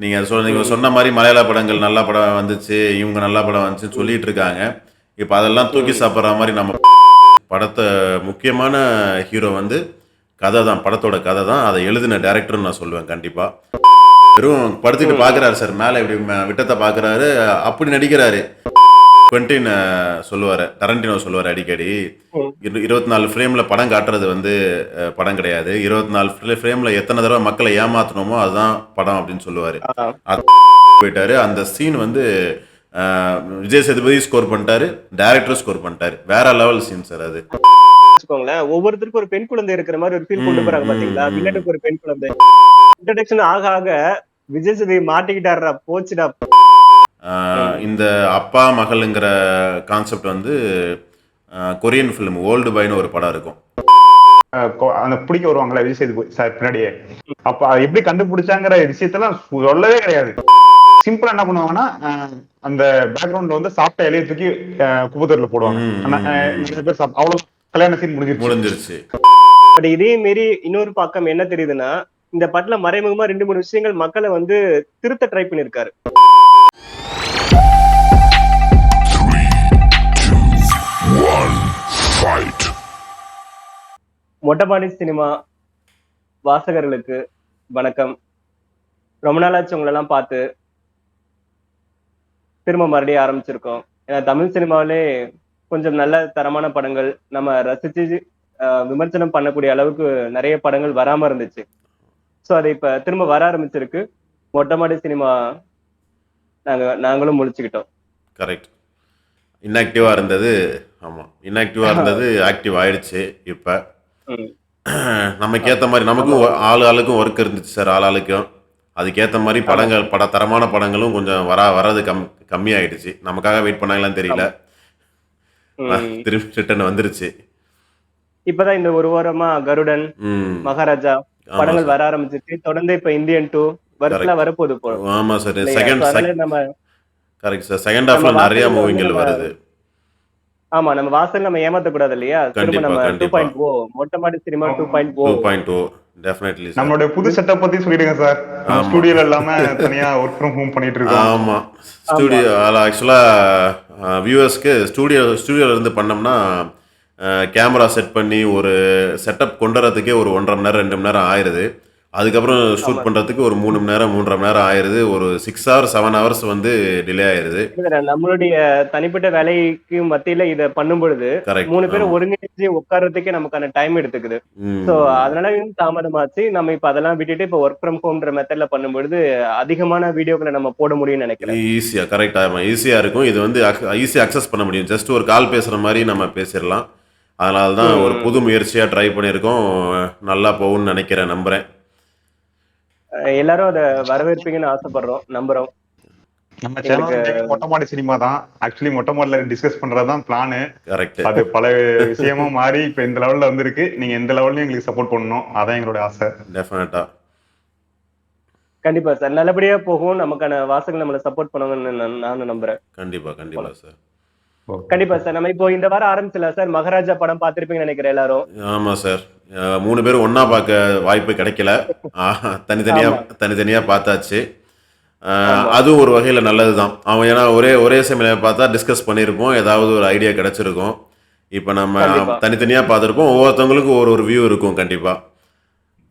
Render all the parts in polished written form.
நீங்க ம். சொன்ன மாரி மலையாள படங்கள் நல்ல படம் வந்துச்சு, இவங்க நல்ல படம் வந்துச்சுன்னு ம். சொல்லிட்டு இருக்காங்க. இப்ப அதெல்லாம் தூக்கி ம். சாப்பிடுற மாரி நம்ம படத்த முக்கியமான ஹீரோ வந்து கத தான். படத்தோட கத தான். அத எழுதின டைரக்டர்ன்னு நான் சொல்லுவேன் கண்டிப்பா. வெறும் படுத்துட்டு ம். பார்க்குறாரு சார். மேல இப்படி விட்டத்த பார்க்குறாரு. அப்படி நடிக்கிறாரு. குவென்டின் சொல்லுவாரு. டரன்டினோ சொல்லுவாரு அடிக்கடி. ம். 24 ஃப்ரேம்ல படம் காட்டுறது வந்து படம் கிடையாது. 24 ஃப்ரேம்ல எத்தன தடவ மக்கள ஏமாத்துனோமோ அதுதான் படம் அப்படின்னு சொல்லுவாரு. ஆ. அது போயிட்டாரு. அந்த சீன் வந்து அ விஜய் சேதுபதி ஸ்கோர் பண்ணிட்டாரு. டைரக்டரும் ஸ்கோர் பண்ணிட்டாரு. வேற லெவல் சீன் சார் அது. வச்சுக்கோங்களேன். ஒவ்வொருத்தருக்கும் ஒரு பெண் குழந்தை இருக்கிற மாரி ஒரு ஃபீல் கொண்டு ம், போறாங்க ம், பாத்தீங்களா? ம். வில்லனுக்கு ஒரு பெண் குழந்தை. இன்ட்ரோடக்ஷன் ஆக ஆக விஜய் சேதுபதி மாட்டிக்கிட்டாருடா, போச்சுடா. ஆ ம். இந்த அப்பா, மகள்ங்கிற கான்செப்ட் வந்து கொரியன் ஃபிலிம் ஓல்டு பாய்ன்னு ஒரு படம் இருக்கும். அந்த பிடிக்க வருவாங்கல்ல விஜய் சேதுபதி சார் பின்னாடியே. அப்ப அதை எப்படி கண்டுபிடிச்சாங்கிற விஷயத்தெல்லாம் சொல்லவே கிடையாது. சிம்பிளா என்ன பண்ணுவாங்கன்னா, அந்த பேக்ரவுண்ட்ல வந்து சாப்பிட்ட இலையை தூக்கி குப்பத்தூர்ல போடுவாங்க. ம், ம், ம். நிறைய பேர் அவ்வளவு கல்யாண சீன் முடிஞ்சிருச்சு. முடிஞ்சிருச்சு. பட் இதே மீறி இன்னொரு பக்கம் என்ன தெரியுதுன்னா, இந்த படத்துல மறைமுகமா 2, 3 விஷயங்கள் மக்கள வந்து திருத்த ட்ரை பண்ணியிருக்காரு. 1 fight. மொட்டை மாடி சினிமா வாசகர்களுக்கு வணக்கம். ரொம்ப நாளாச்சு உங்களெல்லாம் பார்த்து. திரும்ப மறுபடியும் ஆரம்பிச்சிருக்கோம். ஏன்னா தமிழ் சினிமாவிலே கொஞ்சம் நல்ல தரமான படங்கள் நம்ம ரசிச்சு விமர்சனம் பண்ணக்கூடிய அளவுக்கு நெறைய படங்கள் வராம இருந்துச்சு. சோ அது இப்ப திரும்ப வர ஆரம்பிச்சிருக்கு. மொட்டை மாடி சினிமா நாங்களும் முழிச்சுக்கிட்டோம். கரெக்ட். இன்ஆக்டிவா இருந்தது. ஆமா. இன்ஆக்டிவா இருந்தது ஆக்டிவ் ஆயிடுச்சு இப்ப. ம். நமக்கு ஏத்த மாரி ஆமா. நமக்கும் ஆளுக்கும் ஒர்க் இருந்துச்சு சார் ஆளாளுக்கும். அதுக்கேத்த மாரி ஆமா. தரமான படங்களும் கொஞ்சம் வர்றது கம்மியாயிடுச்சு. நமக்காக வெயிட் பண்ணாங்களான்னு தெரியல. ஆமா. ம். திரும்பி ரிட்டர்ன் வந்துருச்சு. இப்பதான் இந்த ஒரு வாரமா கருடன், ம். மகாராஜா ஆமா படங்கள் சார். வர ஆரம்பிச்சிருக்கு. தொடர்ந்து இப்ப இந்தியன் 2 வரிசையா கரெக்ட். வரப்போகுது இப்போ. ஆமா சார். இல்லையா? சோ அதனால கரெக்ட் சார். செகண்ட் நம்ம ஹாஃப்ல நெறைய வாசகர்கள வந்து மூவிங்கள் வருது. ஆமா. நம்ம வாசல் நம்ம ஏமாத்தக்கூடாது இல்லையா? திரும்ப கண்டிப்பா, நம்ம கண்டிப்பா. 2.0 மொட்டை மாடி சினிமா 2.0. 2.0 definitely sir. நம்மளுடைய புது செட்டப் பத்தி சொல்லிடுங்க சார். நம்ம ஆமா. ஸ்டுடியோல இல்லாம தனியா ஒர்க் ஃப்ரம் ஹோம் பண்ணிட்டு இருக்கோம். ஆமா. ஆமா. ஆக்சுவலா வியூவர்ஸ்க்கு ஸ்டூடியோல இருந்து பண்ணோம்னா, கேமரா செட் பண்ணி ஒரு செட்டப் கொண்டு வரதுக்கே ஒரு 1 1/2 மணி நேரம், 2 மணி நேரம் ஆயிருது. அதுக்கப்புறம் ஷூட் ஆமா. பண்றதுக்கு ஒரு 3 மணி நேரம், 3 1/2 மணி நேரம் ஆயிருது. ஒரு 6 ஹவர்ஸ், 7 ஹவர்ஸ் வந்து டிலே ஆயிருது. இல்ல நம்மளுடைய தனிப்பட்ட வேலைக்கு மத்தியில இத பண்ணும் பொழுது, கரெக்ட். 3 பேரும் ஆமா. ஒருங்கிணைஞ்சு உட்கார்றதுக்கே நமக்கான டைம் எடுத்துக்குது. சோ ம். அதனாலயும் தாமதமாச்சு. நம்ம இப்ப அதெல்லாம் விட்டுட்டு இப்ப வொர்க் ஃப்ரம் ஹோம்ன்ற மெத்தட்ல பண்ணும்பொழுது, அதிகமான வீடியோக்கள நம்ம போட முடியும்னு நெனைக்கிறேன். ஈஸியா கரெக்ட்டா ஆமா. ஈஸியா இருக்கும். இது வந்து ஈஸியா அக்சஸ் பண்ண முடியும். ஜஸ்ட் ஒரு கால் பேசுற மாரி நம்ம பேசிறலாம். அதனால தான் ஒரு ம். புது முயற்சியா ட்ரை பண்ணியிருக்கோம். நல்லா போகும்னு நெனைக்கிறேன், நம்புறேன். எல்லாரும் அத வரவேற்பீங்கன்னு ஆசைப்படுறோம், நம்புறோம். நம்ம எங்களுக்கு சேனல் நேம் மொட்டை மாடி சினிமா தான். ஆக்சுவலி மொட்டை மாடில டிஸ்கஸ் பண்றதுதான் பிளானு. கரெக்ட். அது பல விஷயமா மாறி இப்ப இந்த லெவல்ல வந்திருக்கு. நீங்க எந்த லெவல்லயும் எங்களுக்கு சப்போர்ட் பண்ணணும். அதான் எங்களோட ஆசை. டெஃபினட்டா. கண்டிப்பா சார். நல்லபடியா போகும். நமக்கான வாசகங்கள் நம்மள சப்போர்ட் பண்ணுவாங்கன்னு நானும் நம்புறேன். கண்டிப்பா, கண்டிப்பா சார். கண்டிப்பா சார். நம்ம இப்போ இந்த வாரம் ஆரம்பிச்சிடலாம் சார். மகாராஜா படம் பார்த்திருப்பீங்கன்னு நெனைக்கிறேன் எல்லாரும். ஆமா சார். 3 பேரும் ஒண்ணா பார்க்க வாய்ப்பு கிடைக்கல. தனித்தனியா ஆமா, தனித்தனியா பார்த்தாச்சு. அ ஆமா. அதுவும் ஒரு வகையில நல்லது தான். ஏன்னா ஒரே ஒரே சமயம் பார்த்தா டிஸ்கஸ் பண்ணியிருப்போம். ஏதாவது ஒரு ஐடியா கிடைச்சிருக்கும். இப்ப நம்ம கண்டிப்பா. தனித்தனியா பார்த்திருப்போம். ஒவ்வொருத்தவங்களுக்கும் ஒரு ஒரு வியூ இருக்கும் கண்டிப்பா.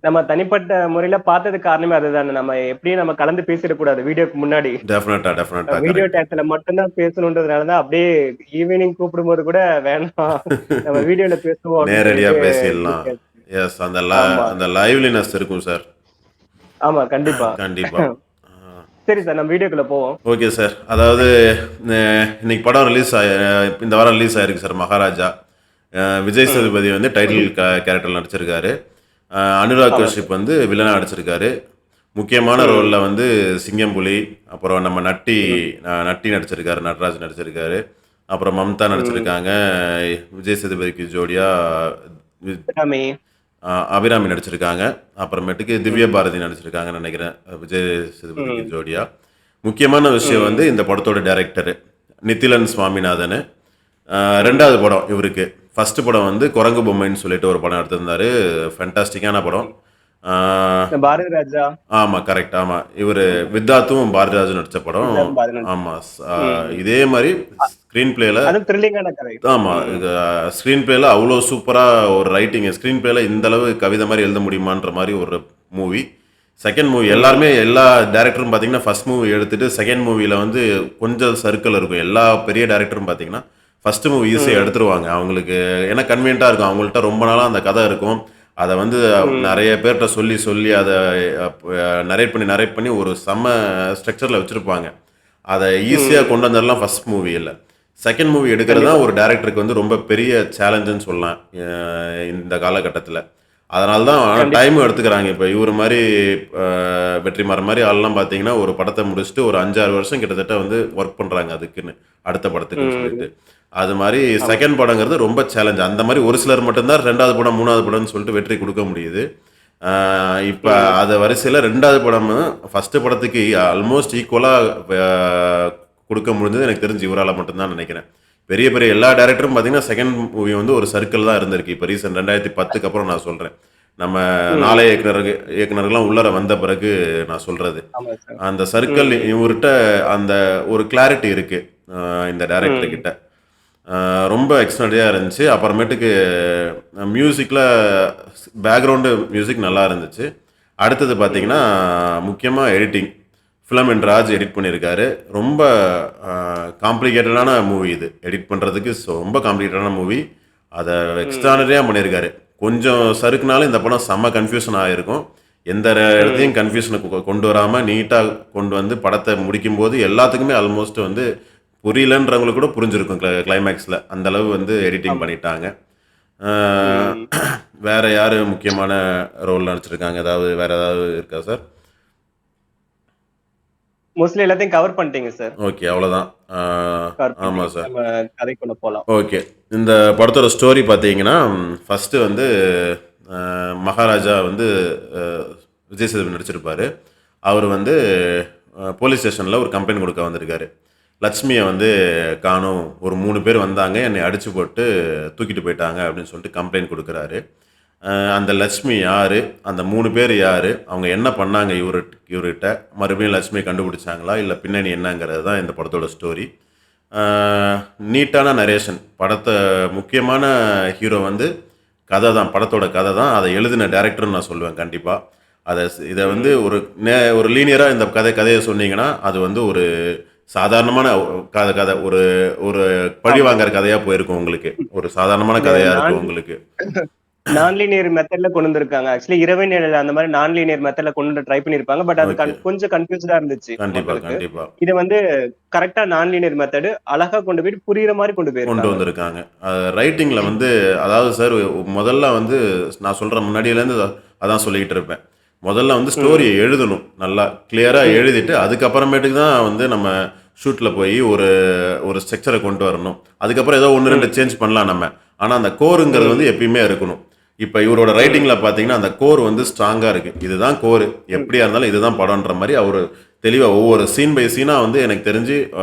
நம்ம தனிப்பட்ட முறையில பார்த்ததுக்கு காரணமே அதுதானே. நம்ம எப்படியும் நம்ம கலந்து பேசிறக்கூடாது வீடியோக்கு முன்னாடி. டெஃபினட்டா, டெஃபினட்டா. Video correct. டேக்ல மட்டும் தான் பேசணுன்றதுனால தான் அப்படியே ஈவினிங் கூப்பிடும்போது கூட வேணாம். நம்ம வீடியோல பேசுவோம் அப்படின்னு நேரடியா சொல்லிட்டு பேசிடலாம். முடிச்சாச்சு. எஸ். ஆமா, அந்த லைவ்லினஸ் இருக்கும் சார். ஆமா. கண்டிப்பா. கண்டிப்பா. ஆ. சரி சார். நம்ம வீடியோக்குள்ள போவோம். Okay sir. அதாவது இன்னைக்கு படம் இந்த வாரம் ரிலீஸ் ஆயிருக்கு சார் மகாராஜா. விஜய் ம். சேதுபதி வந்து டைட்டில் கேரக்டர்ல நடிச்சிருக்காரு. அனுராக் ஆமா சார். கஷ்யப் வந்து வில்லனா நடிச்சிருக்காரு. முக்கியமான ம். ரோல்ல வந்து சிங்கம்புலி, அப்புறம் நம்ம ம். நட்டி நடிச்சிருக்காரு, நடராஜ் நடிச்சிருக்காரு. அப்புறம் மம்தா ம். நடிச்சிருக்காங்க. விஜய் சேதுபதிக்கு ஜோடியா வி பிராமி. அபிராமி நடிச்சிருக்காங்க. அப்புறமேட்டுக்கு திவ்யா ம். பாரதி நடிச்சிருக்காங்கன்னு நெனைக்கிறேன். விஜய் சேதுபதிக்கு ம். ஜோடியா. முக்கியமான விஷயம் வந்து ம். இந்த படத்தோட டைரக்டரு. நித்திலன் சுவாமிநாதனு. ம். 2வது படம் இவருக்கு. ஃபர்ஸ்ட் படம் வந்து குரங்கு பொம்மைன்னு சொல்லிட்டு ஒரு படம் எடுத்திருந்தாரு. ஃபேன்டாஸ்டிக்கான படம். பாரதி ராஜா ஆமாம் கரெக்ட். ஆமாம், இவர் வித்தாத்தும் பாரதிராஜும் நடித்த படம். ஆமாம். இதே மாதிரி ஸ்க்ரீன் பிளேல அதுவும் த்ரில்லிங்கான கதை. ஆமாம், இது ஸ்க்ரீன் பிளேல அவ்வளோ சூப்பராக ஒரு ரைட்டிங், ஸ்க்ரீன் பிளேல இந்த அளவு கவிதை மாதிரி எழுத முடியுமான்ற மாதிரி ஒரு மூவி. செகண்ட் மூவி எல்லாருமே எல்லா டேரக்டரும் பார்த்தீங்கன்னா ஃபர்ஸ்ட் மூவி எடுத்துட்டு செகண்ட் மூவியில் வந்து கொஞ்சம் சர்க்கிள் இருக்கும். எல்லா பெரிய டேரக்டரும் பார்த்தீங்கன்னா ஃபர்ஸ்ட் மூவி ஈஸியாக எடுத்துருவாங்க அவங்களுக்கு, ஏன்னா கன்வீனியண்ட்டாக இருக்கும். அவங்கள்ட்ட ரொம்ப நாளாக அந்த கதை இருக்கும். அதை வந்து நிறைய பேர்கிட்ட சொல்லி சொல்லி அதை நரேட் பண்ணி ஒரு செம்ம ஸ்ட்ரக்சரில் வச்சுருப்பாங்க. அதை ஈஸியாக கொண்டு வந்ததெல்லாம் ஃபர்ஸ்ட் மூவி இல்லை. செகண்ட் மூவி எடுக்கிறது தான் ஒரு டேரக்டருக்கு வந்து ரொம்ப பெரிய சேலஞ்சுன்னு சொல்லலாம் இந்த காலகட்டத்தில். அதனால தான் டைமும் எடுத்துக்கிறாங்க. இப்போ இவர் மாதிரி வெற்றிமாறன் மாதிரி ஆள்லாம் பார்த்தீங்கன்னா ஒரு படத்தை முடிச்சுட்டு ஒரு 5-6 வருஷம் கிட்டத்தட்ட வந்து ஒர்க் பண்ணுறாங்க அதுக்குன்னு, அடுத்த படத்துக்குன்னு சொல்லிட்டு. அது மாதிரி செகண்ட் படங்கிறது ரொம்ப சேலஞ்ச். அந்த மாதிரி ஒரு சிலர் மட்டும்தான் 2வது படம் 3வது படம்னு சொல்லிட்டு வெற்றி கொடுக்க முடியுது. இப்போ அதை வரிசையில் 2வது படம் ஃபஸ்ட்டு படத்துக்கு ஆல்மோஸ்ட் ஈக்குவலாக கொடுக்க முடிஞ்சது எனக்கு தெரிஞ்சு இவரால் மட்டும்தான் நினைக்கிறேன். பெரிய பெரிய எல்லா டேரக்டரும் பார்த்தீங்கன்னா செகண்ட் மூவி வந்து ஒரு சர்க்கிள் தான் இருந்திருக்கு. இப்போ ரீசெண்ட் 2010க்கு அப்புறம் நான் சொல்கிறேன், நம்ம நாளைய இயக்குனர்கள்லாம் உள்ளர வந்த பிறகு நான் சொல்கிறது, அந்த சர்க்கிள் இவர்கிட்ட அந்த ஒரு கிளாரிட்டி இருக்குது இந்த டேரக்டர்கிட்ட. ரொம்ப எக்ஸ்ட்ராடியாக இருந்துச்சு. அப்புறமேட்டுக்கு மியூசிக்கில் பேக்ரவுண்டு மியூசிக் நல்லா இருந்துச்சு. அடுத்தது பார்த்தீங்கன்னா முக்கியமாக எடிட்டிங், ஃபிலமெண்ட் ராஜ் எடிட் பண்ணியிருக்காரு. ரொம்ப காம்ப்ளிகேட்டடான மூவி இது, எடிட் பண்ணுறதுக்கு ரொம்ப காம்ப்ளிகேட்டடான மூவி. அதை எக்ஸ்ட்ரானரியாக பண்ணியிருக்காரு. கொஞ்சம் சறுக்குனாலும் இந்த படம் செம்ம கன்ஃபியூஷன் ஆகிருக்கும். எந்த இடத்தையும் கன்ஃபியூஷனுக்கு கொண்டு வராமல் நீட்டாக கொண்டு வந்து படத்தை முடிக்கும்போது எல்லாத்துக்குமே ஆல்மோஸ்ட் வந்து புரியலன்றவங்களுக்கு கூட புரிஞ்சிருக்கும் கிளைமேக்ஸில். அந்தளவு வந்து எடிட்டிங் பண்ணிட்டாங்க. வேறு யார் முக்கியமான ரோல் நடிச்சிருக்காங்க? வேறு ஏதாவது இருக்கா சார்? மோஸ்ட்லி எல்லாத்தையும் கவர் பண்ணிட்டீங்க சார். ஓகே, அவ்வளோதான். ஆமாம் சார், கதைக்குள்ள போகலாம். ஓகே. இந்த படத்தோட ஸ்டோரி பார்த்தீங்கன்னா ஃபஸ்ட்டு வந்து மகாராஜா வந்து விஜய் சேதுபதி நடிச்சிருப்பார். அவர் வந்து போலீஸ் ஸ்டேஷனில் ஒரு கம்ப்ளைண்ட் கொடுக்க வந்திருக்காரு. லட்சுமியை வந்து காணும், ஒரு 3 பேர் வந்தாங்க, என்னை அடித்து போட்டு தூக்கிட்டு போயிட்டாங்க அப்படின்னு சொல்லிட்டு கம்ப்ளைண்ட் கொடுக்குறாரு. அந்த லட்சுமி யார், அந்த 3 பேர் யார், அவங்க என்ன பண்ணாங்க இவர்கிட்ட, மறுபடியும் லட்சுமியை கண்டுபிடிச்சாங்களா இல்லை பின்னணி என்னங்கிறது தான் இந்த படத்தோட ஸ்டோரி. நீட்டான நரேஷன். படத்தை முக்கியமான ஹீரோ வந்து கதை தான், படத்தோட கதை தான். அதை எழுதின டேரக்டர்னு நான் சொல்லுவேன் கண்டிப்பாக. இதை வந்து ஒரு லீனியராக இந்த கதையை சொன்னீங்கன்னா அது வந்து ஒரு சாதாரணமான கதை, ஒரு ஒரு பழி வாங்குற கதையாக போயிருக்கும் உங்களுக்கு, ஒரு சாதாரணமான கதையாக இருக்கும் உங்களுக்கு. நான் லீனியர் மெத்தட்ல கொண்டு வந்திருக்காங்க. ஆக்சுவலி இரவின் நிழல் அந்த மாதிரி நான் லீனியர் மெத்தட்ல கொண்டு ட்ரை பண்ணிருப்பாங்க. பட் அது கொஞ்சம் கன்ஃபியூஸ்டா இருந்துச்சு. கண்டிப்பா இது வந்து கரெக்டா நான் லீனியர் மெத்தட் அழகா கொண்டு போயிட்டு புரியுற மாதிரி கொண்டு வந்திருக்காங்க. ரைட்டிங்ல வந்து அதாவது சார், முதல்ல வந்து நான் சொல்ற முன்னாடியில இருந்து அதான் சொல்லிக்கிட்டு இருப்பேன், முதல்ல வந்து ஸ்டோரியை எழுதணும், நல்லா கிளியரா எழுதிட்டு அதுக்கப்புறமேட்டுக்கு தான் வந்து நம்ம ஷூட்டில் போய் ஒரு ஸ்ட்ரக்சரை கொண்டு வரணும். அதுக்கப்புறம் ஏதோ 1-2 சேஞ்ச் பண்ணலாம் நம்ம. ஆனால் அந்த கோருங்கிறது வந்து எப்பயுமே இருக்கணும். இப்போ இவரோட ரைட்டிங்கில் பார்த்தீங்கன்னா அந்த கோர் வந்து ஸ்ட்ராங்காக இருக்குது. இதுதான் கோர், எப்படியா இருந்தாலும் இதுதான் படம்ன்ற மாதிரி அவர் தெளிவாக ஒவ்வொரு சீன் பை சீனாக வந்து எனக்கு தெரிஞ்சு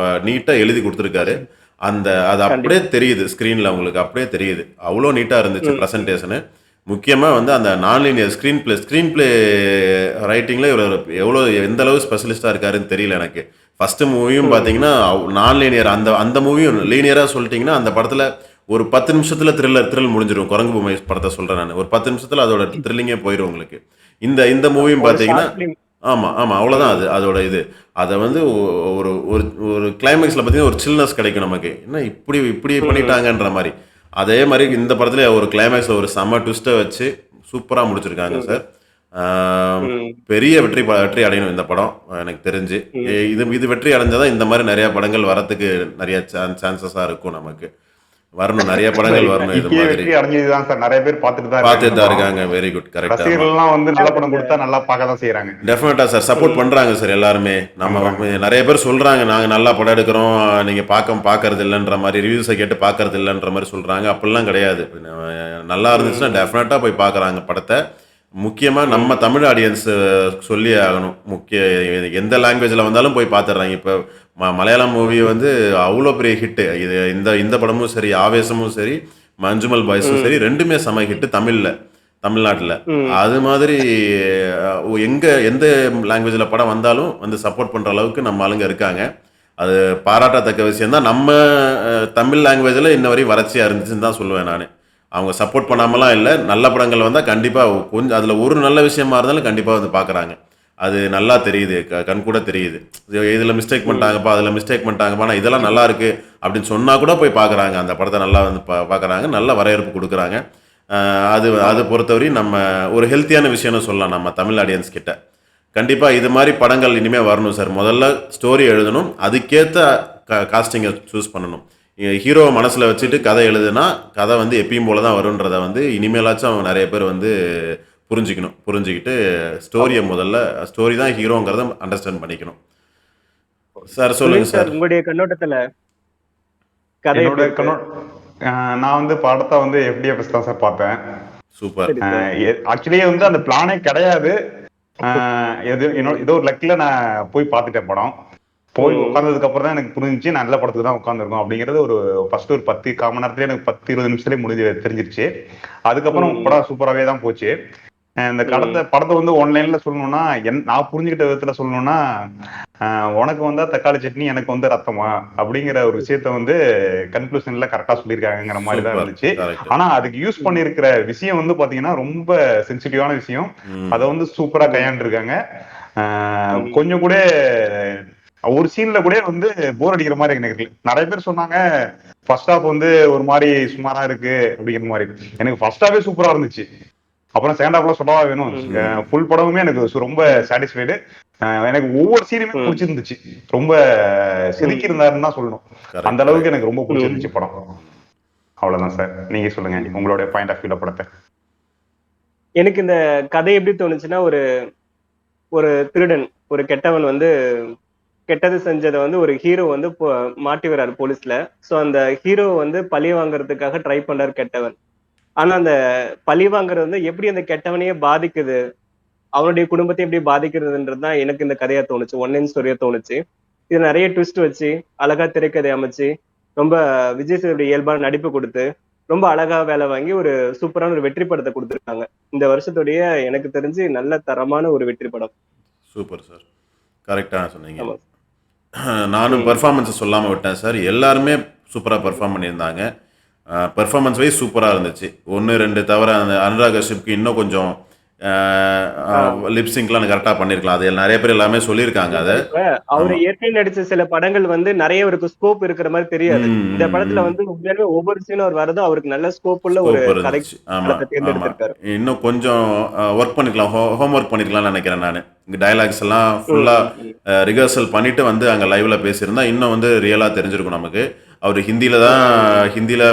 நீட்டாக எழுதி கொடுத்துருக்காரு. அது அப்படியே தெரியுது ஸ்க்ரீனில், உங்களுக்கு அப்படியே தெரியுது. அவ்வளோ நீட்டாக இருந்துச்சு ப்ரெசன்டேஷனு. முக்கியமாக வந்து அந்த நான்லீனியர் ஸ்க்ரீன் பிளே ரைட்டிங்கில் இவர் எந்த அளவு ஸ்பெஷலிஸ்ட்டாக இருக்காருன்னு தெரியல எனக்கு. ஃபஸ்ட்டு மூவியும் பார்த்தீங்கன்னா நான்லீனியர், அந்த மூவியும் லீனியராக சொல்லிட்டிங்கன்னா அந்த படத்தில் ஒரு 10 நிமிஷத்தில் த்ரில் முடிஞ்சிடும். குரங்கு பொம்மை படத்தை சொல்கிறேன் நான், ஒரு 10 நிமிஷத்தில் அதோட த்ரில்லிங்கே போயிடும் உங்களுக்கு. இந்த மூவியும் பார்த்தீங்கன்னா ஆமாம் அவ்வளோதான். அதோட அதை வந்து ஒரு ஒரு கிளைமேக்ஸில் பார்த்தீங்கன்னா ஒரு சில்னஸ் கிடைக்கும் நமக்கு, என்ன இப்படி பண்ணிட்டாங்கன்ற மாதிரி. அதே மாதிரி இந்த படத்துல ஒரு கிளைமேக்ஸில் ஒரு செம்ம ட்விஸ்ட்டை வச்சு சூப்பராக முடிச்சிருக்காங்க சார். பெரிய வெற்றி அடையணும் இந்த படம் எனக்கு தெரிஞ்சு. இது வெற்றி அடைஞ்சாதான் இந்த மாதிரி நிறைய படங்கள் வரத்துக்கு நிறைய சான்சஸாக இருக்கும், நமக்கு வரணும், நிறைய படங்கள் வரணும். இது மாதிரி அடைஞ்சதுதான் சார் நிறைய பேர் பார்த்துட்டு தான் இருக்காங்க. Very good, correct. ரசிகர்கள்லாம் வந்து நல்ல படம் கொடுத்தா நல்லா பார்க்க தான் செய்யறாங்க. டெஃபினட்டா சார், சப்போர்ட் பண்றாங்க சார் எல்லாருமே. நம்ம நிறைய பேர் சொல்றாங்க நாங்க நல்லா படம் எடுக்கிறோம், நீங்க பார்க்கறது இல்லைன்ற மாதிரி, ரிவ்யூஸை கேட்டு பார்க்கறது இல்லைன்ற மாதிரி சொல்றாங்க. அப்படிலாம் கிடையாது. நல்லா இருந்துச்சுன்னா டெஃபினட்டா போய் பார்க்குறாங்க படத்தை. முக்கியமாக நம்ம தமிழ் ஆடியன்ஸ் சொல்லி ஆகணும். எந்த லாங்குவேஜில் வந்தாலும் போய் பார்த்துட்றாங்க. இப்போ மலையாளம் மூவி வந்து அவ்வளோ பெரிய ஹிட்டு. இந்த படமும் சரி, ஆவேசமும் சரி, மஞ்சுமல் பாய்ஸும் சரி, ரெண்டுமே செம ஹிட்டு தமிழில். தமிழ்நாட்டில். ம். அது மாதிரி எந்த லாங்குவேஜில் படம் வந்தாலும் வந்து சப்போர்ட் பண்ணுற அளவுக்கு நம்ம ஆளுங்க இருக்காங்க. அது பாராட்டத்தக்க விஷயம் தான். நம்ம தமிழ் லாங்குவேஜில் இன்ன வரையும் வறட்சியாக இருந்துச்சுன்னு தான் சொல்லுவேன் நான். அவங்க சப்போர்ட் பண்ணாமலாம் இல்லை. நல்ல படங்கள் வந்தால் கண்டிப்பாக கொஞ்சம் அதில் ஒரு நல்ல விஷயமா இருந்தாலும் கண்டிப்பாக வந்து பார்க்குறாங்க. அது நல்லா தெரியுது, கண் கூட தெரியுது. இதில் மிஸ்டேக் பண்ணிட்டாங்கப்பா, அதில் மிஸ்டேக் பண்ணிட்டாங்கப்பா, ஆனால் இதெல்லாம் நல்லா இருக்கு அப்படின்னு சொன்னால் கூட போய் பார்க்குறாங்க. அந்த படத்தை நல்லா வந்து பார்க்குறாங்க, நல்ல வரவேற்பு கொடுக்குறாங்க. அது அது பொறுத்தவரையும் நம்ம ஒரு ஹெல்த்தியான விஷயம்னு சொல்லலாம் நம்ம தமிழ் ஆடியன்ஸ் கிட்ட. கண்டிப்பாக இது மாதிரி படங்கள் இனிமேல் வரணும் சார். முதல்ல ஸ்டோரி எழுதணும், அதுக்கேற்ற காஸ்டிங்கை சூஸ் பண்ணணும். ஹீரோவை மனசில் வச்சுட்டு கதை எழுதுனா கதை வந்து எப்பயும் போல தான் வருன்றதை வந்து இனிமேலாச்சும் அவங்க நிறைய பேர் வந்து புரிஞ்சுக்கிட்டு ஸ்டோரி தான் ஹீரோங்கிறத அண்டர்ஸ்டாண்ட் பண்ணிக்கணும். சார் சொல்லுங்க சார். உங்களுடைய கண்ணோட்டத்துல கதை என்னோட எப்படி இருக்கு? நான் வந்து படத்தை வந்து FDFS தான் சார் பார்த்தேன். சூப்பர். சரி சார். ஆக்சுவலி வந்து அந்த பிளானே கிடையாது. ஏதோ ஒரு லக்கில நான் போய் பார்த்துட்டேன் படம். போய் உட்கார்ந்ததுக்கு அப்புறம் தான் எனக்கு புரிஞ்சிச்சு நல்ல படத்துக்கு தான் உட்காந்துருக்கோம் அப்படிங்கிறது. ஒரு ஃபர்ஸ்ட் ஒரு 10 கால் மணி நேரத்துல எனக்கு 10-20 நிமிஷத்துலேயே தெரிஞ்சிருச்சு. அதுக்கப்புறம் படம் சூப்பராகவே தான் போச்சு. இந்த படத்தை வந்து ஒன்லைன்ல சொல்லணும்னா, நான் புரிஞ்சுக்கிட்ட விதத்துல சொல்லணும்னா, உனக்கு வந்தா தக்காளி சட்னி, எனக்கு வந்து ரத்தமா அப்படிங்கிற ஒரு விஷயத்த வந்து கன்க்ளூஷன்ல கரெக்டா சொல்லியிருக்காங்கிற மாதிரி தான் இருந்துச்சு. ஆனா அதுக்கு யூஸ் பண்ணிருக்கிற விஷயம் வந்து பாத்தீங்கன்னா ரொம்ப சென்சிட்டிவான விஷயம். அதை வந்து சூப்பரா கையாண்டிருக்காங்க. கொஞ்சம் கூட ஒரு சீன்ல கூட வந்து போர் அடிக்கிற மாதிரி எனக்கு நிறைய பேர் சொன்னாங்க ஃபர்ஸ்ட் ஹாஃப் வந்து ஒரு மாதிரி சுமாரா இருக்கு அப்படிங்கிற மாதிரி. எனக்கு ஃபர்ஸ்ட் ஹாஃபே சூப்பரா இருந்துச்சு. அப்புறம் செகண்ட் ஹாஃப்ல சொல்லவா வேணும். ஃபுல் படமுமே எனக்கு ரொம்ப சாட்டிஸ்ஃபைடு. எனக்கு ஒவ்வொரு சீனுமே பிடிச்சிருந்துச்சு. ரொம்ப செதுக்கி இருந்தாருன்னு தான் சொல்லணும். அந்த அளவுக்கு எனக்கு ரொம்ப பிடிச்சிருந்துச்சு படம். அவ்வளவுதான் சார். நீங்க சொல்லுங்க உங்களுடைய பாயிண்ட் ஆஃப் வியூல படத்தை. எனக்கு இந்த கதை எப்படி தோணுச்சுன்னா, ஒரு திருடன், ஒரு கெட்டவன் வந்து கெட்டது செஞ்சதை வந்து ஒரு ஹீரோ வந்து மாட்டி வர்றாரு போலீஸ்ல. சோ அந்த ஹீரோ வந்து பழி வாங்குறதுக்காக ட்ரை பண்றாரு கெட்டவன். ஆனா அந்த பழி வாங்குறது வந்து எப்படி அந்த கெட்டவனையே பாதிக்குது, அவனுடைய குடும்பத்தை எப்படி பாதிக்கிறதுன்றதுதான் எனக்கு இந்த கதையா தோணுச்சு. ஒன்லைன் ஸ்டோரியா தோணுச்சு. இது நிறைய ட்விஸ்ட் வச்சு அழகா திரைக்கதை அமைச்சு ரொம்ப விஜய் சேதுடைய இயல்பான நடிப்பு கொடுத்து ரொம்ப அழகா வேலை வாங்கி ஒரு சூப்பரான ஒரு வெற்றி படத்தை கொடுத்துருக்காங்க. இந்த வருஷத்துடைய எனக்கு தெரிஞ்சு நல்ல தரமான ஒரு வெற்றி படம். Super sir. கரெக்டாக சொன்னீங்க. ஆமா. நானும் பெர்ஃபார்மன்ஸை சொல்லாமல் விட்டேன் சார். எல்லாருமே சூப்பராக பெர்ஃபார்ம் பண்ணியிருந்தாங்க. பெர்ஃபார்மன்ஸ் வைஸ் சூப்பராக இருந்துச்சு. 1-2 தவிர அந்த அனுராக் கஷ்யப்க்கு இன்னும் கொஞ்சம் லிப்சிங்க்லாம் கரெக்டாக பண்ணியிருக்கலாம். அது நிறைய பேர் எல்லாமே சொல்லியிருக்காங்க. அதை அவரு ஏற்கனவே நடிச்ச சில படங்கள் வந்து நிறைய அவருக்கு ஸ்கோப் இருக்கிற மாதிரி தெரியாது. இந்த படத்துல வந்து உண்மையாலுமே ஒவ்வொரு சீனும் அவர் வரதும் அவருக்கு நல்ல ஸ்கோப் உள்ள ஒரு கதை தேர்ந்தெடுத்திருக்காரு. இன்னும் கொஞ்சம் ஒர்க் பண்ணிக்கலாம், ஹோம் ஒர்க் பண்ணிக்கலாம்னு நினைக்கிறேன் நான். இங்கே டயலாக்ஸ் எல்லாம் ஃபுல்லாக ரிஹர்சல் பண்ணிட்டு வந்து அங்கே லைவ்ல பேசியிருந்தா இன்னும் வந்து ரியலாக தெரிஞ்சிருக்கும் நமக்கு. அவர் ஹிந்தியில்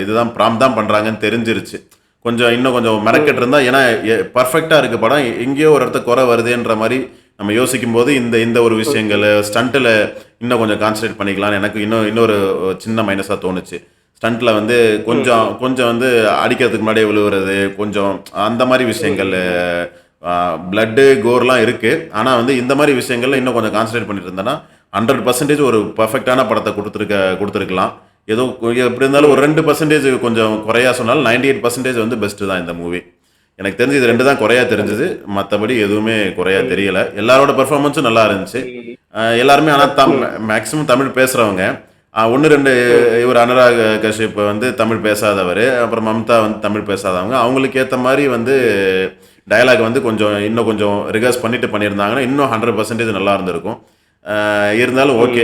இதுதான் ப்ராம் தான் பண்ணுறாங்கன்னு தெரிஞ்சிருச்சு. இன்னும் கொஞ்சம் மெனக்கெட்டு இருந்தால், ஏன்னா பர்ஃபெக்டாக இருக்குது படம், எங்கேயோ ஒரு இடத்த குறை வருதுன்ற மாதிரி நம்ம யோசிக்கும் போது இந்த ஒரு விஷயங்கள் ஸ்டண்ட்டில் இன்னும் கொஞ்சம் கான்சன்ட்ரேட் பண்ணிக்கலாம்னு எனக்கு இன்னொரு சின்ன மைனஸாக தோணுச்சு. ஸ்டண்ட்டில் வந்து கொஞ்சம் வந்து அடிக்கிறதுக்கு முன்னாடியே விழுவுறது, கொஞ்சம் அந்த மாதிரி விஷயங்கள், பிளட்டு கோர்லாம் இருக்குது. ஆனால் வந்து இந்த மாதிரி விஷயங்கள்ல இன்னும் கொஞ்சம் கான்சன்ட்ரேட் பண்ணிட்டு இருந்தேன்னா 100% ஒரு பர்ஃபெக்டான படத்தை கொடுத்துருக்கலாம். ஏதோ எப்படி இருந்தாலும் ஒரு 2% கொஞ்சம் குறையா சொன்னாலும் 98% வந்து பெஸ்ட்டு தான் இந்த மூவி. எனக்கு தெரிஞ்சு இது 2 தான் குறையா தெரிஞ்சது. மற்றபடி எதுவுமே குறையா தெரியல. எல்லாரோட பெர்ஃபார்மன்ஸும் நல்லா இருந்துச்சு. எல்லாருமே ஆனால் மேக்ஸிமம் தமிழ் பேசுகிறவங்க. 1-2 இவர் அனுராக் கஷ்யப் வந்து தமிழ் பேசாதவர், அப்புறம் மம்தா வந்து தமிழ் பேசாதவங்க. அவங்களுக்கு ஏற்ற மாதிரி வந்து டயலாக் வந்து இன்னும் கொஞ்சம் ரிகர்ஸ் பண்ணியிருந்தாங்கன்னா இன்னும் 100% நல்லா இருந்திருக்கும். இருந்தாலும் ஓகே,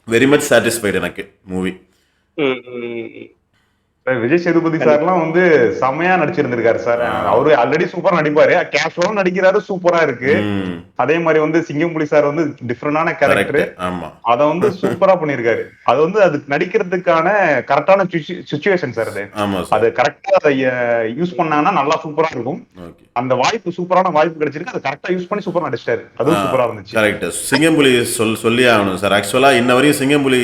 வெரி மச் சாட்டிஸ்ஃபைடு எனக்கு மூவி. விஜய் சேதுபதி சார்லாம் வந்து செம்மையா நடிச்சிருந்திருக்காரு சார். அவரு ஆல்ரெடி சூப்பரா நடிப்பாரு, கேஷுவலா நடிக்கிறாரு, சூப்பரா இருக்கு. அதே மாதிரி வந்து சிங்கம்புலி சார் வந்து டிஃபரெண்டான கேரக்டர், அத வந்து சூப்பரா பண்ணிருக்காரு. அது வந்து அதுக்கு நடிக்கிறதுக்கான கரெக்டான சிச்சுவேஷன் சார். அது கரெக்டா அதை யூஸ் பண்ணாங்கன்னா நல்லா சூப்பரா இருக்கும். அந்த வாய்ப்பு, சூப்பரான வாய்ப்பு கிடைச்சிருக்கு, அதை கரெக்டா யூஸ் பண்ணி சூப்பரா நடிச்சிட்டாரு. அதுவும் சூப்பரா இருந்துச்சு. கரெக்ட். சிங்கம்புலி சொல்லி ஆகணும் சார். ஆக்சுவலா இன்ன வரையும் சிங்கம்புலி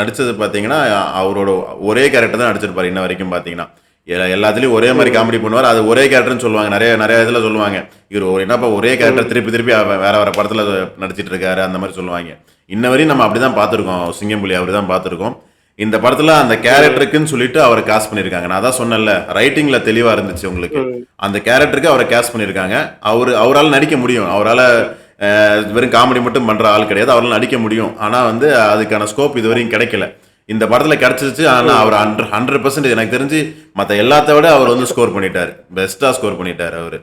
நடிச்சது பாத்தீங்கன்னா அவரோட ஒரே கேரக்டர் தான் நடிச்சிருப்பாரு இன்ன வரைக்கும். பாத்தீங்கன்னா எல்லாத்துலயும் ஒரே மாதிரி காமெடி பண்ணுவார். அது ஒரே கேரக்டர்னு சொல்லுவாங்க, நிறைய இதுல சொல்லுவாங்க, இவர் என்னப்பா ஒரே கேரக்டர் திருப்பி வேற படத்துல நடிச்சிட்டு இருக்காரு அந்த மாதிரி சொல்லுவாங்க. இன்ன வரையும் நம்ம அப்படிதான் பார்த்துருக்கோம். சிங்கம்புலி அவர் தான் பார்த்துருக்கோம். இந்த படத்துல அந்த கேரக்டருக்குன்னு சொல்லிட்டு அவரை காஸ்ட் பண்ணியிருக்காங்க. நான் அதான் சொன்னேன்ல, ரைட்டிங்ல தெளிவா இருந்துச்சு உங்களுக்கு. அந்த கேரக்டருக்கு அவரை காஸ்ட் பண்ணியிருக்காங்க. அவரால் நடிக்க முடியும். அவரால் வெறும் காமெடி மட்டும் பண்ற ஆள் கிடையாது. அவரால் நடிக்க முடியும். ஆனா வந்து அதுக்கான ஸ்கோப் இதுவரையும் கிடைக்கல. இந்த படத்துல கிடைச்சிருச்சு. ஆனா அவர் 100% எனக்கு தெரிஞ்சு மத்த எல்லாத்த விட அவர் வந்து ஸ்கோர் பண்ணிட்டாரு. பெஸ்டா ஸ்கோர் பண்ணிட்டாரு அவரு.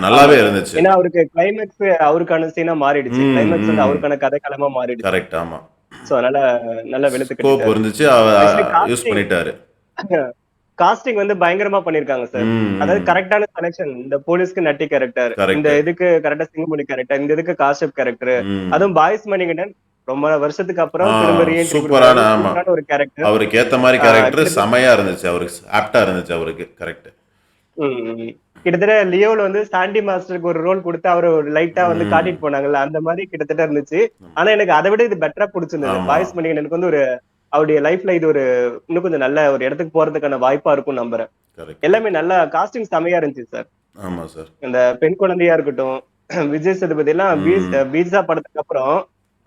நல்லாவே இருந்துச்சு. ஏன்னா அவருக்கு கிளைமேக்ஸ் அவருக்கான சீனா மாறிடுச்சு. கிளைமேக்ஸ் வந்து அவருக்கான கதைக்களமா மாறிடுச்சு. கரெக்ட். ஆமா, சோ அதனால நல்ல வெளுத்து ஸ்கோப் கட்டிட்டாரு. இருந்துச்சு. யூஸ் பண்ணிட்டாரு. காஸ்டிங் வந்து பயங்கரமா பண்ணிருக்காங்க சார். அதாவது கரெக்டான செலக்ஷன். இந்த போலீஸ்க்கு நட்டி கேரக்டர், இந்த இதுக்கு கரெக்டா சிங்கமொழி கேரக்டர், இந்த இதுக்கு காஷப் கேரக்டர், அதுவும் பாய்ஸ் மணிகண்டன் ரொம்ப வருஷத்துக்கு அப்புறம் திரும்ப சூப்பரான ஒரு கேரக்டர். அவருக்கு ஏத்த மாதிரி கேரக்டர் செமையா இருந்துச்சு. அவருக்கு ஆப்டா இருந்துச்சு. அவருக்கு கரெக்ட். கிட்டத்தட்ட லியோல வந்து சாண்டி மாஸ்டருக்கு ஒரு ரோல் கொடுத்து அவர் ஒரு லைட்டா வந்து காட்டிட்டு போனாங்கல்ல, அந்த மாதிரி கிட்டத்தட்ட இருந்துச்சு. ஆனா எனக்கு அதை விட இது பெட்டரா பிடிச்சிருந்தது. பாய்ஸ் மணிகண்டனுக்கு வந்து ஒரு அவருடைய லைஃப்ல இது ஒரு இன்னும் கொஞ்சம் நல்ல ஒரு இடத்துக்கு போறதுக்கான வாய்ப்பா இருக்கும் நம்புறேன். எல்லாமே நல்ல காஸ்டிங் செமையா இருந்துச்சு சார். ஆமா சார். இந்த பெண் குழந்தையா இருக்கட்டும், விஜய் சேதுபதி எல்லாம் பீட்சா படத்துக்கு அப்புறம்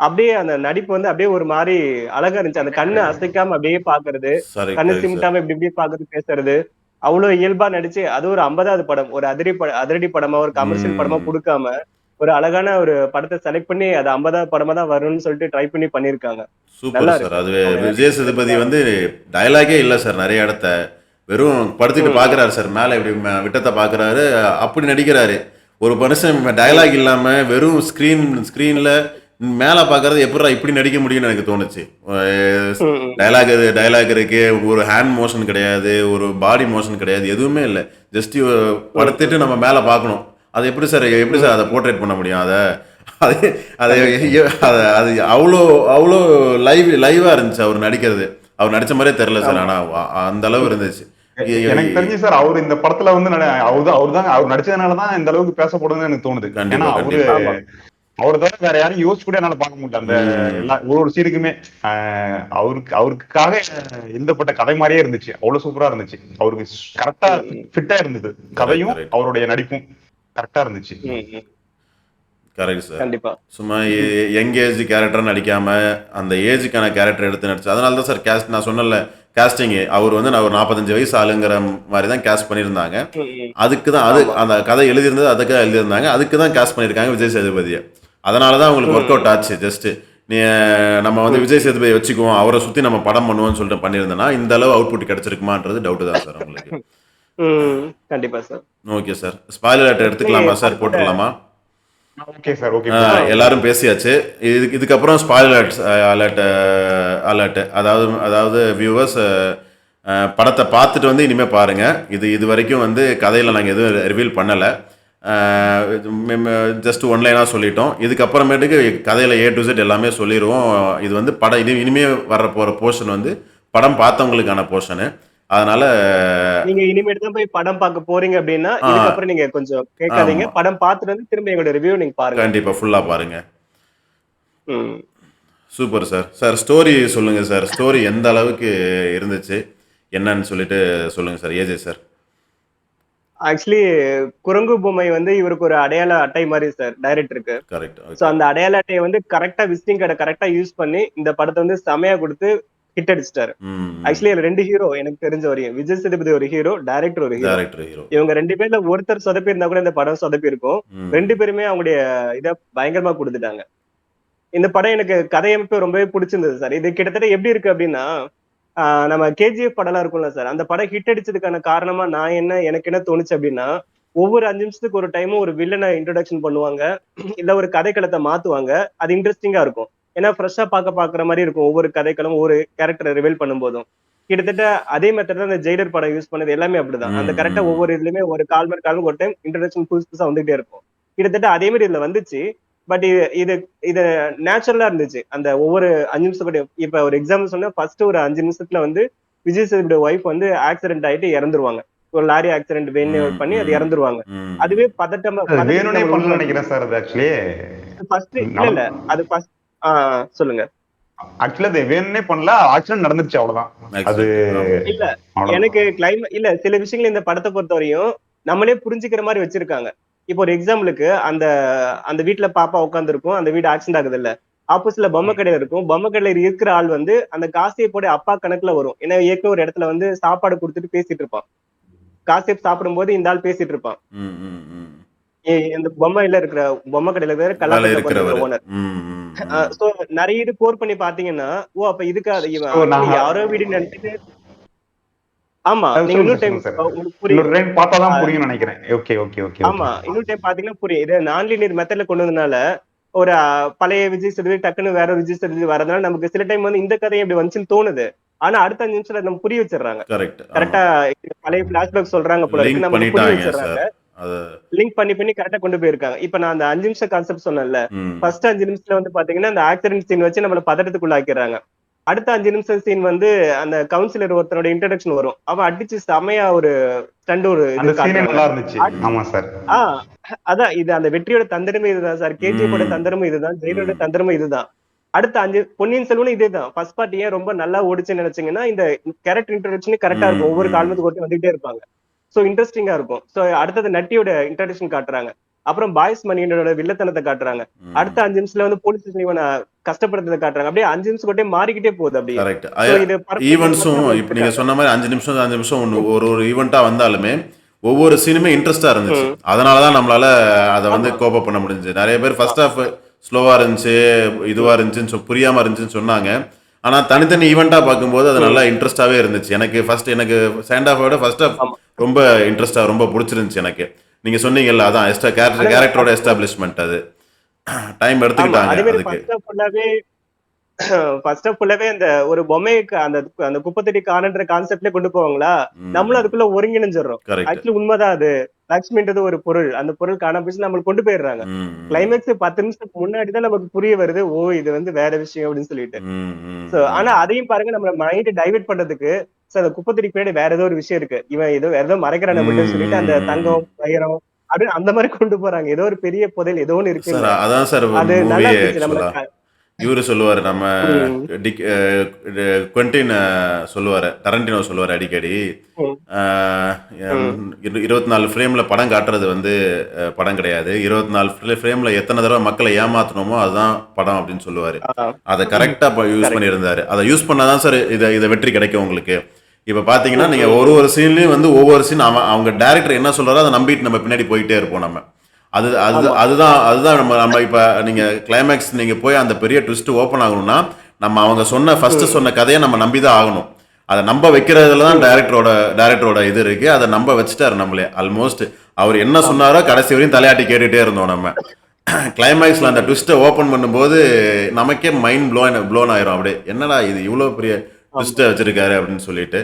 அப்படியே அந்த நடிப்பு வந்து அப்படியே ஒரு மாதிரி அழகா இருந்துச்சு. அந்த கண்ணு அசைக்காம அப்படியே பாக்குறது, கண்ணு சிமிட்டாம இப்படி இப்படி பாக்குறது, பேசுறது அவ்வளவு இயல்பா நடிச்சு, அது ஒரு 50வது படம், ஒரு அதிரடி படமா, ஒரு கமர்ஷியல் படமா கொடுக்காம ஒரு அழகான ஒரு படத்தை செலக்ட் பண்ணி அது 50வது படமா தான் வரும்னு சொல்லிட்டு ட்ரை பண்ணி பண்ணிருக்காங்க. Super sir. அது விஜய் சேதுபதி வந்து டயலாகே இல்ல சார். நிறைய இடத்த வெறும் படுத்துட்டு பாக்குறாரு சார். மேல இப்படி விட்டத்தை பாக்குறாரு, அப்படி நடிக்கிறாரு. ஒரு மனுஷன் டயலாக் இல்லாம வெறும் ஸ்கிரீன்ல மேல பாக்குறது எப்படி இப்படி நடிக்க முடியும்னு எனக்கு தோணுச்சு. டயலாக் இருக்கு, ஒரு ஹேண்ட் மோஷன் கிடையாது, ஒரு பாடி மோஷன் கிடையாது, எதுவுமே இல்லை. ஜஸ்ட் படுத்துட்டு நம்ம மேல பார்க்கணும். அது எப்படி சார் அதை போர்ட்ரேட் பண்ண முடியும்? அது அது அவ்வளோ அவ்வளோ லைவா இருந்துச்சு அவர் நடிக்கிறது. அவர் நடிச்ச மாதிரியே தெரியல சார். ஆனா அந்த அளவு இருந்துச்சு. எனக்கு தெரிஞ்சு சார் அவர் இந்த படத்துல வந்து அவர் நடிச்சதுனாலதான் இந்த அளவுக்கு பேசப்படுதுன்னு எனக்கு தோணுது. ஏன்னா அவரை தவிர வேற யாரும் யோசிச்சு கூட என்னால பார்க்க முடியல. அந்த எல்லா ஒரு சீனுக்குமே அவருக்காக எழுதப்பட்ட கதை மாதிரியே இருந்துச்சு. அவ்வளவு சூப்பரா இருந்துச்சு. அவருக்கு கரெக்டா ஃபிட்டா இருந்தது. கதையும் அவருடைய நடிப்பும் கரெக்டா இருந்துச்சு. Correct sir. கண்டிப்பா. சும்மா யங் ஏஜ் கேரக்டர் நடிக்காம அந்த ஏஜுக்கான கேரக்டர் எடுத்து நடிச்சு. அதனால தான் சார் கேஸ்ட் நான் சொன்னல, கேஸ்டிங் அவர் வந்து நான் ஒரு 45 வயசு ஆளுங்கிற மாதிரி தான் கேஸ்ட் பண்ணியிருந்தாங்க. அதுக்கு தான் அந்த கதை எழுதியிருந்தது, அதுக்கு எழுதியிருந்தாங்க. அதுக்கு தான் கேஸ்ட் பண்ணியிருக்காங்க விஜய் சேதுபதியை. அதனால தான் உங்களுக்கு ஒர்க் அவுட் ஆச்சு. ஜஸ்ட் நம்ம வந்து விஜய் சேதுபதியை வச்சுக்குவோம், அவரை சுற்றி நம்ம படம் பண்ணுவோம்னு சொல்லிட்டு பண்ணியிருந்தோம்னா இந்த அளவு அவுட்புட் கிடைச்சிருக்குமான்றது டவுட் தான் சார் உங்களுக்கு. கண்டிப்பா sir. Okay sir. Spoiler alert எடுத்துக்கலாமா சார்? போட்டுடலாமா? Okay sir. ஓகே. எல்லாரும் பேசியாச்சு. இதுக்கப்புறம் ஸ்பாயிலர் அலர்ட். அதாவது வியூவர்ஸ் படத்தை பார்த்துட்டு வந்து இனிமேல் பாருங்க. இது வரைக்கும் வந்து கதையில் நாங்கள் எதுவும் ரிவீல் பண்ணலை. ஜஸ்ட் ஒன்லைனாக சொல்லிட்டோம். இதுக்கப்புறமேட்டுக்கு கதையில் A to Z எல்லாமே சொல்லிடுவோம். இது வந்து படம் இனிமே வர போகிற போர்ஷன் வந்து படம் பார்த்தவங்களுக்கான போர்ஷனு. அதனால நீங்க இனிமேட்டு தான் போய் படம் பார்க்க போறீங்க அப்படின்னா இதுக்கப்புறம் நீங்க கொஞ்சம் கேட்காதீங்க. படம் பார்த்துட்டு வந்து திரும்ப எங்களோட ரிவ்யூ நீங்க பாருங்க. கண்டிப்பா ஃபுல்லா பாருங்க. Super sir. சார் ஸ்டோரி சொல்லுங்க சார். ஸ்டோரி எந்த அளவுக்கு இருந்துச்சு என்னன்னு சொல்லிட்டு சொல்லுங்க சார். AJ sir. ஆக்சுவலி குரங்கு பொம்மை வந்து இவருக்கு ஒரு அடையாள அட்டை மாதிரி சார் டைரக்டருக்கு. கரெக்ட். சோ அந்த அடையாள அட்டையை வந்து கரெக்டா விசிட்டிங் கார்டை கரெக்டா யூஸ் பண்ணி இந்த படத்தை வந்து செமையா கொடுத்து ஹிட் அடிச்சிட்டாரு. ஆக்சுவலி 2 ஹீரோ எனக்கு தெரிஞ்ச வரையும். விஜய் சேதுபதி ஒரு ஹீரோ, டைரக்டர் ஒரு ஹீரோ. இவங்க 2 பேர்ல ஒருத்தர் சொதப்பி இருந்தா கூட இந்த படம் சொதப்பி இருக்கும். 2 பேருமே அவங்களுடைய இதை பயங்கரமா கொடுத்துட்டாங்க. இந்த படம் எனக்கு கதையமைப்பு ரொம்பவே பிடிச்சிருந்தது சார். இது கிட்டத்தட்ட எப்படி இருக்கு அப்படின்னா, நம்ம KGF படம்லாம் இருக்கும்ல சார், அந்த படம் ஹிட் அடிச்சதுக்கான காரணமா எனக்கு என்ன தோணுச்சு அப்படின்னா, ஒவ்வொரு 5 நிமிஷத்துக்கு ஒரு டைமும் ஒரு வில்லனை இன்ட்ரோடக்ஷன் பண்ணுவாங்க, இல்ல ஒரு கதைக்களத்தை மாத்துவாங்க. அது இன்ட்ரெஸ்டிங்கா இருக்கும். ஏன்னா ஃப்ரெஷ்ஷா பாக்குற மாதிரி இருக்கும். ஒவ்வொரு கதைக்களும் ஒரு கேரக்டரை ரிவீல் பண்ணும் போதும் கிட்டத்தட்ட அதே மெத்தட் தான் இந்த ஜெயிலர் படம் யூஸ் பண்ணது. எல்லாமே அப்படிதான். அந்த கரெக்டா ஒவ்வொரு இதுலயுமே ஒரு கால் ஒரு டைம் இன்ட்ரோடக்ஷன் புதுசா வந்துகிட்டே இருக்கும். கிட்டத்தட்ட அதே மாதிரி இதுல வந்துச்சு. பட் இது நேச்சுரலா இருந்துச்சு. அந்த ஒவ்வொரு 5 நிமிஷம் இப்ப ஒரு எக்ஸாம்பிள் சொன்னா, ஃபர்ஸ்ட் ஒரு 5 நிமிஷத்துல வந்து விஜய் சேதுபதி ஒய்ஃப் வந்து ஆக்சிடென்ட் ஆயிட்டு இறந்துருவாங்க. ஒரு லாரி ஆக்சிடென்ட் பண்ணி அது இறந்துருவாங்க. அதுவே பதட்டமா நினைக்கிறேன் சார். அது ஆக்சுவலி ஃபர்ஸ்ட் இல்ல அது ஃபர்ஸ்ட் சொல்லுங்க. ஆக்சுவலி அது வேணும்னே பண்ணல, ஆக்சிடென்ட் நடந்துச்சு அவ்வளவுதான். அது இல்ல எனக்கு இல்ல சில விஷயங்கள் இந்த படத்தை பொறுத்த வரையும் நம்மளே புரிஞ்சுக்கிற மாதிரி வச்சிருக்காங்க. இப்போ ஒரு எக்ஸாம்பிளுக்கு அந்த வீட்டுல பாப்பா உட்காந்துருக்கும், அந்த வீடு ஆக்சிடென்ட் ஆகுது இல்ல, ஆப்போசிட்ல பொம்மை கடையில இருக்கும். பொம்மை கடையில இருக்கிற ஆள் வந்து அந்த காசியப்போட அப்பா கணக்குல வரும். ஏன்னா ஏற்கனவே ஒரு இடத்துல வந்து சாப்பாடு கொடுத்துட்டு பேசிட்டு இருப்பான். காசியப் சாப்பிடும்போது இந்த ஆள் பேசிட்டு இருப்பான். ம், ம், ம். இந்த பொம்மையில இருக்கிற பொம்மை கடையில இருக்கிற வேலை கல்லாப்பட்டில இருக்கிறவர். உட்கார்ந்திருக்கிற ஓனர். ம், ம், ம். சோ நிறைய இது கோர் பண்ணி பாத்தீங்கன்னா, ஓ அப்ப இதுக்கு இவன் So, actually நான் யாரோ வீடுன்னு நினைச்சிட்டு ஆமா நீங்க சொல்லுங்க இன்னொரு சார், டைம் சொல்லுங்க சார். உங்களுக்கு புரியும். இன்னொரு டைம் பார்த்தாதான் புரியும்னு நினைக்கிறேன். ஓகே ஓகே ஓகே ஆமா இன்னொரு டைம் பாத்தீங்கன்னா புரியும். இது நான் லீனியர் மெத்தட்ல கொண்டு வந்ததுனால ஒரு பழைய விஜய் சேதுபதி டக்குன்னு வேற விஜய் சேதுபதி வரதுனால நமக்கு சில டைம் வந்து இந்த கதை எப்படி வந்துச்சுன்னு தோணுது. ஆனா அடுத்த 5 நிமிஷத்துல நம்ம புரிய வச்சிடுறாங்க. கரெக்ட். கரெக்டா பழைய பிளாஷ்பேக் சொல்றாங்க போல இருக்கு. லிங்க் நமக்கு புரிய பண்ணிட்டாங்க வச்சிடுறாங்க. சார். அது லிங்க் பண்ணி கரெக்டா கொண்டு போயிருக்காங்க. இப்ப நான் அந்த 5 நிமிஷம் கான்செப்ட் சொன்னேன்ல. ம். ஃபர்ஸ்ட் 5 நிமிஷத்துல வந்து பாத்தீங்கன்னா அந்த ஆக்சிடென்ட் சீன் வச்சு நம்மள பதட்டத்துக்குள்ள ஆக்கிடுறாங்க. அடுத்த 5 நிமிஷம் சீன் வந்து அந்த கவுன்சிலர் ஒருத்தனோட இன்ட்ரோடக்ஷன் வரும். அவன் அடிச்சு செமையா ஒரு ஸ்டண்ட் ஒரு அந்த இது சீனே காட்டுறாங்க. நல்லா இருந்துச்சு. ஆமா சார். ஆஹ் அதான் இது அந்த வெற்றியோட தந்திரமே இதுதான் சார். கேஜிஎஃபோட ம். தந்திரமும் இதுதான். ஜெயிலோட ம். தந்திரமும் இதுதான். அடுத்த 5 பொன்னியின் செல்வனும் இதேதான். ஃபர்ஸ்ட் பார்ட் ஏன் ரொம்ப நல்லா ஓடிச்சுன்னு நினைச்சீங்கன்னா இந்த கேரக்டர் இன்ட்ரோடக்ஷன் கரெக்டா இருக்கும். ஒவ்வொரு ம். காலத்துக்கு ஒருத்தர் வந்துகிட்டே இருப்பாங்க. சோ இன்ட்ரெஸ்டிங்கா இருக்கும். சோ அடுத்தது நட்டியோட இன்ட்ரோடக்ஷன் காட்டுறாங்க. அப்புறம் பாய்ஸ் மணியனோட வில்லத்தனத்தை காட்டுறாங்க. ம். அடுத்த 5 நிமிஷத்துல வந்து போலீஸ் ஸ்டேஷன் இவனை கஷ்டப்படுறதை காட்டுறாங்க. அப்படியே 5 நிமிஷம் கொண்டே மாறிக்கிட்டே போகுது அப்படியே. கரெக்ட். So இது perfect ஈவெண்ட்ஸும் concept இப்போ நீங்க எடுத்துருக்காங்க. சொன்ன மாதிரி 5 நிமிஷம் 5 நிமிஷம் ஒன்று ஒரு ஒரு ஈவெண்ட்டா வந்தாலுமே ஒவ்வொரு சீனுமே இன்ட்ரெஸ்டா இருந்துச்சு. அதனால தான் நம்மளால அதை வந்து ஆமா. கோப் பண்ண முடிஞ்சுச்சு. நிறைய பேர் ஃபர்ஸ்ட் ஹாஃப் ஸ்லோவா இருந்துச்சு, இதுவா இருந்துச்சுன்னு புரியாம இருந்துச்சுன்னு சொன்னாங்க. ஆனா தனித்தனி ஈவெண்ட்டா பார்க்கும்போது அது நல்லா இன்ட்ரெஸ்டாவே இருந்துச்சு. எனக்கு செகண்ட் ஹாஃபை விட ஃபர்ஸ்ட் ஹாஃப் ஆமா. ரொம்ப இன்ட்ரெஸ்டா ரொம்ப பிடிச்சிருந்துச்சு எனக்கு. நீங்க சொன்னீங்கல்ல அதான் கேரக்டரோட எஸ்டாப்ளிஷ்மெண்ட் அது டைம் ஆமா எடுத்துக்கிட்டாங்க அதே மாதிரி அதுக்கு. ஃபர்ஸ்ட் ஆஃப் ஃபுல்லாவே அந்த ஒரு பொம்மைக்கு அந்த அந்த குப்பத்தொட்டி காணன்ற கான்செப்ட்லயே கொண்டு போவாங்களா, நம்மளும் அதுக்குள்ள ஒருங்கிணைஞ்சிடறோம். கரெக்ட். ஆக்சுவலி உண்மைதான் அது. லக்ஷ்மின்றது ஒரு பொருள். அந்த பொருள் காணாம போச்சு நம்மளுக்கு கொண்டு போயிடுறாங்க. கிளைமேக்ஸ் 10 நிமிஷத்துக்கு முன்னாடி தான் நமக்கு புரிய வருது, ஓ இது வந்து வேற விஷயம் அப்படின்னு சொல்லிட்டு. சோ ஆனா அதையும் பாருங்க நம்ம மைண்ட் டைவர்ட் பண்றதுக்கு அந்த குப்பத்தொட்டிக்கு பின்னாடி வேற ஏதோ ஒரு விஷயம் இருக்கு. இவன் ஏதோ வேற ஏதோ மறைக்கிறான் நம்மகிட்ட சொல்லிட்டு அந்த தங்கம் வைரம் அப்படின்னு அந்த மாதிரி கொண்டு போறாங்க. ஏதோ ஒரு பெரிய புதையல் ஏதோ ஒண்ணு இருக்கு. சார் அதான் சார் அது மூவி நல்லா இருந்துச்சு. ஆக்சுவலா நம்ம இவரு சொல்லுவாரு நம்ம ம், குவென்டின் சொல்லுவாரு, டரண்டினோ சொல்லுவாரு அடிக்கடி ம், 24 ஃப்ரேம்ல படம் காட்டுறது வந்து படம் கிடையாது, 24 ஃப்ரேம்ல எத்தனை தடவை மக்களை ஏமாத்தணுமோ அதுதான் படம் அப்படின்னு சொல்லுவாரு. ஆ, அதை கரெக்டா யூஸ் correct. பண்ணியிருந்தாரு. அதை யூஸ் பண்ணாதான் சார் இதை வெற்றி கிடைக்கும் உங்களுக்கு. இப்ப பாத்தீங்கன்னா நீங்க ஒரு சீன்லயும் வந்து ஒவ்வொரு சீன் அவங்க டைரக்டர் என்ன சொல்றாரோ அதை நம்பிட்டு நம்ம பின்னாடி போயிட்டே இருப்போம் நம்ம. அது அது ஆமா. அதுதான் நம்ம இப்ப நீங்க கிளைமேக்ஸ் நீங்க போய் அந்த பெரிய ட்விஸ்ட் ஓப்பன் ஆகணும்னா நம்ம அவங்க ஃபர்ஸ்ட் சொன்ன கதையை நம்ம நம்பிதான் ஆகணும். அதை நம்ப வைக்கிறதுல தான் டைரக்டரோட இது இருக்கு. அதை நம்ப வச்சுட்டாரு நம்மளே. ஆல்மோஸ்ட் அவர் என்ன சொன்னாரோ கடைசி வரையும் தலையாட்டி கேட்டுட்டே இருந்தோம் நம்ம. கிளைமேக்ஸ்ல அந்த ட்விஸ்ட்டை ஓப்பன் பண்ணும்போது நமக்கே மைண்ட் ப்ளோன் ஆயிரும். அப்படியே என்னடா இது இவ்வளவு பெரிய ட்விஸ்ட்டை வச்சிருக்காரு அப்படின்னு சொல்லிட்டு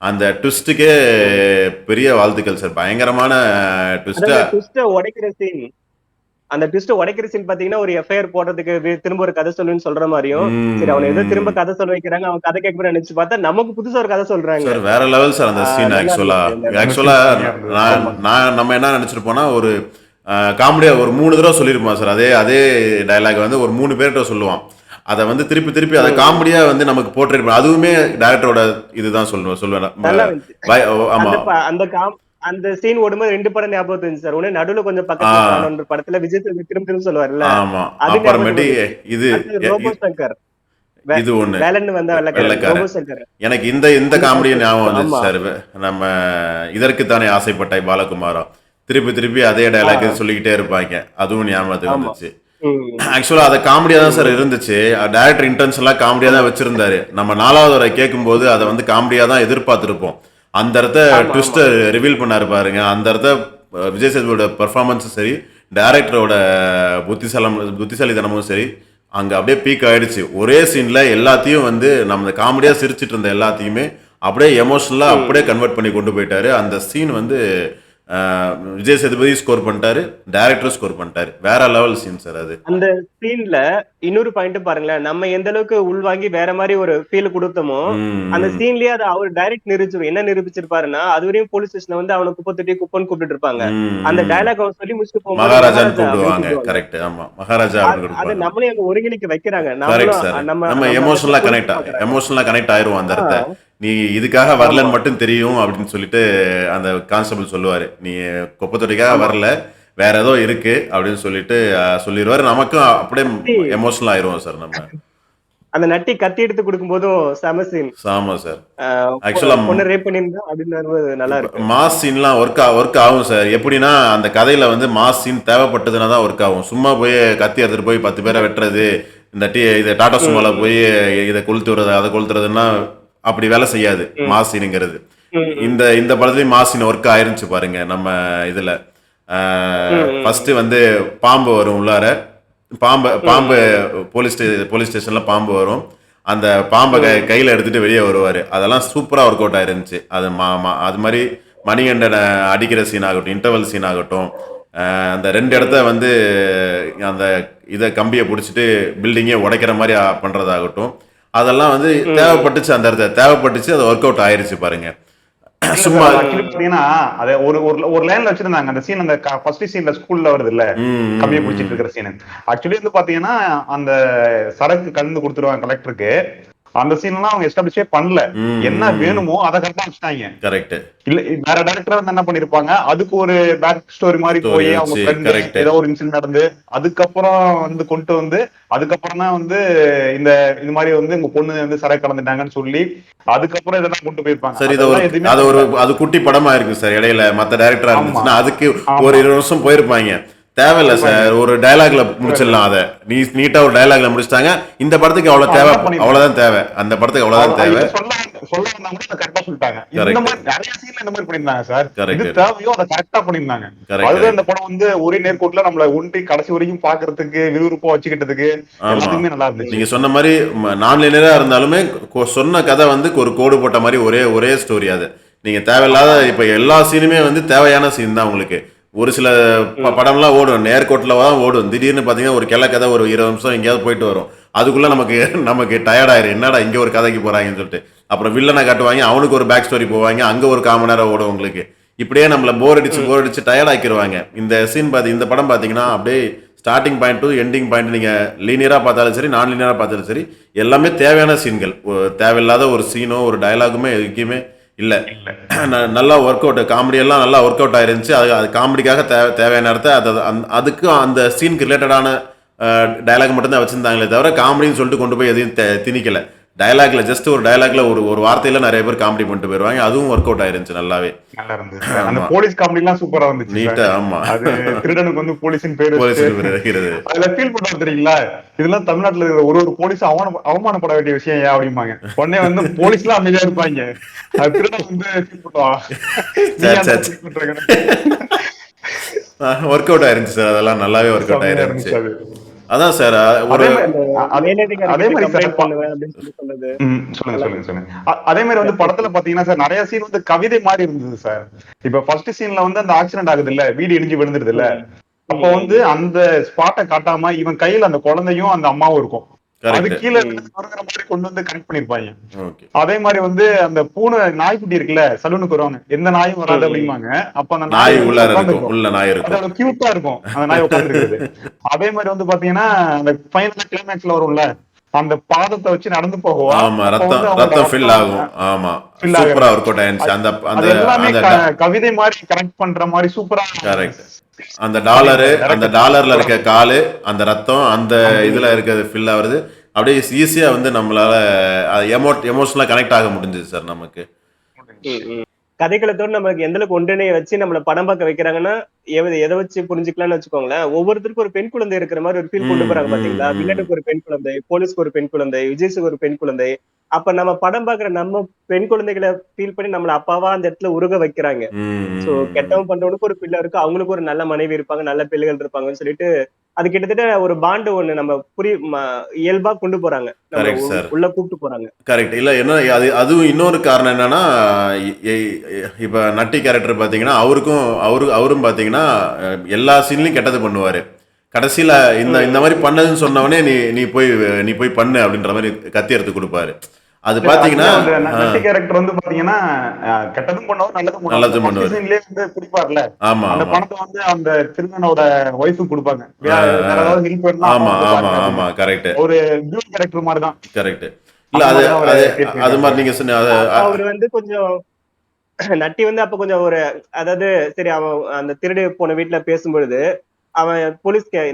அந்த ட்விஸ்ட்டுக்கே பெரிய வாழ்த்துக்கள் சார். பயங்கரமான ட்விஸ்டா. அந்த ட்விஸ்ட உடைக்கிற சீன் பாத்தீங்கன்னா ஒரு எஃப்ஐஆர் போடுறதுக்கு திரும்ப ஒரு கதை சொல்லுன்னு சொல்ற மாதிரியும், சரி அவனை ஏதோ திரும்ப கதை சொல்ல வைக்கிறாங்க, அவன் கதை கேட்க நினைச்சு பார்த்தா நமக்கு புதுசா ஒரு கதை சொல்றாங்க. சார் வேற லெவல் சார் அந்த சீன். நல்லா ஆக்சுவலா இருந்துச்சு. நம்ம என்ன நினைச்சிருப்போம்னா ஒரு காமெடியா ஒரு 3 தடவை சொல்லியிருப்போம் சார். அதே டயலாக் வந்து ஒரு 3 பேர்கிட்ட சொல்லுவான். அதை வந்து திருப்பி அதை காமெடியா வந்து நமக்கு போட்டிருப்போம். அதுவுமே டைரக்டரோட இதுதான் சொல்லுவேன். நல்லா இருந்துச்சு. ஆமா அந்த சீன் ஓடும்போது 2 படம் ஞாபகம் இருந்துச்சு சார். ஒண்ணு நடுவுல கொஞ்சம் பக்கத்துல படத்துல விஜய் சேதுபதி திரும்ப சொல்லுவாருல்ல, ஆமா. அது அப்புறமேட்டு இது ரோபோ சங்கர் இது ஒண்ணு வேலன்னு வந்த வெள்ளைக்காரன். ரோபோ சங்கர். எனக்கு இந்த காமெடியை ஞாபகம் வந்துச்சு சார். நம்ம இதற்கு தானே ஆசைப்பட்டாய் பாலகுமாரா திருப்பி அதே டயலாக் சொல்லிக்கிட்டே இருப்பாங்க. அதுவும் ஞாபகத்துக்கு வந்துச்சு. ஆக்சுவலா அது காமெடியா தான் சார் இருந்துச்சு. டைரக்டர் இன்டென்ஷனலா காமெடியா தான் வச்சிருந்தாரு. நம்ம 4வது வரை கேட்கும்போது அதை வந்து காமெடியா தான் எதிர்பார்த்திருப்போம். அந்த இடத்த ட்விஸ்ட ரிவீல் பண்ணாரு பாருங்க. அந்த இடத்த விஜய் சேதுபதியோட பெர்ஃபார்மன்ஸும் சரி, டைரக்டரோட புத்திசாலித்தனமும் சரி, அங்க அப்படியே பீக் ஆயிடுச்சு. ஒரே சீன்ல எல்லாத்தையும் வந்து நம்ம காமெடியா சிரிச்சிட்டு இருந்த எல்லாத்தையுமே அப்படியே எமோஷனலா அப்படியே கன்வெர்ட் பண்ணி கொண்டு போயிட்டாரு. அந்த சீன் வந்து விஜய் சேதுபதி ஸ்கோர் பண்ணிட்டாரு, டைரக்டர் ஸ்கோர் பண்ணிட்டாரு. வேற லெவல் சீன் சார் அது. அந்த சீன்ல இன்னொரு பாயிண்ட் பாருங்களேன், நம்ம எந்த அளவுக்கு உள்வாங்கி வேற மாதிரி ஒரு ஃபீல் கொடுத்தோமோ அந்த சீன்லயே அதை அவர் டைரக்ட் நிரூபிச்சிரு. என்ன நிரூபிச்சிருப்பாருன்னா, அது வரையும் போலீஸ் ஸ்டேஷன்ல வந்து அவனை குப்பை குப்பன்னு கூப்பிட்டு இருப்பாங்க. அந்த டயலாக் அவன் சொல்லி முடிச்சுட்டு போகும்போது மகாராஜான்னு கூப்பிடுவாங்க. கரெக்ட். ஆமா மகாராஜா. அதை நம்மளே அங்க ஒருங்கிணைக்க வைக்கிறாங்க. நம்ம எமோஷனலா கனெக்ட் ஆயிருவோம் அந்த இடத்த. நீ இதுக்காக வரலன்னு மட்டும் தெரியும் அப்படின்னு சொல்லிட்டு அந்த கான்ஸ்டபிள் சொல்லுவாரு, நீ குப்பத்தொட்டிக்காக வரல, வேற ஏதோ இருக்கு அப்படின்னு சொல்லிட்டு சொல்லிடுவாரு. நமக்கும் அப்படியே எமோஷனல் ஆயிருவோம் சார் நம்ம. அந்த நட்டி கத்தி எடுத்து கொடுக்கும் போதும் செம சீன். ஆமா சார். ஆக்சுவலா பொண்ணு ரேப் பண்ணிருந்தா அப்படின்னு நல்லா இருக்கு. மாஸ் சீன்லாம் ஒர்க் ஆகும் சார். எப்படின்னா அந்த கதையில வந்து மாஸ் சீன் தேவைப்பட்டதுன்னா தான் ஒர்க் ஆகும். சும்மா போய் கத்தி எடுத்துட்டு போய் 10 பேரை வெட்டுறது, இந்த இதை டாடா சுமால போய் இதை கொளுத்து விடுறது அதை கொளுத்துறதுன்னா அப்படி வேலை செய்யாது மாஸ் சீனுங்கிறது. இந்த இந்த படத்துலயும் மாஸ் சீன் ஒர்க் ஆயிருந்துச்சு பாருங்க. நம்ம இதுல ஃபர்ஸ்ட் வந்து பாம்பு வரும் உள்ளார, பாம்பு போலீஸ் ஸ்டேஷன்ல பாம்பு வரும். அந்த பாம்பை கையில எடுத்துட்டு வெளியே வருவாரு. அதெல்லாம் சூப்பரா ஒர்க் அவுட் ஆயிருந்துச்சு. அது அது மாதிரி மணிகண்டனை அடிக்கிற சீன் ஆகட்டும், இன்டர்வல் சீன் ஆகட்டும், அந்த 2 இடத்த வந்து அந்த இதை கம்பியை பிடிச்சிட்டு பில்டிங்கே உடைக்கிற மாதிரி பண்றதாகட்டும், அதெல்லாம் வந்து தேவைப்பட்டுச்சு. அந்த இடத்த தேவைப்பட்டுச்சு, அது ஒர்க் அவுட் ஆயிருச்சு பாருங்க. சும்மா பாத்தீங்கன்னா அத ஒரு லைன்ல வச்சிருந்தாங்க அந்த சீன். அந்த ஃபர்ஸ்ட் சீன்ல ஸ்கூல்ல வருது இல்ல, கம்மியை பிடிச்சிட்டு இருக்கிற சீன். ஆக்சுவலி வந்து பாத்தீங்கன்னா அந்த சரக்கு கலந்து கொடுத்துருவாங்க கலெக்டருக்கு. அந்த சீன்லாம் அவங்க எஸ்டாப்ளிஷே பண்ணல. என்ன வேணுமோ அதை கரெக்டா வச்சுட்டாங்க. கரெக்ட். இல்ல வேற டைரக்டர் வந்து என்ன பண்ணிருப்பாங்க, அதுக்கு ஒரு பேக் ஸ்டோரி மாதிரி போய் அவங்க ஃப்ரெண்ட் ஏதோ ஒரு இன்சிடென்ட் நடந்து அதுக்கப்புறம் வந்து கொண்டு வந்து அதுக்கப்புறம் தான் வந்து இந்த மாதிரி வந்து உங்க பொண்ணு வந்து சரக்கு கலந்துட்டாங்கன்னு சொல்லி அதுக்கப்புறம் இதெல்லாம் கொண்டு போயிருப்பாங்க. சரி, அது குட்டி படமா இருக்கு சார். இடையில மத்த டைரக்டரா இருந்துச்சுன்னா அதுக்கு ஒரு 20 வருஷம் போயிருப்பாங்க. தேவையில்ல சார், ஒரு டயலாக்ல முடிச்சிடலாம். அதை நீட்டா ஒரு டயலாக்ல முடிச்சிட்டாங்க. இந்த படத்துக்கு அவ்வளவு தேவை, அவ்வளவுதான் தேவை. அந்த படத்துக்கு அவ்வளவுதான் தேவை. சொல்ல வந்தாங்க கரெக்டா சொல்லிட்டாங்க. இந்த மாதிரி நிறைய சீன்ல இந்த மாதிரி பண்ணிருந்தாங்க சார். இது தேவையோ அதை கரெக்டா பண்ணிருந்தாங்க. அதுதான் இந்த படம் வந்து ஒரே நேர்கோட்டுல நம்மள ஒன்றி கடைசி வரைக்கும் பாக்குறதுக்கு விறுவிறுப்பா வச்சுக்கிட்டதுக்கு எல்லாத்துக்குமே நல்லா இருந்துச்சு. நீங்க சொன்ன மாதிரி நான் லினியரா இருந்தாலுமே சொன்ன கதை வந்து ஒரு கோடு போட்ட மாதிரி ஒரே ஸ்டோரி. அது நீங்க தேவையில்லாத இப்ப எல்லா சீனுமே வந்து தேவையான சீன் தான் உங்களுக்கு. ஒரு சில படம்லாம் ஓடும், நேர்கோட்டில் தான் ஓடும். திடீர்னு பார்த்தீங்கன்னா ஒரு கதை ஒரு 20 நிமிஷம் எங்கேயாவது போயிட்டு வரும். அதுக்குள்ள நமக்கு டயர்ட் ஆயிரும். என்னடா இங்கே ஒரு கதைக்கு போறாங்கன்னு சொல்லிட்டு அப்புறம் வில்லனை காட்டுவாங்க, அவனுக்கு ஒரு பேக் ஸ்டோரி போவாங்க, அங்கே ஒரு 1/4 மணி நேரம் ஓடும் உங்களுக்கு. இப்படியே நம்மளை போர் அடிச்சு டயர்ட் ஆக்கிடுவாங்க. இந்த சீன் இந்த படம் பார்த்தீங்கன்னா அப்படியே starting point to ending point நீங்க லீனியரா பார்த்தாலும் சரி, நான் லீனியரா பார்த்தாலும் சரி, எல்லாமே தேவையான சீன்கள். தேவையில்லாத ஒரு சீனோ ஒரு டயலாகுமே எதுக்குமே இல்ல. நல்லா ஒர்க் அவுட், காமெடி எல்லாம் நல்லா ஒர்க் அவுட் ஆயிருந்துச்சு. அது காமெடிக்காக தேவையான இடத்த அதுக்கு அந்த சீனுக்கு ரிலேட்டடான டயலாக் மட்டும் தான் வச்சிருந்தாங்களே தவிர காமெடின்னு சொல்லிட்டு கொண்டு போய் எதையும் திணிக்கல. டயலாக்ல ஜஸ்ட் ஒரு டயலாக்ல ஒரு வார்த்தையில நிறைய பேர் காமெடி பண்ணிட்டு போயிருவாங்க. அதுவும் ஒர்க் அவுட் ஆயிருந்துச்சு நல்லாவே. நல்லா இருந்துச்சு. அந்த போலீஸ் காமெடி எல்லாம் சூப்பரா இருந்துச்சு. நீட்டா. ஆமா, அது திருடனுக்கு வந்து போலீஸின் பேர் வைக்கிறது. அதுல ஃபீல் பண்ணுவாங்க தெரியுங்களா, இதெல்லாம் தமிழ்நாட்டுல இருக்கிற ஒரு போலீஸ் அவமானப்பட வேண்டிய விஷயம் ஏன் அப்படிம்பாங்க. உடனே வந்து போலீஸ் எல்லாம் அமைதியா இருப்பாங்க. அது திருடன் வந்து ஃபீல் பண்ணுவான். ஒர்க் அவுட் ஆயிருந்துச்சு சார். அதெல்லாம் நல்லாவே ஒர்க் அவுட் ஆயிருந்துச்சு. அதான் சார் அதே மாதிரி வந்து படத்துல பாத்தீங்கன்னா சார் நிறைய சீன் வந்து கவிதை மாதிரி இருந்தது சார். இப்ப ஃபர்ஸ்ட் சீன்ல வந்து அந்த ஆக்சிடென்ட் ஆகுது இல்ல, வீடு இடிஞ்சு விழுந்துருது இல்ல, அப்ப வந்து அந்த ஸ்பாட்டை காட்டாம இவன் கையில அந்த குழந்தையும் அந்த அம்மாவும் இருக்கும். அது கீழே மாதிரி கொண்டு வந்து கனெக்ட் பண்ணிருப்பாங்க. அதே மாதிரி வந்து அந்த பூனை நாய்க்குட்டி இருக்குல்ல, சலூனுக்கு வருவாங்க, எந்த நாயும் வராது அப்படிம்பாங்க. அப்ப அந்த நாய் அதோட கியூட்டா இருக்கும் அந்த நாய் உட்காந்துருக்குது. அதே மாதிரி வந்து பாத்தீங்கன்னா அந்த ஃபைனல் கிளைமேக்ஸ்ல வரும்ல, அந்த பாதத்தை வச்சு நடந்து போகும், கவிதை மாதிரி கனெக்ட் பண்ற மாதிரி சூப்பரா. அந்த டாலர்ல இருக்க காலு, அந்த ரத்தம், அந்த இதுல இருக்கிறது ஃபில் ஆகுறது அப்படியே ஈஸியா வந்து நம்மளால எமோஷனலா கனெக்ட் ஆக முடிஞ்சது சார் நமக்கு. கதைகளத்தோட நமக்கு எந்த அளவுக்கு ஒன்றிணைய வச்சு நம்மள படம் பார்க்க வைக்கிறாங்கன்னா எதை வச்சு புரிஞ்சுக்கலாம்னு வச்சுக்கோங்களேன். ஒவ்வொருத்தருக்கும் ஒரு பெண் குழந்தை இருக்கிற மாதிரி ஒரு ஃபீல் கொண்டு போறாங்க பாத்தீங்களா. வில்லனுக்கு ஒரு பெண் குழந்தை, போலீஸ்க்கு ஒரு பெண் குழந்தை, விஜய்ஸுக்கு ஒரு பெண் குழந்தை. அப்ப நம்ம படம் பாக்குற நம்ம பெண் குழந்தைகளை ஃபீல் பண்ணி நம்மள அப்பாவா அந்த இடத்துல உருக வைக்கிறாங்க. சோ கெட்டவன் பண்றவனுக்கு ஒரு பிள்ளை இருக்கு, அவங்களுக்கு ஒரு நல்ல மனைவி இருப்பாங்க, நல்ல பிள்ளைகள் இருப்பாங்கன்னு சொல்லிட்டு அது கிட்டத்தட்ட ஒரு பாண்டு ஒண்ணு நம்ம இயல்பா கொண்டு போறாங்க, உள்ள கூப்பிட்டு போறாங்க. கரெக்ட். இல்ல என்ன அதுவும் இன்னொரு காரணம் என்னன்னா, இப்ப நட்டி கேரக்டர் பாத்தீங்கன்னா அவரும் பாத்தீங்கன்னா எல்லா சீன்லயும் கெட்டது பண்ணுவாரு. கடைசியில இந்த மாதிரி பண்ணதுன்னு சொன்னவனே நீ போய் பண்ணு அப்படின்ற மாதிரி கத்தி எடுத்து கொடுப்பாரு. அது பாத்தீங்கன்னா கேரக்டர் வந்து பாத்தீங்கன்னா கெட்டதும் பண்ணுவார், நல்லதும் பண்ணுவார். வந்து குடிப்பார்ல, அந்த பணத்தை வந்து அந்த திருமணோட ஒய்ஃபுக்கு கொடுப்பாங்க. ஆமா ஆமா ஆமா கரெக்ட். ஒரு பியூட்டி கேரக்டர் மாதிரி தான். கரெக்ட். இல்ல அது மாதிரி நீங்க சொன்ன அவர் வந்து கொஞ்சம் நட்டி வந்து அப்ப கொஞ்சம் ஒரு அதாவது சரி அவன் அந்த திருடு போன வீட்டுல பேசும்பொழுது அவன்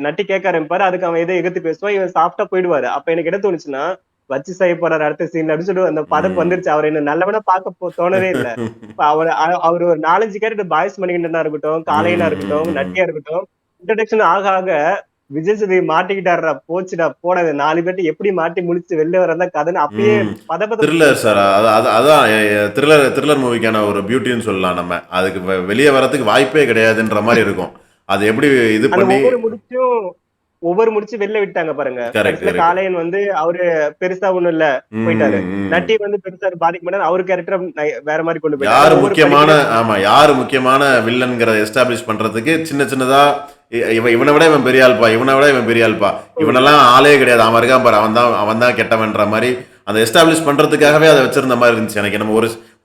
நட்டி கேட்க ஆரம்பிப்பாரு. அதுக்கு அவன் எதை எதிர்த்து பேசுவான். இவன் சாப்பிட்டா போயிடுவாரு. அப்ப எனக்கு என்ன தோணுச்சுன்னா வச்சு செய்ய போறாரு அடுத்த சீன்ல அப்படின்னு சொல்லிட்டு அந்த பதப்பு ம். வந்துருச்சு. அவர் என்ன நல்லவனா தோணவே இல்ல. இப்ப அவர் ஒரு 4-5 கேரக்டர் பாய்ஸ் மணிகண்டனா இருக்கட்டும், காளையனா ம், ம், இருக்கட்டும், ம். நட்டியா இருக்கட்டும், இன்ட்ரடக்ஷன் ஆக ஆக விஜய் சேதுபதி மாட்டிக்கிட்டாருடா போச்சுடா போடா 4 பேர்ட்ட எப்படி மாட்டி முடிச்சு வெளில வரதா கதைன்னு அப்பயே ம். பதப்பதம் த்ரில்லர் சார். அதான் த்ரில்லர் த்ரில்லர் மூவிக்கான ஒரு பியூட்டின்னு சொல்லலாம் நம்ம. அதுக்கு வெளிய வரதுக்கு வாய்ப்பே கிடையாதுன்ற மாரி இருக்கும். அது எப்படி இது அந்த பண்ணி ஒவ்வொரு முடிச்சு வெளில விட்டாங்க பாருங்க. கரெக்ட், கடைசியில கரெக்ட். காளையன் வந்து அவரு பெருசா ஒண்ணும் இல்ல போயிட்டாரு. ம், ம். நட்டி வந்து பெருசா பாதிக்க மாட்டாரு. அவரு கேரக்டர் வேற மாதிரி கொண்டு போயிட்டாரு. யாரு ஆனா ஒவ்வொரு முக்கியமான படிக்கலையா ஆமா. யாரு முக்கியமான வில்லன்ங்கிறத எஸ்டாப்ளிஷ் பண்றதுக்கு சின்ன சின்னதா இவனை விட இவன் பெரிய ஆள்பா, இவனை விட இவன் பெரிய ஆள்பா. இவனெல்லாம் ஆளே கிடையாது. அவன் இருக்கான் பாரு, அவன் தான் கெட்டவன்ற மாரி அந்த எஸ்டாப்ளிஷ் பண்றதுக்காகவே அதை வச்சிருந்த மாதிரி இருந்துச்சு எனக்கு. நம்ம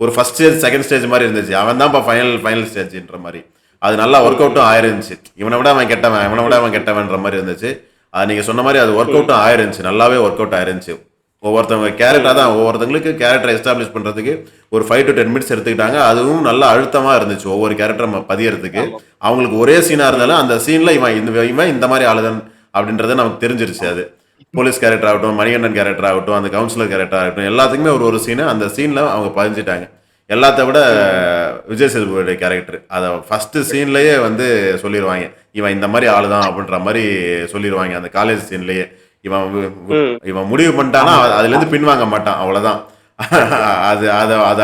ஒரு ஃபர்ஸ்ட் ஸ்டேஜ், செகண்ட் ஸ்டேஜ் மாதிரி இருந்துச்சு. அவன் தான்ப்பா ஃபைனல் ஸ்டேஜ்ன்ற மாதிரி. அது நல்லா ஒர்க் அவுட்டும் ஆயிருந்துச்சு. இவனை விட அவன் கெட்டவன், இவனை விட அவன் கெட்டவன்ற மாதிரி இருந்துச்சு. அது நீங்க சொன்ன மாதிரி அது ஒர்க் அவுட்டும் ஆயிருந்துச்சு. நல்லாவே ஒர்க் அவுட் ஆயிருந்துச்சு. ஒவ்வொருத்தங்களுக்கு கேரக்டர் எஸ்டாப்ளிஷ் பண்றதுக்கு ஒரு 5 to 10 மினிட்ஸ் எடுத்துக்கிட்டாங்க. அதுவும் நல்லா அழுத்தமா இருந்துச்சு ஒவ்வொரு கேரக்டர் பதியறதுக்கு. ஆமா. அவங்களுக்கு ஒரே சீனா இருந்தாலும் அந்த சீன்ல இவன் இந்த மாதிரி ஆளுதான் அப்படின்றது நமக்கு தெரிஞ்சிருச்சு. அது போலீஸ் கேரக்டர் ஆகட்டும், மணிகண்டன் கேரக்டர் ஆகட்டும், அந்த கவுன்சிலர் கேரக்டர் ஆகட்டும், எல்லாத்துக்குமே ஒரு சீனு அந்த சீன்ல அவங்க பதிஞ்சிட்டாங்க. எல்லாத்த விட விஜய் சேதுபதியோட கேரக்டர் அதை ஃபர்ஸ்ட் சீன்லயே வந்து சொல்லிடுவாங்க, இவன் இந்த மாதிரி ஆளுதான் அப்படின்ற மாதிரி சொல்லிடுவாங்க. அந்த காலேஜ் சீன்லயே இவன் முடிவு பண்ணிட்டானா அதுல இருந்து பின்வாங்க மாட்டான், அவ்வளவுதான். அது அதை அதை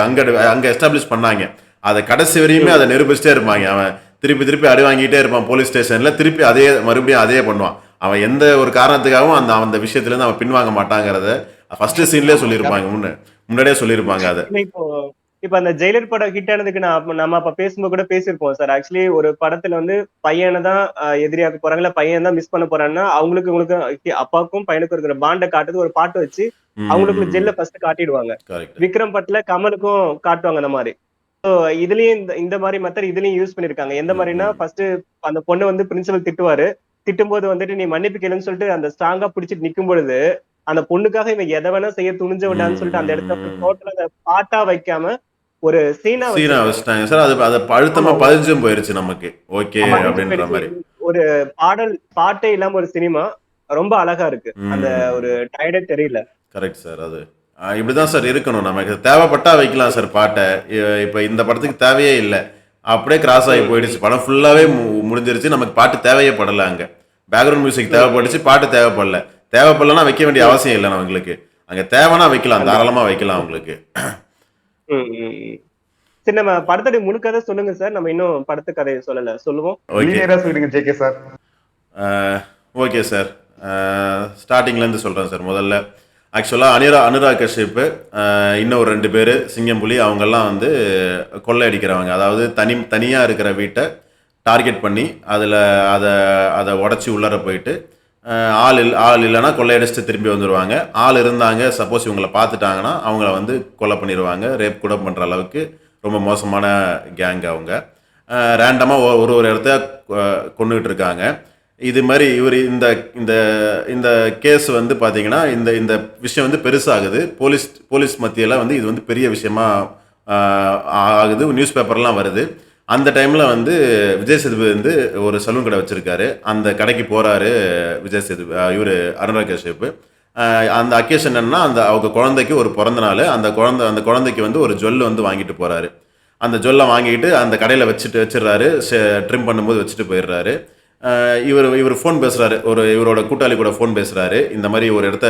அங்க எஸ்டாப்ளிஷ் பண்ணாங்க. அதை கடைசி வரையுமே அதை நிரூபிச்சுட்டே இருப்பாங்க. அவன் திருப்பி திருப்பி அடி வாங்கிட்டே இருப்பான் போலீஸ் ஸ்டேஷன்ல, திருப்பி மறுபடியும் அதே பண்ணுவான். அவன் எந்த ஒரு காரணத்துக்காகவும் அந்த விஷயத்துல இருந்து அவன் பின்வாங்க மாட்டாங்கிறத ஃபர்ஸ்ட் சீன்லயே சொல்லியிருப்பாங்க. முன்னாடியே சொல்லியிருப்பாங்க அதை. இப்ப அந்த ஜெயிலர் படம் ஹிட் ஆனதுக்கு நம்ம அப்ப பேசும்போது கூட பேசியிருப்போம் சார். ஆக்சுவலி ஒரு படத்துல வந்து பையனை தான் எதிரியாக்க போறாங்களா, பையன் தான் மிஸ் பண்ண போறாங்கன்னா அவங்களுக்கு அப்பாவுக்கும் பையனுக்கும் இருக்கிற பாண்டை காட்டுறது ஒரு பாட்டு வச்சு அவங்களுக்குள்ள ஜெல்ல ஃபர்ஸ்ட் காட்டிடுவாங்க. விக்ரம் படத்துல கமலுக்கும் காட்டுவாங்க அந்த மாதிரி. இதுலயும் இந்த மாதிரி மெத்தட் இதுலயும் யூஸ் பண்ணிருக்காங்க. எந்த மாதிரினா ஃபர்ஸ்ட் அந்த பொண்ணு வந்து பிரின்சிபல் திட்டும்போது வந்துட்டு நீ மன்னிப்பு கேளுன்னு சொல்லிட்டு அந்த ஸ்ட்ராங்கா பிடிச்சிட்டு நிக்கும் பொழுது அந்த பொண்ணுக்காக இவன் எதை வேணா செய்ய துணிஞ்ச விடான்னு சொல்லிட்டு அந்த இடத்துல டோட்டலா அந்த பாட்டா வைக்காம ஒரு சீனா வச்சுட்டாங்க சார். அது அழுத்தமா பதிஞ்சும் போயிருச்சு நமக்கு. ஓகே அப்படின்ற மாதிரி ஒரு பாட்டே இல்லாம ஒரு சினிமா ரொம்ப அழகா இருக்கு. அந்த ஒரு டயர்டே தெரியல. Correct sir. அது இப்படிதான் சார் இருக்கணும். நமக்கு தேவைப்பட்டா வைக்கலாம் சார் பாட்டை. இப்ப இந்த படத்துக்கு தேவையே இல்லை, அப்படியே கிராஸ் ஆகி போயிடுச்சு. படம் ஃபுல்லாவே முடிஞ்சிருச்சு. நமக்கு பாட்டு தேவையே படல. அங்க பேக்ரவுண்ட் மியூசிக் தேவைப்பட்டுச்சு, பாட்டு தேவைப்படல. தேவைப்படலன்னா வைக்க வேண்டிய அவசியம் இல்லை நம்மளுக்கு. அங்க தேவைன்னா வைக்கலாம், தாராளமா வைக்கலாம் உங்களுக்கு. சரி, நம்ம படத்துடைய முழு கதை சொல்லுங்க சார். நம்ம இன்னும் படத்து கதையை சொல்லுவோம். JK sir. ஓகே சார், ஸ்டார்டிங்ல இருந்து சொல்றேன் சார். முதல்ல ஆக்சுவலா அனுராக் கஷ்யப் இன்னும் 2 பேர் சிங்கம்புலி அவங்கெல்லாம் வந்து கொள்ளை அடிக்கிறவங்க. அதாவது தனியா இருக்கிற வீட்டை டார்கெட் பண்ணி அதை உடச்சி உள்ளர போயிட்டு ஆள் இல்லைன்னா கொள்ளையடிச்சுட்டு திரும்பி வந்துடுவாங்க. ஆள் இருந்தாங்க, சப்போஸ் இவங்களை பார்த்துட்டாங்கன்னா அவங்கள வந்து கொலை பண்ணிடுவாங்க. ரேப் கூட பண்ணுற அளவுக்கு ரொம்ப மோசமான கேங் அவங்க. ரேண்டமாக ஒரு இடத்த கொண்டுகிட்டு இருக்காங்க. இது மாதிரி இவர் இந்த கேஸ் வந்து பார்த்தீங்கன்னா இந்த விஷயம் வந்து பெருசாகுது. போலீஸ் மத்தியில் வந்து இது வந்து பெரிய விஷயமா ஆகுது. நியூஸ் பேப்பர்லாம் வருது. அந்த டைமில் வந்து விஜய் சேதுபதி வந்து ஒரு சலூன் கடை வச்சுருக்காரு. அந்த கடைக்கு போகிறாரு விஜய் சேதுபதி, இவர் அனுராக் கஷ்யப். அந்த அக்கேஷன் என்னன்னா, அவங்க குழந்தைக்கு ஒரு பிறந்த நாள். அந்த குழந்தைக்கு வந்து ஒரு ஜுவல் வந்து வாங்கிட்டு போகிறாரு. அந்த ஜுவல்லை வாங்கிட்டு அந்த கடையில் வச்சிடுறாரு. ட்ரிம் பண்ணும்போது வச்சுட்டு போயிடுறாரு. இவர் ஃபோன் பேசுகிறாரு, இவரோட கூட்டாளி கூட ஃபோன் பேசுகிறாரு. இந்த மாதிரி ஒரு இடத்த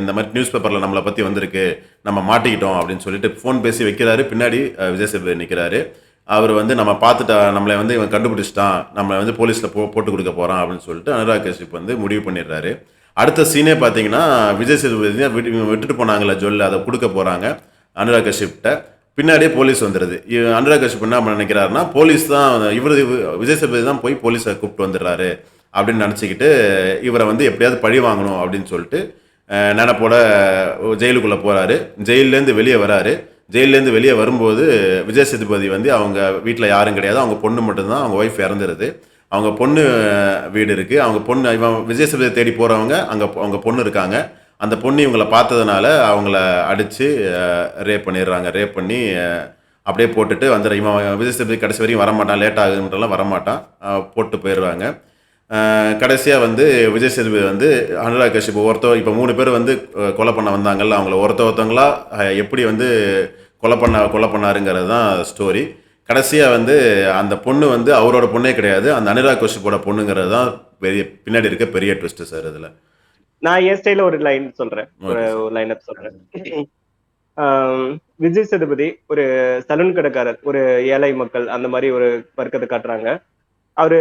இந்த மாதிரி நியூஸ் பேப்பரில் நம்மளை பற்றி வந்திருக்கு, நம்ம மாட்டிக்கிட்டோம் அப்படின்னு சொல்லிட்டு ஃபோன் பேசி வைக்கிறாரு. பின்னாடி விஜய் சேதுபதி நிற்கிறாரு. அவர் வந்து நம்மளை வந்து இவன் கண்டுபிடிச்சிட்டான், நம்மளை வந்து போலீஸில் போட்டு கொடுக்க போகிறான் அப்படின்னு சொல்லிட்டு அனுராக் கஷ்யப் வந்து முடிவு பண்ணிடுறாரு. அடுத்த சீனே பார்த்தீங்கன்னா, விஜய் சேதுபதி விட்டுட்டு போனாங்களே ஜுவல், அதை கொடுக்க போகிறாங்க அனுராக் கஷ்யப்கிட்ட. பின்னாடியே போலீஸ் வந்துடுது. அனுராக் கஷ்யப் என்ன நினைக்கிறாருன்னா, போலீஸ் தான் விஜய் சேதுபதி தான் போய் போலீஸை கூப்பிட்டு வந்துடுறாரு அப்படின்னு நினச்சிக்கிட்டு இவரை வந்து எப்படியாவது பழி வாங்கணும் அப்படின்னு சொல்லிட்டு நினைப்போட ஜெயிலுக்குள்ளே போகிறாரு. ஜெயிலேருந்து வெளியே வராரு. ஜெயிலேருந்து வெளியே வரும்போது விஜய் சேதுபதி வந்து அவங்க வீட்டில் யாரும் கிடையாது, அவங்க பொண்ணு மட்டும்தான். அவங்க ஒய்ஃப் இறந்துருது. அவங்க பொண்ணு வீடு இருக்குது. இவன் விஜய் சேதுபதி தேடி போகிறவங்க அவங்க பொண்ணு இருக்காங்க. அந்த பொண்ணு இவங்களை பார்த்ததுனால அவங்கள அடித்து ரேப் பண்ணிடுறாங்க. ரேப் பண்ணி அப்படியே போட்டுட்டு வந்துடுற இவன் விஜய் சேதுபதி கடைசி வரையும் வரமாட்டான், லேட் ஆகுதுன்றலாம் வரமாட்டான், போட்டு போயிடுவாங்க. கடைசியாக வந்து விஜய் சேதுபதி வந்து அனுராக் கஷ்யப் இப்போ 3 பேர் வந்து கொலை பண்ண வந்தாங்கல்ல, அவங்கள ஒருத்தவங்களா எப்படி வந்து கொலை பண்ணாருங்கிறது தான் ஸ்டோரி. கடைசியாக வந்து அந்த பொண்ணு வந்து அவரோட பொண்ணே கிடையாது, அந்த அனுராக் கஷ்யப்போட பொண்ணுங்கிறது தான் பின்னாடி இருக்க பெரிய ட்விஸ்ட் சார் இதில். நான் என் ஸ்டைல ஒரு லைன் சொல்றேன், ஒரு லைன் அப் சொல்றேன். விஜய் சேதுபதி ஒரு சலூன் கடைக்காரர், ஒரு ஏழை மக்கள் அந்த மாதிரி ஒரு வர்க்கத்தை காட்டுறாங்க. அவரு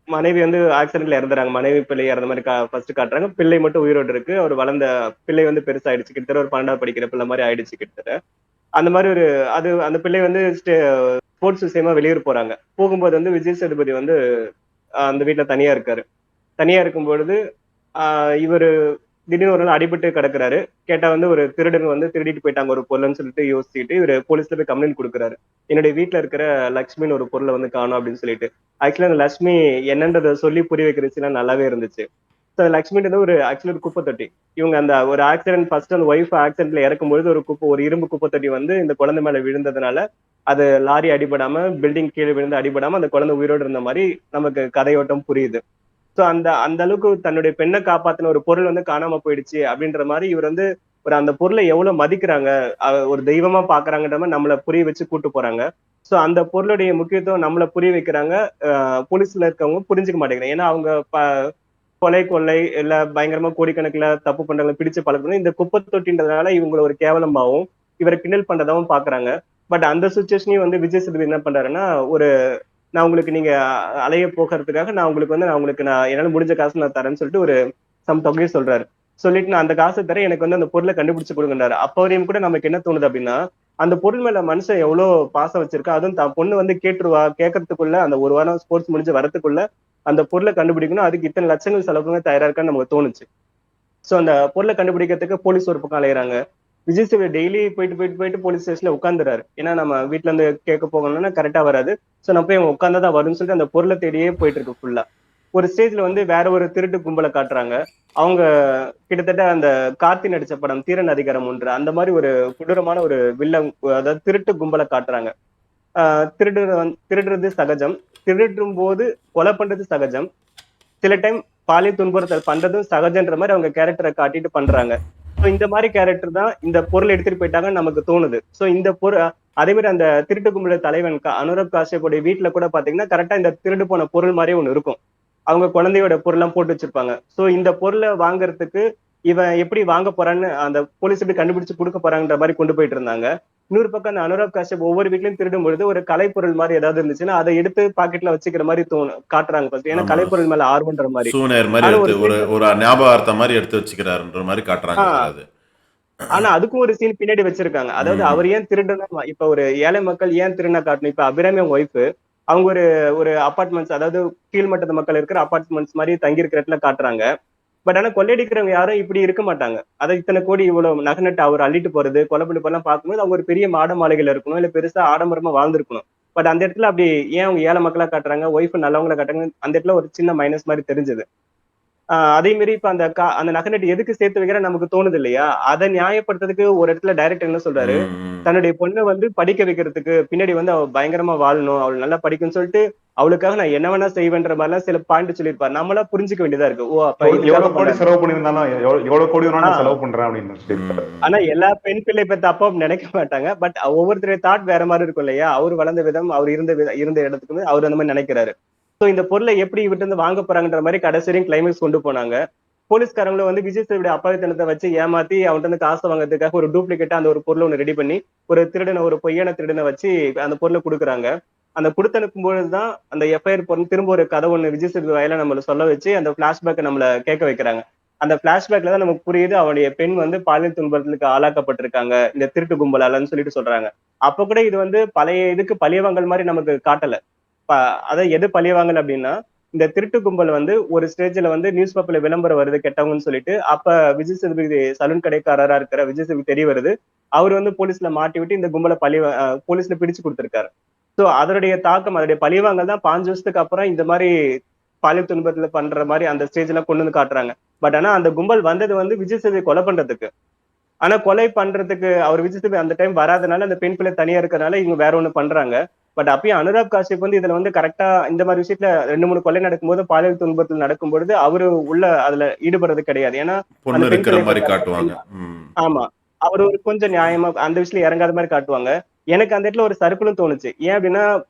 மனைவி வந்து ஆக்சிடென்ட்ல இறந்துறாங்க, மனைவி பிள்ளை இறந்த மாதிரி ஃபர்ஸ்ட் காட்டுறாங்க. பிள்ளை மட்டும் உயிரோடு இருக்கு. அவர் வளர்ந்த பிள்ளை வந்து பெருசாயிடுச்சு, கிட்டத்தட்ட ஒரு 12வது படிக்கிற பிள்ளை மாதிரி ஆயிடுச்சு கிட்டத்தட்ட. அந்த மாதிரி ஒரு அந்த பிள்ளை வந்து ஸ்போர்ட்ஸ் விஷயமா வெளியூர் போறாங்க. போகும்போது வந்து விஜய் சேதுபதி வந்து அந்த வீட்டுல தனியா இருக்காரு. தனியா இருக்கும் பொழுது இவரு திடீர்னு ஒரு நாள் அடிபட்டு கிடக்குறாரு. கேட்டா வந்து ஒரு திருடன் வந்து திருடிட்டு போயிட்டாங்க ஒரு பொருள்னு சொல்லிட்டு யோசிச்சுட்டு இவரு போலீஸ்ல போய் கம்ப்ளைண்ட் கொடுக்குறாரு. என்னுடைய வீட்டுல இருக்கிற லக்ஷ்மின்னு ஒரு பொருளை வந்து காணும் அப்படின்னு சொல்லிட்டு. ஆக்சுவலா அந்த லட்சுமி என்னன்றதை சொல்லி புரிய வைக்கிறதுலாம் நல்லாவே இருந்துச்சு. லக்ஷ்மின்றது ஒரு ஆக்சுவலி ஒரு குப்பை தொட்டி. இவங்க அந்த ஒரு ஆக்சிடென்ட் ஃபர்ஸ்ட் அந்த ஒய்ஃப் ஆக்சிடென்ட்ல இறக்கும்பொழுது ஒரு இரும்பு குப்பை தொட்டி வந்து இந்த குழந்தை மேல விழுந்ததுனால அது லாரி அடிபடாம, பில்டிங் கீழே விழுந்து அடிபடாம அந்த குழந்தை உயிரோடு இருந்த மாதிரி நமக்கு கதையோட்டம் புரியுது. சோ அந்த அந்த அளவுக்கு தன்னுடைய பெண்ணை காப்பாத்தின ஒரு பொருள் வந்து காணாம போயிடுச்சு அப்படின்ற மாதிரி இவர் வந்து ஒரு அந்த பொருளை எவ்வளவு மதிக்கிறாங்க, ஒரு தெய்வமா பாக்குறாங்கன்ற மாதிரி நம்மளை புரிய வச்சு கூட்டு போறாங்க. சோ அந்த பொருளுடைய முக்கியத்துவம் நம்மளை புரிய வைக்கிறாங்க. போலீஸ்ல இருக்கவங்க புரிஞ்சுக்க மாட்டேங்கிறாங்க. ஏன்னா அவங்க கொலை கொள்ளை இல்ல பயங்கரமா கோடிக்கணக்கில் தப்பு பண்றவங்க பிடிச்சு பழக்கணும், இந்த குப்பை தொட்டின்றதுனால இவங்களை ஒரு கேவலமாவும் இவரை கிண்டல் பண்றதாவும் பாக்குறாங்க. பட் அந்த சுச்சுவேஷனையும் வந்து விஜய் சேதுபதி என்ன பண்றாருன்னா, ஒரு நான் உங்களுக்கு நீங்க அலைய போகிறதுக்காக நான் என்னால முடிஞ்ச காசு நான் தரேன்னு சொல்லிட்டு ஒரு தொகையை சொல்றாரு. சொல்லிட்டு நான் அந்த காசை தரேன், எனக்கு வந்து அந்த பொருளை கண்டுபிடிச்சு கொடுங்கன்றாரு. அப்ப வரையும் கூட நமக்கு என்ன தோணுது அப்படின்னா, அந்த பொருள் மேல மனுஷன் எவ்வளவு பாசம் வச்சிருக்கா, அதுவும் தான் பொண்ணு வந்து கேட்டுருவா, கேட்கறதுக்குள்ள அந்த ஒரு வாரம் ஸ்போர்ட்ஸ் முடிஞ்சு வரதுக்குள்ள அந்த பொருளை கண்டுபிடிக்கணும், அதுக்கு இத்தனை லட்சங்கள் செலவு பண்ண தயாரா இருக்கான்னு நமக்கு தோணுச்சு. சோ அந்த பொருளை கண்டுபிடிக்கிறதுக்கு போலீஸ் ஒரு பக்கம் அலையறாங்க. விஜய் சேதுபதி டெய்லி போயிட்டு போலீஸ் ஸ்டேஷன்ல உட்காந்துறாரு. ஏன்னா நம்ம வீட்டுல இருந்து கேட்க போகணும்னா கரெக்டா வராது. சோ நம்ம போய் உட்கார்ந்தாதான் வரும்னு சொல்லிட்டு அந்த பொருளை தேடியே போயிட்டு இருக்கு ஃபுல்லா. ஒரு ஸ்டேஜ்ல வந்து வேற ஒரு திருட்டு கும்பலை காட்டுறாங்க. அவங்க கிட்டத்தட்ட அந்த கார்த்தி நடிச்ச படம் தீரன் அதிகாரம் 1 அந்த மாதிரி ஒரு கொடூரமான ஒரு வில்லன், அதாவது திருட்டு கும்பலை காட்டுறாங்க. திருடுறது சகஜம், திருடும் போது கொலை பண்றது சகஜம், சில டைம் பாலியல் துன்புறுத்தல் பண்றதும் சகஜன்ற மாதிரி அவங்க கேரக்டரை காட்டிட்டு பண்றாங்க. இந்த மாதிரி கேரக்டர் தான் இந்த பொருள் எடுத்துட்டு போயிட்டாங்கன்னு நமக்கு தோணுது. சோ இந்த பொருள் அதே மாதிரி அந்த திருட்டு கும்பல தலைவன் அனுராக் காஷ்யப்புடைய வீட்டுல கூட பாத்தீங்கன்னா கரெக்டா இந்த திருடு போன பொருள் மாதிரியே ஒண்ணு இருக்கும். அவங்க குழந்தையோட பொருள்லாம் போட்டு வச்சிருப்பாங்க. சோ இந்த பொருளை வாங்குறதுக்கு இவன் எப்படி வாங்க போறான்னு அந்த போலீஸ் எப்படி கண்டுபிடிச்சு கொடுக்க போறாங்கன்ற மாதிரி கொண்டு போயிட்டு இருந்தாங்க. இன்னொரு பக்கம் அந்த அனுராக் காஷ்யப் ஒவ்வொரு வீட்லயும் திருடும் பொழுது ஒரு கலைப்பொருள் மாதிரி ஏதாவது இருந்துச்சுன்னா அதை எடுத்து பாக்கெட்ல வச்சுக்கிற மாதிரி காட்டுறாங்க ஃபர்ஸ்ட். ஏன்னா கலைப்பொருள் மேல ஆர்வம்ன்ற மாதிரி. சூனியர் மாதிரி எடுத்து ஒரு ஞாபகார்த்தம் மாதிரி எடுத்து வச்சுக்கிறாருன்ற மாதிரி காட்டுறாங்க. ஆனா அதுக்கும் ஒரு சீன் பின்னாடி வச்சிருக்காங்க. அதாவது அவர் ஏன் திருடனா, இப்ப ஒரு ஏழை மக்கள் ஏன் திருடனா காட்டணும். இப்ப அபிராமி அவங்க ஒய்ஃப், அவங்க ஒரு ஒரு அபார்ட்மெண்ட்ஸ், அதாவது கீழ்மட்டத்து மக்கள் இருக்கிற அபார்ட்மெண்ட்ஸ் மாதிரி தங்கி இருக்கிற இடத்துல காட்டுறாங்க. பட் ஆனா கொள்ளையடிக்கிறவங்க யாரும் இப்படி இருக்க மாட்டாங்க. அதாவது இத்தனை கோடி இவ்வளவு நகை அவர் அள்ளிட்டு போறது, கொலை பண்ணி போலாம் பார்க்கும்போது அவங்க ஒரு பெரிய மாட மாளிகையில இருக்கணும், இல்ல பெருசா ஆடம்பரமா வாழ்ந்திருக்கணும். பட் அந்த இடத்துல அப்படி ஏன் அவங்க ஏழை மக்களா காட்டுறாங்க, ஒய்ஃப் நல்லவங்களா காட்டுறாங்க, அந்த இடத்துல ஒரு சின்ன மைனஸ் மாதிரி தெரிஞ்சது. அதே மாதிரி இப்ப அந்த நகை நட்டு எதுக்கு சேர்த்து வைக்கிற நமக்கு தோணுது இல்லையா, அதை நியாயப்படுத்துறதுக்கு ஒரு இடத்துல டைரக்டர் என்ன சொல்றாரு, தன்னுடைய பொண்ணை வந்து படிக்க வைக்கிறதுக்கு பின்னாடி வந்து அவ பயங்கரமா வாழணும், அவள் நல்லா படிக்கும்னு சொல்லிட்டு அவளுக்காக நான் என்ன வேணா செய்வேன்ற மாதிரிலாம் சில பாயிண்ட் சொல்லியிருப்பாரு. நம்மளா புரிஞ்சுக்க வேண்டியதா இருக்கு. ஓ அப்ப எவ்வளவு கோடி செலவு பண்ணிருந்தாலும் எவ்வளவு கோடி செலவு பண்றேன் அப்படின்னு. ஆனா எல்லா பெண் பிள்ளை பெற்ற அப்பா நினைக்க மாட்டாங்க. பட் ஒவ்வொருத்தருடைய தாட் வேற மாதிரி இருக்கும் இல்லையா. அவர் வளர்ந்த விதம், அவர் இருந்த இடத்துக்கு அவர் அந்த மாதிரி நினைக்கிறாரு. சோ இந்த பொருளை எப்படி இவர்கிட்ட இருந்து வாங்க போறாங்கன்ற மாதிரி கடைசி வரையும் கிளைமேக்ஸ் கொண்டு போனாங்க. போலீஸ்காரங்களை வந்து விஜய் சேதுபதி அப்பாவித்தனத்தை வச்சு ஏமாத்தி அவன்கிட்ட இருந்து காசு வாங்குறதுக்காக ஒரு டூப்ளிகேட்டா அந்த ஒரு பொருளை ஒண்ணு ரெடி பண்ணி ஒரு பொய்யான திருடனை வச்சு அந்த பொருளை கொடுக்குறாங்க. அந்த கொடுத்து அனுப்பும்பொழுதுதான் அந்த எஃப்ஐஆர் பொருள் திரும்ப ஒரு கதை ஒண்ணு விஜய் சேதுபதி வாயில நம்மள சொல்ல வச்சு அந்த பிளாஷ்பேக்கை நம்மள கேட்க வைக்கிறாங்க. அந்த பிளாஷ்பேக்ல தான் நமக்கு புரியுது அவனுடைய பெண் வந்து பாலியல் துன்புறுத்தலுக்கு ஆளாக்கப்பட்டிருக்காங்க இந்த திருட்டு கும்பலாலன்னு சொல்லிட்டு சொல்றாங்க. அப்ப கூட இது வந்து பழைய இதுக்கு பழியவாங்கல் மாதிரி நமக்கு காட்டல. அதாவது எது பழியவாங்கல் அப்படின்னா, இந்த திருட்டு கும்பல் வந்து ஒரு ஸ்டேஜ்ல வந்து நியூஸ் பேப்பர்ல விளம்பரம் வருது கெட்டவங்கன்னு சொல்லிட்டு, அப்ப விஜய் சேதுபதி சலூன் கடைக்காரரா இருக்கிற விஜய் சேதுபதி தெரிய வருது. அவர் வந்து போலீஸ்ல மாட்டி விட்டு இந்த கும்பலை போலீஸ்ல பிடிச்சு கொடுத்திருக்காரு. சோ அதனுடைய தாக்கம், அதனுடைய பழிவாங்கல் தான் 5 வருஷத்துக்கு அப்புறம் இந்த மாதிரி பாலியல் துன்பத்துல பண்ற மாதிரி அந்த ஸ்டேஜ் எல்லாம் கொண்டு வந்து காட்டுறாங்க. பட் ஆனா அந்த கும்பல் வந்தது வந்து விஜய் சேதுபதி கொலை பண்றதுக்கு. ஆனா கொலை பண்றதுக்கு அவர் விஜய் சேதுபதி அந்த டைம் வராதனால அந்த பெண் பிள்ளை தனியா இருக்கறனால இவங்க வேற ஒண்ணு பண்றாங்க. பட் அப்பயும் அனுராக் காஷ்யப் வந்து இதுல வந்து கரெக்டா இந்த மாதிரி விஷயத்துல 2, 3 கொலை நடக்கும்போது பாலியல் துன்புறுத்தல் நடக்கும் பொழுது அவரு உள்ள அதுல ஈடுபடுறது கிடையாது. ஏன்னா அந்த பொண்ணு பெண் இருக்கிற பிள்ளை மாதிரி காட்டுவாங்க. ம். ஆமா. அவரு ஒரு கொஞ்சம் நியாயமா அந்த விஷயத்துல இறங்காத மாதிரி காட்டுவாங்க. எனக்கு அந்த இடத்துல ஒரு சறுக்கலும் தோணுச்சு. ஏன் அப்படின்னா,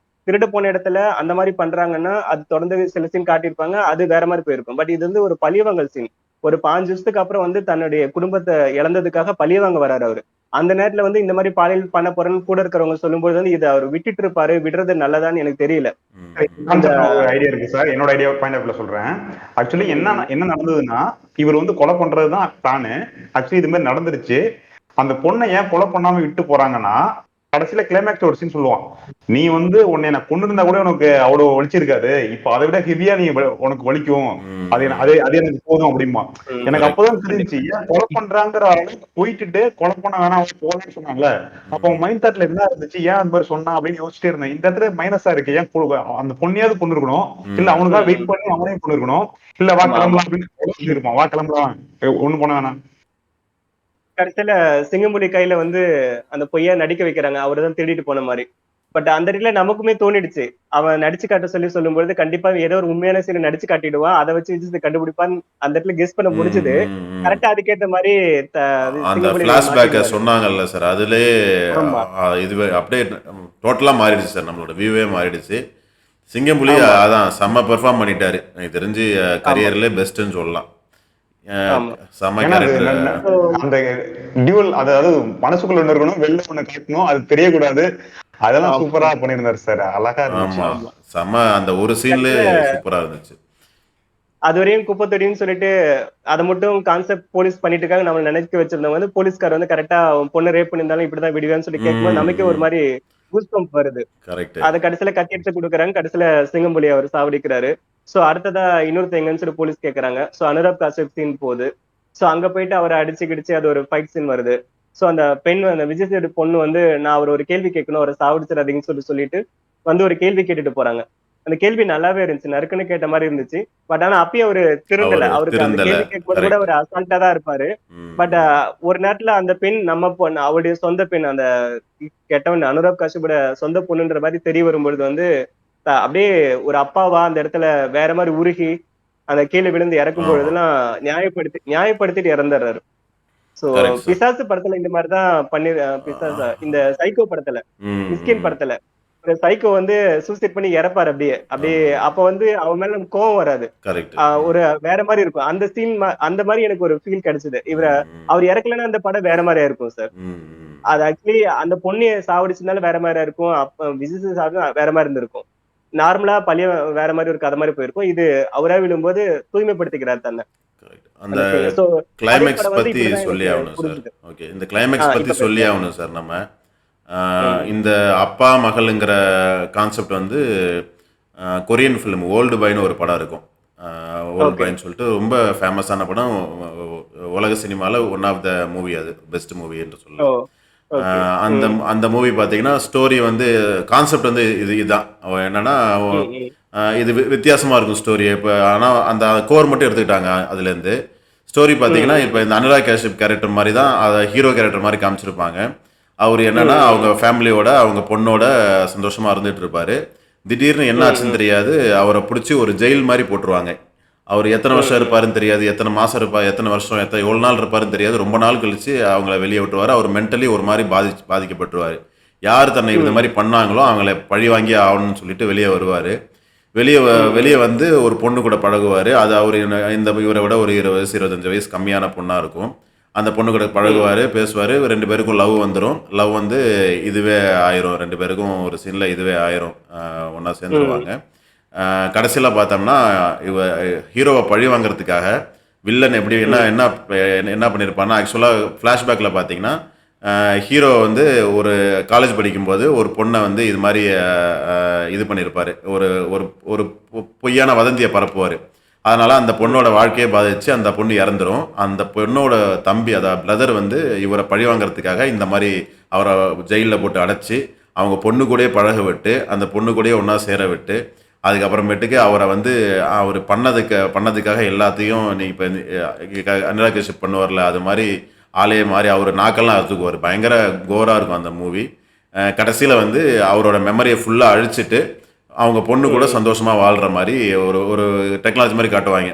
திருடு போன இடத்துல அந்த மாதிரி பண்றாங்கன்னா, அது தொடர்ந்து சில சீன் காட்டியிருப்பாங்க. அது வேற மாதிரி போயிருக்கும். பட் இது வந்து ஒரு பழிவாங்கல் சீன். ஒரு 5 வருஷத்துக்கு அப்புறம் வந்து தன்னுடைய குடும்பத்த இழந்ததுக்காக பழிவாங்க வராரு அவரு. அந்த நேரத்துல வந்து இந்த மாதிரி பாலியல் பண்ண போறேன்னு கூட இருக்கிறவங்க சொல்லும்போது வந்து இத அவரு விட்டுட்டு இருப்பாரு. விடுறது நல்லதான்னு எனக்கு தெரியல. ம். இந்த கான்செப்ட் ஒரு ஐடியா இருக்கு சார். என்னோட ஐடியா பாயிண்ட் ஆஃப் வியூல சொல்றேன். ஆக்சுவலி என்ன நடந்ததுன்னா, இவர் வந்து கொலை பண்றதுதான் பிளானு. ஆக்சுவலி இது மாதிரி நடந்துருச்சு. அந்த பொண்ணை ஏன் கொலை பண்ணாம விட்டு போறாங்கன்னா, கடைசியில கிளைமேக்ஸ் ஒரு சீன் சொல்லுவான். நீ வந்து உன்னை நான் கொண்டு இருந்தா கூட உனக்கு அவ்வளவு வலிச்சிருக்காது. இப்ப அதை விட ஹெவியா நீ உனக்கு வலிக்கும். அது எனக்கு போதும் அப்படிமா. எனக்கு கரெக்ட். அப்பதான் தெரிஞ்சுச்சு, ஏன் கொலை பண்றாங்கிற அளவுக்கு போயிட்டு கொலை பண்ண வேணாம் போகலான்னு சொன்னாங்கல்ல. அப்ப உன் மைண்ட் தாட்ல என்ன இருந்துச்சு, ஏன் அந்த மாதிரி சொன்னா அப்படின்னு யோசிச்சுட்டே இருந்தேன். இந்த இடத்துல மைனஸா இருக்கு. ஏன் அந்த பொண்ணையாவது கொண்டு இருக்கணும், இல்ல அவனுக்காக வெயிட் பண்ணி அவனையும் கொண்டு இருக்கணும், இல்ல வா ஆமா, ஆமா. கிளம்பலாம் அப்படின்னு சொல்லிருப்பான். வா கிளம்பலாம், ஒண்ணு பண்ண வேணாம். கடைசியில சிங்கம்புலி கையில வந்து அந்த பொய்யா நடிக்க வைக்கிறாங்க. அவர்தான் திருடிட்டு போன மாதிரி. பட் அந்த இடத்துல நமக்குமே தோணிடுச்சு. அவன் நடிச்சு காட்ட சொல்லும்பொழுது கண்டிப்பா ஏதோ ஒரு உண்மையான சீனை நடிச்சு காட்டிடுவான். அதை வச்சு விஜய் கண்டுபிடிப்பான்னு அந்த இடத்துல கெஸ் பண்ண ம், முடிஞ்சது. ம், ம். கரெக்டா அதுக்கேத்த மாதிரி அந்த சிங்கம்புலி ஃபிளாஷ்பேக்கை மாட்டிடுவாரு. சொன்னாங்கல்ல சார், அதுலேயே ஆமா, இதுவே அப்படியே டோட்டலாக மாறிடுச்சு சார், நம்மளோட வியூவே மாறிடுச்சு. சிங்கம்புலி ஆமா, அதான் செம்ம பெர்ஃபார்ம் பண்ணிட்டாரு. எனக்கு தெரிஞ்சு ஆமா, கரியர்லேயே பெஸ்ட்டுன்னு சொல்லலாம். அஹ் ஆமா. செம்ம ஏன்னா அது கேரக்டர். So, அந்த டியூவல், அதாவது மனசுக்குள்ள ஒண்ணு இருக்கணும், வெளில ஒண்ணு காட்டணும், அது தெரியக்கூடாது. அதெல்லாம் ஆமா, சூப்பரா பண்ணியிருந்தாரு சார். அழகா இருந்துச்சு. ஆமாம், ஆமா. செம்ம அந்த ஒரு சீன்லேயே கடைசியில சூப்பராக இருந்துச்சு. அதுவரையும் குப்பத்தொட்டின்னு சொல்லிட்டு அதை மட்டும் கான்செப்ட் போலீஸ் பண்ணிட்டு இருக்காங்க நம்ம நினைக்க வச்சிருந்தவங்க வந்து போலீஸ்கார் வந்து கரெக்டா பொண்ணு ரேப் பண்ணியிருந்தாலும் இப்படிதான் விடுவேன்னு சொல்லி கேட்கும்போது ம், நமக்கே ஒரு ம். மாதிரி கூஸ்பம்ப் வருது. கரெக்டு. அத கடைசியில கத்தி எடுத்து குடுக்குறாங்க. கடைசியில சிங்கம்புலி அவர் சாவடிக்கிறாரு. சோ அடுத்ததா இன்னொருத்தர் எங்கன்னு சொல்லி போலீஸ் கேக்குறாங்க. சோ அனுராக் காஷ்யப் சீன் போகுது. சோ அங்க போயிட்டு அவரை அடிச்சு கிடிச்சு அது ஒரு ஃபைட் சீன் வருது. சோ அந்த பெண் அந்த விஜய் சேது பொண்ணு வந்து நான் அவர் ஒரு கேள்வி கேட்கணும், அவரை சாவடிச்சிடாதீங்கன்னு சொல்லிட்டு வந்து ஒரு கேள்வி கேட்டுட்டு போறாங்க. அந்த கேள்வி நல்லாவே இருந்துச்சு. நறுக்குன்னு கேட்ட மாதிரி இருந்துச்சு. பட் ஆனா அப்பயும் அவரு திருந்தல. அவரு அவருக்கு அந்த திருந்தல. கேள்வி கேட்கும்போது கூட கரெக்ட். அவர் அசால்ட்டா தான் இருப்பாரு. ம், பட் ம். ஒரு நேரத்துல அந்த பெண் நம்ம பொண்ணு அவருடைய சொந்த பெண் அந்த கெட்டவன் அனுராக் காஷ்யப்போட சொந்த பொண்ணுன்ற மாதிரி தெரிய வரும்பொழுது வந்து அப்படியே ஒரு அப்பாவா அந்த இடத்துல வேற மாதிரி உருகி அந்த கீழே விழுந்து இறக்கும் ஆமா. பொழுதெல்லாம் நியாயப்படுத்திட்டு இறந்துடுறாரு. So correct sir. பிசாசு படத்துல இந்த மாதிரிதான் பண்ணி பிசாசா இந்த சைக்கோ படத்துல ம், மிஸ்கின் ம். படத்துல ஒரு சைக்கோ வந்து சூசைட் பண்ணி இறப்பாரு அப்படியே அப்படியே. ஆமா. அப்ப வந்து அவன் மேல நமக்கு கோவம் வராது. கரெக்ட். ஒரு வேற மாதிரி இருக்கும் அந்த சீன். அந்த மாதிரி எனக்கு ஒரு ஃபீல் கிடைச்சது. ம், ம். அவர் இறக்கலன்னா அந்த படம் வேற மாதிரியா இருக்கும் சார். ம், ம். அது ஆக்சுவலி அந்த பொண்ணு சாவடிச்சிருந்தாலும் வேற மாதிரியா இருக்கும். அப்ப விஜய் சாகும் வேற மாதிரி இருந்திருக்கும். நார்மலா பழைய வேற மாதிரி ஒரு கதை மாதிரி போயிருக்கும். இது அவரா விழும்போது தூய்மைப்படுத்திக்கிறார் தன்னை கரெக்ட். அந்த அந்த சீன். சோ அதே கிளைமேக்ஸ் படம் வந்து பத்தி இப்படிதான் சொல்லி எனக்கு ஆகணும் சார். புரிஞ்சுது. ஓகே. இந்த கிளைமேக்ஸ் பத்தி இப்ப சொல்லி பேசுறேன். ஆகணும் சார் நம்ம. ம். இந்த அப்பா மகள்ங்கிற கான்செப்ட் வந்து கொரியன் ஃபிலிம் ஓல்டு பாய்னு ஒரு படம் இருக்கும். Old okay. பாய்ன்னு சொல்லிட்டு ரொம்ப ஃபேமஸான படம். உலக சினிமாவில் ஒன் ஆஃப் த மூவி, அது பெஸ்ட் மூவி என்று ஓ. சொல்லலாம். ஓகே. அந்த ம். அந்த மூவி பார்த்தீங்கன்னா ஸ்டோரி வந்து கான்செப்ட் வந்து இதுதான். அவன் என்னன்னா ம். ம். இது வித்தியாசமாக இருக்கும் ஸ்டோரி. இப்போ ஆனால் அந்த கோர் மட்டும் எடுத்துக்கிட்டாங்க அதுலேருந்து. ஸ்டோரி பார்த்தீங்கன்னா ம். இப்போ இந்த அனுராக் காஷ்யப் கேரக்டர் மாதிரி தான், அதை ஹீரோ கேரக்டர் மாதிரி காமிச்சிருப்பாங்க. அவர் என்னன்னா ம். அவங்க ஃபேமிலியோட அவங்க பொண்ணோட சந்தோஷமாக இருந்துட்டு இருப்பாரு. திடீர்னு என்ன ம். ஆச்சுன்னு தெரியாது, அவரை பிடிச்சி ஒரு ஜெயில் மாதிரி போட்டுருவாங்க. அவர் எத்தனை வருஷம் ம். இருப்பாருன்னு தெரியாது, எத்தனை மாதம் இருப்பார், எத்தனை வருஷம் எவ்வளோ நாள் இருப்பாருன்னு தெரியாது. ரொம்ப நாள் கழிச்சு அவங்கள வெளியே விட்டுருவார். அவர் மென்டலி ஒரு மாதிரி பாதிக்கப்பட்டுருவார். யார் தன்னை இந்த ம். மாதிரி பண்ணாங்களோ அவங்கள பழி வாங்கி ஆகணும்னு சொல்லிட்டு வெளியே வருவார். ம். வெளியே வந்து ஒரு பொண்ணு கூட பழகுவார். அது அவர் இவரை விட ஒரு 20 வயசு 25 வயசு கம்மியான பொண்ணாக இருக்கும். அந்த பொண்ணு கூட ம். பழகுவார், பேசுவார். 2 பேருக்கும் லவ் வந்துடும். லவ் வந்து இதுவே ஆயிரும். 2 பேருக்கும் ஒரு சீனில் இதுவே ஆயிரும். ஒன்றா ம். சேர்ந்துருவாங்க. கடைசியில் பார்த்தோம்னா ஹீரோவை பழி வாங்குறதுக்காக வில்லன் எப்படி என்ன ம். என்ன என்ன பண்ணியிருப்பான்னா, ஆக்சுவலாக ஃப்ளாஷ்பேக்கில் பார்த்தீங்கன்னா ஹீரோ வந்து ஒரு காலேஜ் படிக்கும்போது ஒரு பொண்ணை வந்து இது மாதிரி இது பண்ணியிருப்பார். ஒரு ஒரு ஒரு பொய்யான வதந்தியை பரப்புவார். அதனால் அந்த பொண்ணோட வாழ்க்கையை பாதிச்சு அந்த பொண்ணு இறந்துரும். அந்த பொண்ணோட தம்பி, அதாவது பிரதர் வந்து இவரை பழி வாங்குறதுக்காக இந்த மாதிரி அவரை ஜெயிலில் போட்டு அடைச்சி அவங்க பொண்ணு கூடயே பழக விட்டு அந்த பொண்ணு கூடயே ஒன்றா சேர விட்டு அதுக்கப்புறமேட்டுக்கு அவரை வந்து அவர் பண்ணதுக்காக எல்லாத்தையும் நீ இப்போ அனுராக் காஷ்யப் பண்ணுவார்ல, அது மாதிரி ஆளே மாறி அவர் நாக்கெல்லாம் அறுத்துக்குவார். பயங்கர கோரா இருக்கும் அந்த மூவி. கடைசியில் வந்து அவரோட மெமரியை ஃபுல்லாக அழிச்சிட்டு அவங்க பொண்ணு கூட சந்தோஷமா வாழ்ற மாதிரி ஒரு ஒரு டெக்னாலஜி மாதிரி காட்டுவாங்க.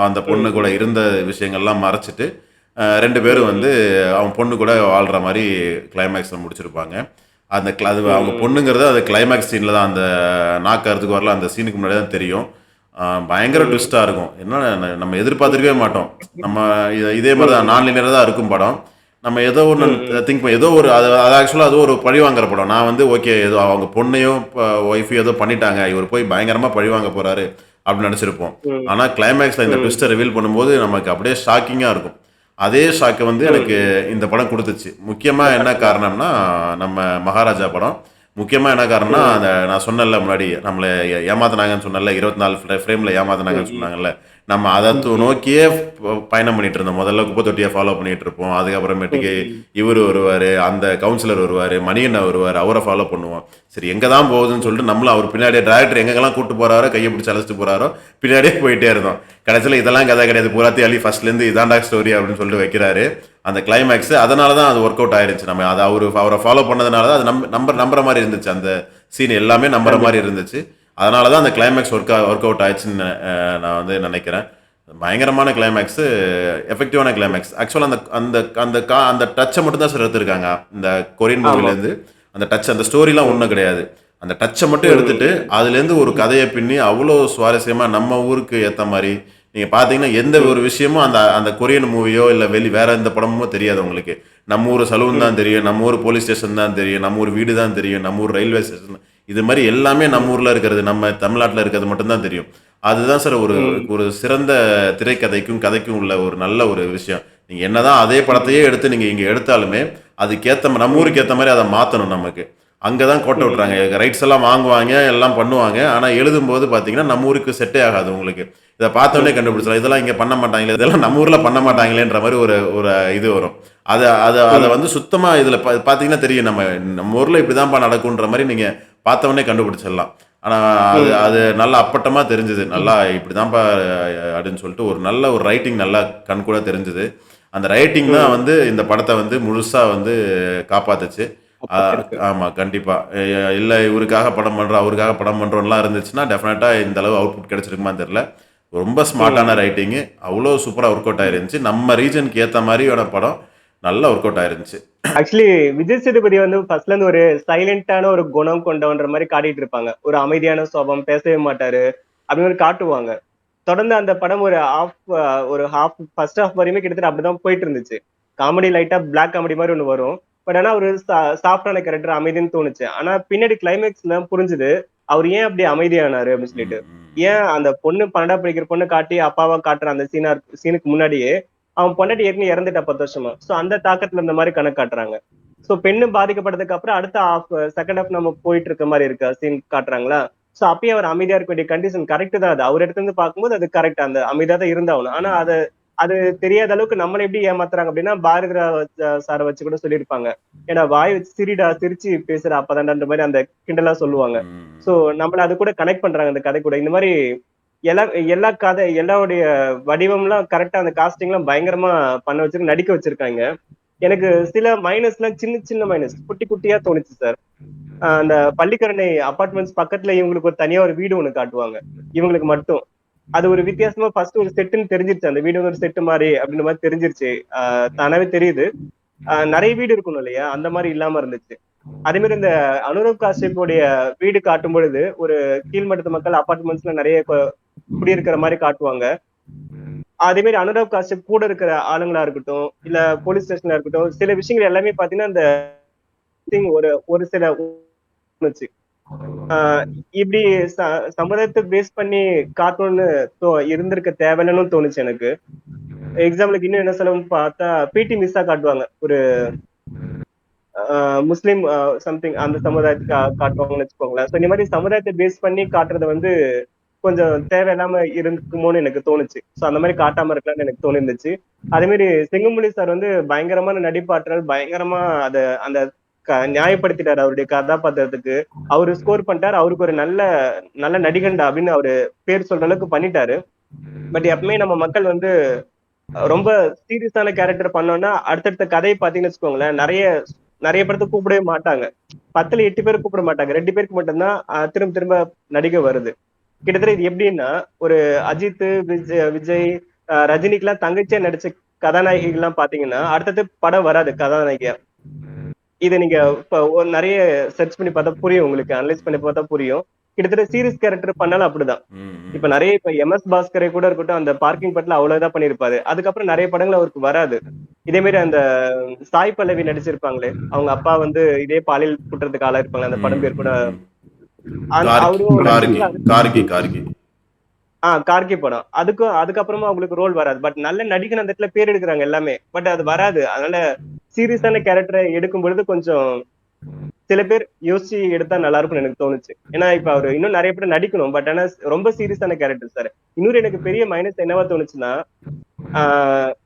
அந்த பொண்ணு கூட இருந்த விஷயங்கள்லாம் மறைச்சிட்டு 2 பேரும் வந்து அவங்க பொண்ணு கூட வாழ்ற மாதிரி கிளைமேக்ஸில் முடிச்சிருப்பாங்க. அது அவங்க பொண்ணுங்கிறது அது கிளைமேக்ஸ் சீனில் தான், அந்த நாக்கறதுக்கு வரல அந்த சீனுக்கு முன்னாடி தான் தெரியும். பயங்கர ட்விஸ்டாக இருக்கும். என்ன நம்ம எதிர்பார்த்துருக்கவே மாட்டோம். நம்ம இதே மாதிரி தான் நான் லினியராக தான் இருக்கும் படம். நம்ம ஏதோ ஒன்று திங்க் பண்ணி ஏதோ ஒரு அது ஆக்சுவலாக அது ஒரு பழிவாங்கிற படம். நான் வந்து ஓகே ஏதோ அவங்க பொண்ணையும் ஒய்ஃபையும் ஏதோ பண்ணிட்டாங்க, இவர் போய் பயங்கரமாக பழிவாங்க போகிறாரு அப்படின்னு நினச்சிருப்போம். ஆனால் கிளைமேக்ஸில் இந்த ட்விஸ்ட்டை ரிவீல் பண்ணும்போது நமக்கு அப்படியே ஷாக்கிங்காக இருக்கும். அதே ஷாக்கை வந்து எனக்கு இந்த படம் கொடுத்துச்சு. முக்கியமாக என்ன காரணம்னா நம்ம மகாராஜா படம். முக்கியமாக என்ன காரணம்னா அந்த நான் சொன்னல முன்னாடி நம்மளை ஏமாத்தினாங்கன்னு சொன்னல, 24 ஃப்ரேமில் ஏமாத்தினாங்கன்னு சொன்னாங்கல்ல, நம்ம அதை நோக்கியே பயணம் பண்ணிட்டு இருந்தோம். முதல்ல குப்பை தொட்டியை ஃபாலோ பண்ணிட்டு இருப்போம். அதுக்கப்புறமேட்டுக்கு இவர் வருவார், அந்த கவுன்சிலர் வருவார், மணியண்ணா வருவார், அவரை ஃபாலோ பண்ணுவோம். சரி எங்கே தான் போகுதுன்னு சொல்லிட்டு நம்மளும் அவர் பின்னாடியே டைரக்டர் எங்கெல்லாம் கூட்டு போகிறாரோ, கையை பிடிச்சி அழைச்சிட்டு போகிறாரோ பின்னாடியே போயிட்டே இருந்தோம். கடைசியில் இதெல்லாம் கதை கிடையாது, பூராத்தி அள்ளி ஃபர்ஸ்ட்லேருந்து இதாண்டா ஸ்டோரி அப்படின்னு சொல்லிட்டு வைக்கிறாரு அந்த கிளைமேக்ஸ். அதனால தான் அது ஒர்க் அவுட் ஆயிருச்சு. நம்ம அதை அவரை ஃபாலோ பண்ணதுனால தான் அது நம்புற மாதிரி இருந்துச்சு. அந்த சீன் எல்லாமே நம்புற மாதிரி இருந்துச்சு. அதனால தான் அந்த கிளைமேக்ஸ் ஒர்க் அவுட் ஆயிடுச்சுன்னு நான் வந்து நினைக்கிறேன். பயங்கரமான கிளைமேக்ஸு, எஃபெக்டிவான கிளைமேக்ஸ். ஆக்சுவலாக அந்த அந்த அந்த டச்சை மட்டும் தான் சார் எடுத்திருக்காங்க இந்த கொரியன் மூவிலேருந்து. அந்த டச், அந்த ஸ்டோரிலாம் ஒன்றும் கிடையாது. அந்த டச்சை மட்டும் எடுத்துட்டு அதுலேருந்து ஒரு கதையை பின்னி அவ்வளோ சுவாரஸ்யமாக நம்ம ஊருக்கு ஏற்ற மாதிரி நீங்கள் பார்த்தீங்கன்னா எந்த ஒரு விஷயமும் அந்த அந்த கொரியன் மூவியோ இல்லை வேற எந்த படமோ தெரியாது உங்களுக்கு. நம்ம ஊர் சலூன் தான் தெரியும், நம்ம ஊர் போலீஸ் ஸ்டேஷன் தான் தெரியும், நம்ம ஊர் வீடு தான் தெரியும், நம்ம ஊர் ரயில்வே ஸ்டேஷன், இது மாதிரி எல்லாமே நம்ம ஊரில் இருக்கிறது, நம்ம தமிழ்நாட்டில் இருக்கிறது மட்டும்தான் தெரியும். அதுதான் சார் ஒரு ஒரு சிறந்த திரைக்கதைக்கும் கதைக்கும் உள்ள ஒரு நல்ல ஒரு விஷயம். நீங்கள் என்னதான் அதே படத்தையே எடுத்து நீங்கள் இங்கே எடுத்தாலுமே அதுக்கேற்ற நம்ம ஊருக்கு ஏற்ற மாதிரி அதை மாற்றணும். நமக்கு அங்கே தான் கோட்டை விட்றாங்க. ரைட்ஸ் எல்லாம் வாங்குவாங்க, எல்லாம் பண்ணுவாங்க. ஆனால் எழுதும்போது பார்த்தீங்கன்னா நம்ம ஊருக்கு செட்டே ஆகாது. உங்களுக்கு இதை பார்த்தோன்னே கண்டுபிடிச்சலாம், இதெல்லாம் இங்கே பண்ண மாட்டாங்களே, இதெல்லாம் நம்ம ஊரில் பண்ண மாட்டாங்களேன்ற மாதிரி ஒரு ஒரு இது வரும். அதை வந்து சுத்தமாக இதில் பார்த்தீங்கன்னா தெரியும், நம்ம ஊரில் இப்படி தான்ப்பா நடக்குன்ற மாதிரி நீங்கள் பார்த்தவொடனே கண்டுபிடிச்சிடலாம். ஆனால் அது நல்லா அப்பட்டமாக தெரிஞ்சுது. நல்லா இப்படி தான்ப்பா அப்படின்னு சொல்லிட்டு ஒரு நல்ல ஒரு ரைட்டிங் நல்லா கண் கூட தெரிஞ்சுது. அந்த ரைட்டிங் தான் வந்து இந்த படத்தை வந்து முழுசாக வந்து காப்பாத்துச்சு. ஆமா கண்டிப்பா. இல்ல இவருக்காக படம் பண்றோம், அவருக்காக படம் பண்றோம்லாம் இருந்துச்சுன்னா டெஃபினட்டா இந்த அளவு அவுட்புட் கிடைச்சிருக்குமான்னு தெரியல. ரொம்ப ஸ்மார்ட்டான ரைட்டிங், அவ்வளோ சூப்பரா ஒர்க் அவுட் ஆயிருந்துச்சு. நம்ம ரீஜனுக்கு ஏத்த மாதிரியோட படம் நல்லா ஒர்க் அவுட் ஆயிருந்துச்சு. ஆக்சுவலி விஜய் சேதுபதி வந்து ஃபர்ஸ்ட்ல இருந்து ஒரு சைலண்டான ஒரு குணம் கொண்டவன்ற மாதிரி காட்டிட்டு இருப்பாங்க. ஒரு அமைதியான சுபாவம், பேசவே மாட்டாரு அப்படின்னு காட்டுவாங்க. தொடர்ந்து அந்த படம் ஒரு ஹாஃப் ஃபர்ஸ்ட் ஹாஃப் வரையுமே கிட்டத்தட்ட அப்படிதான் போயிட்டு இருந்துச்சு. காமெடி லைட்டா பிளாக் காமெடி மாதிரி ஒண்ணு வரும். பட் ஆனா ஒரு சாஃப்டான கேரக்டர், அமைதின்னு தோணுச்சு. ஆனா பின்னாடி கிளைமேக்ஸ்ல புரிஞ்சுது அவர் ஏன் அப்படி அமைதியானாரு அப்படின்னு சொல்லிட்டு. ஏன் அந்த பொண்ணு 12 படிக்கிற பொண்ணு காட்டி அப்பாவா காட்டுற அந்த சீனுக்கு முன்னாடியே அவன் பொண்டாட்டி ஏற்கனவே இறந்துட்டா 10 வருஷமா. சோ அந்த தாக்கத்துல இந்த மாதிரி கணக்கு காட்டுறாங்க. சோ பெண்ணு பாதிக்கப்பட்டதுக்கு அப்புறம் அடுத்த செகண்ட் ஹாஃப் நம்ம போயிட்டு இருக்க மாதிரி இருக்கு சீன் காட்டுறாங்களா. சோ அப்பயே அவர் அமைதியா இருக்க வேண்டிய கண்டிஷன் கரெக்ட் தான். அது அவர் இடத்துல இருந்து பார்க்கும்போது அது கரெக்ட், அந்த அமைதியா தான் இருந்தாகணும். ஆனா அது தெரியாத அளவுக்கு நம்மள எப்படி ஏமாத்துறாங்க அப்படின்னா பாரதிரா சாரை வச்சு கூட சொல்லியிருப்பாங்க. ஏன்னா வாய் வச்சு சிரிச்சு பேசுற அப்பதான்ற மாதிரி அந்த கிண்டலா சொல்லுவாங்க. சோ நம்மள அது கூட கனெக்ட் பண்றாங்க அந்த கதை கூட. இந்த மாதிரி எல்லா கதை எல்லாருடைய வடிவம்லாம் கரெக்டா, அந்த காஸ்டிங் எல்லாம் பயங்கரமா பண்ண வச்சிருக்கு, நடிக்க வச்சிருக்காங்க. எனக்கு சில மைனஸ் எல்லாம் சின்ன சின்ன மைனஸ் குட்டி குட்டியா தோணுச்சு சார். அந்த பள்ளிக்கரணை அபார்ட்மெண்ட்ஸ் பக்கத்துல இவங்களுக்கு ஒரு தனியா ஒரு வீடு ஒண்ணு காட்டுவாங்க இவங்களுக்கு மட்டும். அது ஒரு வித்தியாசமா ஃபர்ஸ்ட் ஒரு செட்டுன்னு தெரிஞ்சிருச்சு. அந்த வீடு ஒரு செட்டு மாதிரி அப்படின்ற மாதிரி தெரிஞ்சிருச்சு. தானாவே தெரியுது. நிறைய வீடு இருக்கணும் இல்லையா, அந்த மாதிரி இல்லாம இருந்துச்சு. அதே மாதிரி இந்த அனுராக் காஷ்யப்போடைய வீடு காட்டும் பொழுது ஒரு கீழ்மட்டத்து மக்கள் அபார்ட்மெண்ட்ஸ்ல நிறைய குடியிருக்கிற மாதிரி காட்டுவாங்க. அதே மாதிரி அனுராக் காஷ்யப் கூட இருக்கிற ஆளுங்களா இருக்கட்டும், இல்ல போலீஸ் ஸ்டேஷன்ல இருக்கட்டும், சில விஷயங்கள் எல்லாமே பாத்தீங்கன்னா இந்த ஒரு சில இப்படி சமுதாயத்தை பேஸ் பண்ணி காட்டணும்னு இருந்திருக்க தேவைன்னு தோணுச்சு எனக்கு. எக்ஸாம்பிளுக்கு இன்னும் என்ன சொல்லணும்னு பார்த்தா பிடி மிஸ்ஸா காட்டுவாங்க. ஒரு முஸ்லிம் சம்திங் அந்த சமுதாயத்துக்கு காட்டுவாங்கன்னு வச்சுக்கோங்களேன். சோ இந்த மாதிரி சமுதாயத்தை பேஸ் பண்ணி காட்டுறது வந்து கொஞ்சம் தேவையில்லாம இருக்குமோன்னு எனக்கு தோணுச்சு. சோ அந்த மாதிரி காட்டாம இருக்கலாம்னு எனக்கு தோணிருந்துச்சு. அதே மாதிரி செங்கமொழி சார் வந்து பயங்கரமான நடிப்பாற்றல், பயங்கரமா அந்த நியாயப்படுத்திட்டாரு அவருடைய கதாபாத்திரத்துக்கு. அவரு ஸ்கோர் பண்ணிட்டாரு. அவருக்கு ஒரு நல்ல நல்ல நடிகண்டா அப்படின்னு அவரு பேர் சொல்ற அளவுக்கு பண்ணிட்டாரு. பட் எப்பவுமே நம்ம மக்கள் வந்து ரொம்ப சீரியஸான கேரக்டர் பண்ணோம்னா அடுத்தடுத்த கதையை பாத்தீங்கன்னு வச்சுக்கோங்களேன், நிறைய நிறைய படத்தை கூப்பிடவே மாட்டாங்க. 10ல 8 பேர் கூப்பிட மாட்டாங்க. 2 பேருக்கு மட்டும்தான் திரும்ப திரும்ப நடிக்க வருது. கிட்டத்தட்ட இது எப்படின்னா, ஒரு அஜித், விஜய், ரஜினிக்கெல்லாம் தங்கச்சியா நடிச்ச கதாநாயகிகள்லாம் பாத்தீங்கன்னா, அடுத்தது படம் வராது கதாநாயகியா. இத நீங்க இப்ப நெறைய சர்ச் பண்ணி பார்த்தா புரியும் உங்களுக்கு. அனலைஸ் பண்ணி பார்த்தா புரியும். கிட்டத்தட்ட சீரிஸ் கேரக்டர் பண்ணாலும் அப்படிதான். இப்ப நெறைய இப்ப எம்.எஸ். பாஸ்கரே கூட இருக்கட்டும், அந்த பார்க்கிங் படத்துல அவ்வளவு இதா பண்ணியிருப்பாரு. அதுக்கப்புறம் நெறைய படங்கள் அவருக்கு வராது. இதே மாரி அந்த சாய் பல்லவி நடிச்சிருப்பாங்களே, அவங்க அப்பா வந்து இதே பாலியல் குற்றத்துக்கு ஆளாயிருப்பாங்களே, அந்த படம் பேர் கூட கார்கி அவரும் கார்கி நடிச்சிருப்பாரு. கார்கி கார்கி கார்கி படம். அதுக்கப்புறமா அவங்களுக்கு ரோல் வராது. பட் நல்ல நடிகன் அந்த இடத்துல பேர் எடுக்குறாங்க எல்லாமே. பட் அது வராது. அதனால சீரியஸான கேரக்டர எடுக்கும் பொழுது கொஞ்சம் சில பேர் யோசிச்சு எடுத்தா நல்லா இருக்கும்னு எனக்கு தோணுச்சு. ஏன்னா இப்ப அவரு இன்னும் நிறைய பேர் நடிக்கணும். பட் ஆனா ரொம்ப சீரியஸான கேரக்டர் சார். இன்னொரு எனக்கு பெரிய மைனஸ் என்னவா தோணுச்சுன்னா,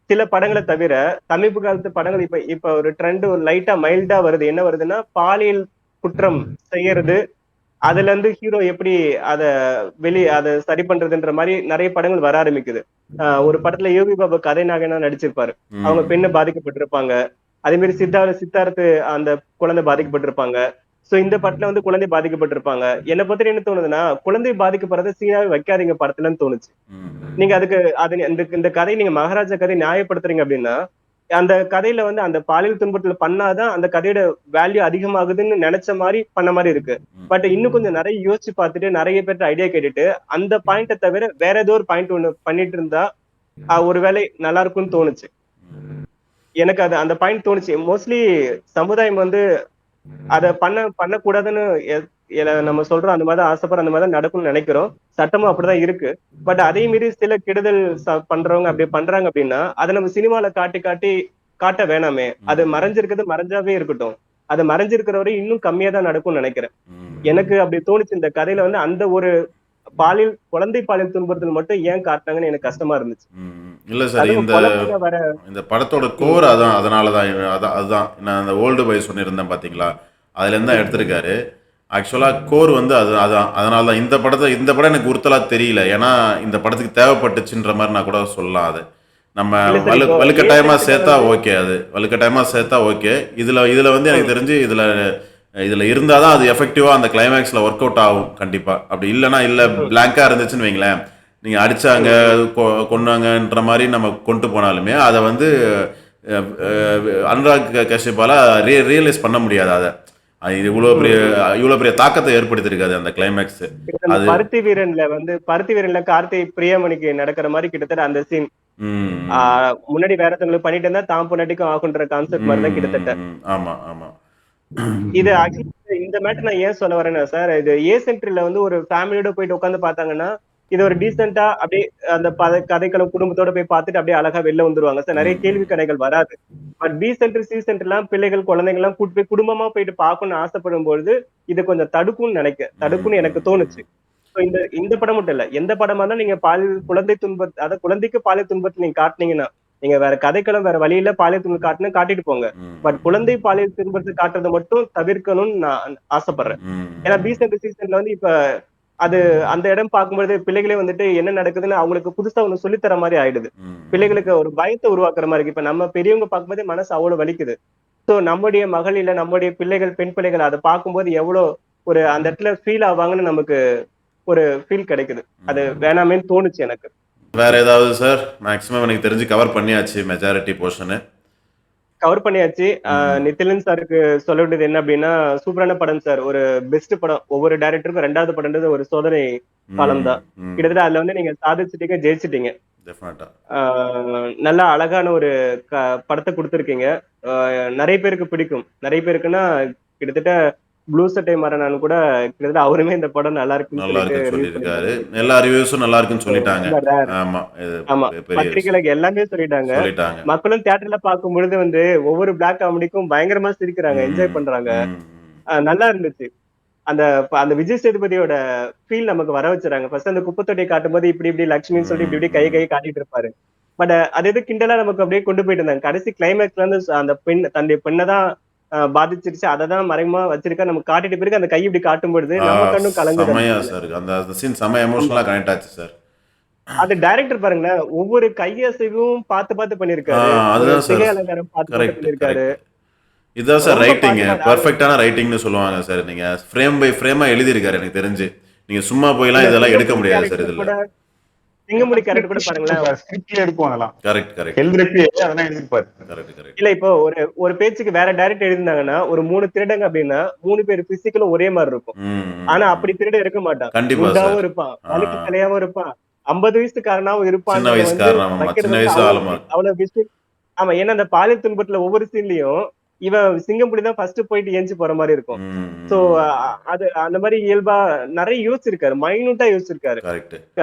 சில படங்கள தவிர சமீப காலத்து படங்கள் இப்ப இப்ப ஒரு ட்ரெண்ட் ஒரு லைட்டா மைல்டா வருது. என்ன வருதுன்னா, பாலியல் குற்றம் செய்யறது, அதுல இருந்து ஹீரோ எப்படி அத அத சரி பண்றதுன்ற மாரி நெறைய படங்கள் வர ஆரம்பிக்குது. ஒரு படத்துல யோகி பாபு கதைநாயகனா நடிச்சிருப்பாரு. அவங்க பெண்ணு பாதிக்கப்பட்டிருப்பாங்க. அதே மாதிரி சித்தார்த் அந்த குழந்தை பாதிக்கப்பட்டிருப்பாங்க. சோ இந்த படத்துல வந்து குழந்தை பாதிக்கப்பட்டிருப்பாங்க. என்ன பத்தி என்ன தோணுதுன்னா, குழந்தை பாதிக்கப்படுறத சீனாவே வைக்காதீங்க படத்துலன்னு தோணுச்சு. நீங்க அதுக்கு அது இந்த இந்த கதை நீங்க மகாராஜா கதை நியாயப்படுத்துறீங்க அப்படின்னா, அந்த கதையில வந்து அந்த பாலியல் துன்புறுத்தல் பண்ணாதான் அந்த கதையோட வேல்யூ அதிகமாகுதுன்னு நெனைச்ச மாரி பண்ண மாரி இருக்கு. பட் இன்னும் கொஞ்சம் நெறைய யோசிச்சு பார்த்துட்டு, நெறைய பேர்ட்ட ஐடியா கேட்டுட்டு, அந்த பாயிண்ட்ட தவிர வேற ஏதோ ஒரு பாயிண்ட் ஒண்ணு பண்ணிட்டு இருந்தா, ஒருவேளை நல்லா இருக்கும்னு தோணுச்சு. எனக்கு அது அந்த பாயிண்ட் தோணுச்சு. மோஸ்ட்லி சமுதாயம் வந்து அத பண்ணக்கூடாதுன்னு நம்ம சொல்றோம். அந்த மாரி தான் ஆசைப்படுறோம். அந்த மாரி தான் நடக்கும்னு நெனைக்கிறோம். சட்டமும் அப்படிதான் இருக்கு. பட் அதே மீறி சில கெடுதல் பண்றவங்க அப்படி பண்றாங்க அப்படின்னா, அத நம்ம சினிமால காட்டி காட்டி காட்ட வேணாமே. அது மறைஞ்சிருக்கிறது மறைஞ்சாவே இருக்கட்டும். அது மறைஞ்சிருக்கிற வரை இன்னும் கம்மியா தான் நடக்கும்னு நெனைக்கிறேன். எனக்கு அப்படி தோணுச்சு இந்த கதையில வந்து அந்த ஒரு குழந்தை பாலியல் துன்புறுத்தல் மட்டும் ஏன் காட்டுனாங்கன்னு எனக்கு கஷ்டமா இருந்துச்சு. இல்ல சார். அதுவும் இந்த குழந்தைங்க வர இந்த படத்தோட ம். கோர் அதான். அதனால தான் அதுதான் நான் அந்த ஓல்டு பாய் சொல்லியிருந்தேன் பார்த்தீங்களா? அதுலேருந்து தான் எடுத்திருக்காரு. ஆக்சுவலா கோர் வந்து அதான். அதனால தான் இந்த படம் எனக்கு உறுத்தலா தெரியல. ஏன்னா இந்த படத்துக்கு தேவைப்பட்டுச்சுன்ற மாரி நான் கூட சொல்லலாம் அது. நம்ம இல்ல சார் இப்போ ஏ வலுக்கட்டாயமா சென்டர்ல சேர்த்தா வந்து ஓகே அது. வலுக்கட்டாயமா சேர்த்தா ஓகே. இதுல வந்து எனக்கு ம். தெரிஞ்சு இதுல இருந்தா தான் அது எஃபெக்டிவா அந்த கிளைமேக்ஸ்ல ஒர்க் அவுட் ஆகும் கண்டிப்பா. அப்படி இல்லன்னா இல்ல ம். பிளாங்கா இருந்துச்சுன்னு வைங்களேன். நீங்க அடிச்சாங்க, ம். ம். கொன்னாங்கன்ற மாரி நம்ம கொண்டு போனாலுமே அத வந்து அனுராக் கஷ்யப்பால ரியலைஸ் பண்ண முடியாது அத. அது ம். ம். இவ்வளோ பெரிய தாக்கத்தை ஏற்படுத்தியிருக்காது அந்த கிளைமேக்ஸ். கிட்டத்தட்ட அந்த அது பருத்தி வீரன்ல கார்த்தி பிரியாமணிக்கு நடக்கிற மாதிரி கிட்டத்தட்ட அந்த சீன் ம், முன்னாடி வேற ஒருத்தவங்களுக்கு பண்ணிட்டு இருந்தா தான் பொண்டாட்டிக்கும் ஆகுன்ற கான்செப்ட் மாதிரி தான் கிட்டத்தட்ட. ஆமா, ஆமா. இது ஆக்சுவலி இந்த மேட்டர் நான் ஏன் சொல்ல வரேன்னா சார், இது ஏ சென்டர்ல வந்து ஒரு ஃபேமிலியோட போயிட்டு உட்காந்து பார்த்தாங்கன்னா, இது ஒரு டீசென்ட்டா அப்படியே அந்த கதைக்களம் குடும்பத்தோட போய் பார்த்துட்டு அப்படியே அழகா வெளில வந்துருவாங்க சார். நிறைய ம், கேள்வி ம், கணைகள் வராது. பட் பி சென்டர், சி சென்டர்லாம் பிள்ளைகள், குழந்தைங்க எல்லாம் கூட்டு போய் குடும்பமா போயிட்டு பார்க்கணும்னு ஆசைப்படும் பொழுது, இது கொஞ்சம் ம், தடுக்கும்னு எனக்கு தோணுச்சு. ம், So இந்த இந்த படம் மட்டும் இல்ல. எந்த படமா இருந்தாலும் நீங்க அதாவது குழந்தைக்கு பாலியல் துன்பத்தை நீங்க காட்டுனீங்கன்னா, நீங்க வேற கதைக்களம் வேற வழியில பாலியல் துன்பம் காட்டிட்டு போங்க. பட் ம், குழந்தை பாலியல் துன்பத்தை காட்டுறத மட்டும் தவிர்க்கணும்னு நான் ஆசைப்படுறேன். ஏன்னா பி ம், சென்டர், சி சென்டர்ல வந்து இப்ப அது அந்த இடம் பார்க்கும்பொழுது பிள்ளைகளே வந்துட்டு என்ன நடக்குதுன்னு அவங்களுக்கு புதுசா ஒண்ணு சொல்லித் தர மாதிரி ஆயிடுது. ம், பிள்ளைகளுக்கு ஒரு பயத்தை உருவாக்குற மாதிரி இருக்கு. இப்ப நம்ம பெரியவங்க பார்க்கும்போதே மனசு அவ்வளவு வலிக்குது. சோ நம்முடைய மகள் இல்ல நம்முடைய பிள்ளைகள், பெண் பிள்ளைகள் அதை பார்க்கும்போது எவ்வளவு ஒரு அந்த இடத்துல ஃபீல் ஆவாங்கன்னு நமக்கு ஒரு ஃபீல் கிடைக்குது. அது ம். வேணாமேன்னு தோணுச்சு எனக்கு. வேற ஏதாவது சார்? மேக்ஸிமம் எனக்கு தெரிஞ்சு கவர் பண்ணியாச்சு மெஜாரிட்டி போர்ஷனு. கவர் பண்ணியாச்சு. ம், நித்திலன் சாருக்கு சொல்ல வேண்டியது என்ன அப்படின்னா, சூப்பரான படம் சார். ஒரு பெஸ்ட் படம். ஒவ்வொரு டைரக்டருக்கும் 2வது படம்ன்றது ஒரு சோதனை காலம் ம், தான். ம். கிட்டத்தட்ட அதுல வந்து நீங்க சாதிச்சுட்டீங்க, ஜெயிச்சுட்டீங்க. டெஃபினட்டா. நல்லா அழகான ஒரு படத்த குடுத்திருக்கீங்க. அ நெறைய பேருக்கு பிடிக்கும். நெறைய பேருக்குன்னா, கிட்டத்தட்ட ப்ளூ சட்டை மறனான்னு கூட கிட்டத்தட்ட அவருமே இந்த படம் நல்லா இருக்குன்னு நல்லா சொல்லிட்டு இருக்குன்னு ரிவ்யூ சொல்லியிருக்காரு. பண்ணியிருக்காரு. எல்லா ரிவ்யூஸும் நல்லா இருக்குன்னு ஸோ சொல்லிட்டாங்க. ரொம்ப ரேர். ஆமா. இது ஆமா. பெரிய பத்திரிக்கைல விஷயம். எல்லாமே சொல்லிட்டாங்க. சொல்லிட்டாங்க. மக்களும் தியேட்டர்ல பார்க்கும்பொழுது வந்து ஒவ்வொரு பிளாக் காமெடிக்கும் பயங்கரமா சிரிக்கிறாங்க. ம், என்ஜாய் பண்றாங்க. ம், ம், நல்லா இருந்துச்சு. அந்த அந்த விஜய் சேதுபதியோட ஃபீல் நமக்கு வர வச்சுறாங்க. ஃபர்ஸ்ட் அந்த குப்பத்தொட்டிய காட்டும்போது இப்டி இப்டி லட்சுமின்னு சொல்லிட்டு ம், இப்டி இப்டி ம், கை காட்டிட்டு இருப்பாரு. பட் அது எது கிண்டலா நமக்கு அப்படியே கொண்டு போயிட்டு இருந்தாங்க. கடைசி கிளைமாக்ஸ்ல இருந்து அந்த தன்னுடைய பெண்ண தான் பாதிச்சிருச்சு. அத தான் மறைமுகமா வச்சிருக்கா நமக்கு காட்டிட்ட பிறகு அந்த கை இப்படி காட்டும் பொழுது ஆ நம்ம கண்ணும் கலங்குது அந்த செமையா இடத்துல. சார். அந்த அந்த சீன் செம ஆமா. எமோஷனலா கனெக்ட் ஆச்சு சார். அது டைரக்டர் பாருங்களேன், ஒவ்வொரு கையசைவும் பார்த்து பார்த்து பண்ணியிருக்காரு. ஒரு அதுதான் சார். சிகை அலங்காரம் பார்த்து பார்த்து கரெக்ட், பண்ணியிருக்காரு. கரெக்ட். இதுதான் சார் ரொம்ப ரைட்டிங். பார்த்து பார்த்து பெர்ஃபெக்ட்டான ரைட்டிங்னு சொல்லுவாங்க சார். நீங்க ஃப்ரேம் பை ஃப்ரேமா எழுதியிருக்காரு எனக்கு தெரிஞ்சு. நீங்க சும்மா போய்லாம் இல்ல இதெல்லாம் எடுக்க சிங்கமுடி முடியாது சார் கேரக்டர் இதுல. கூட சிங்கமுடி கேரக்டர் கூட பாருங்களேன். ஸ்கிரிப்ட்ல இருக்கும் அதெல்லாம். கரெக்ட், கரெக்ட், எழுதுறப்பே அதெல்லாம் எழுதிருப்பாரு. Correct, correct. இல்ல இப்போ ஒரு ஒரு பேச்சுக்கு வேற டைரக்டர் எழுதினாங்கன்னா, ஒரு 3 திருடங்க அப்படின்னா 3 பேர் பிசிக்கலும் ஒரே மாரி இருக்கும். ம், ஆனா ம். அப்படி திருடன் இருக்க மாட்டான். கண்டிப்பா குண்டாவும் சார். இருப்பான், ஆ. வழுக்கு தலையாவும் இருப்பான், 50 வயசுக்காரனாவும் சின்ன இருப்பான்றத வந்து வயசுக்காரன் ஆமா. வைக்கிறது சின்ன வந்து வயசு ஆளுமா. அவ்வளவு விஷயம். ஆமா, ஏன்னா அந்த பாலியல் துன்பத்துல ஒவ்வொரு சீன்லயும் இவன் சிங்கம்புலி தான் ஃபர்ஸ்ட் போயிட்டு எந்திச்சு போற மாரி இருக்கும். சோ ம். அது அந்த மாரி இயல்பா நிறைய யோசிச்சிருக்காரு. மைன்யூட்டா யோசிச்சிருக்காரு. கரெக்ட்.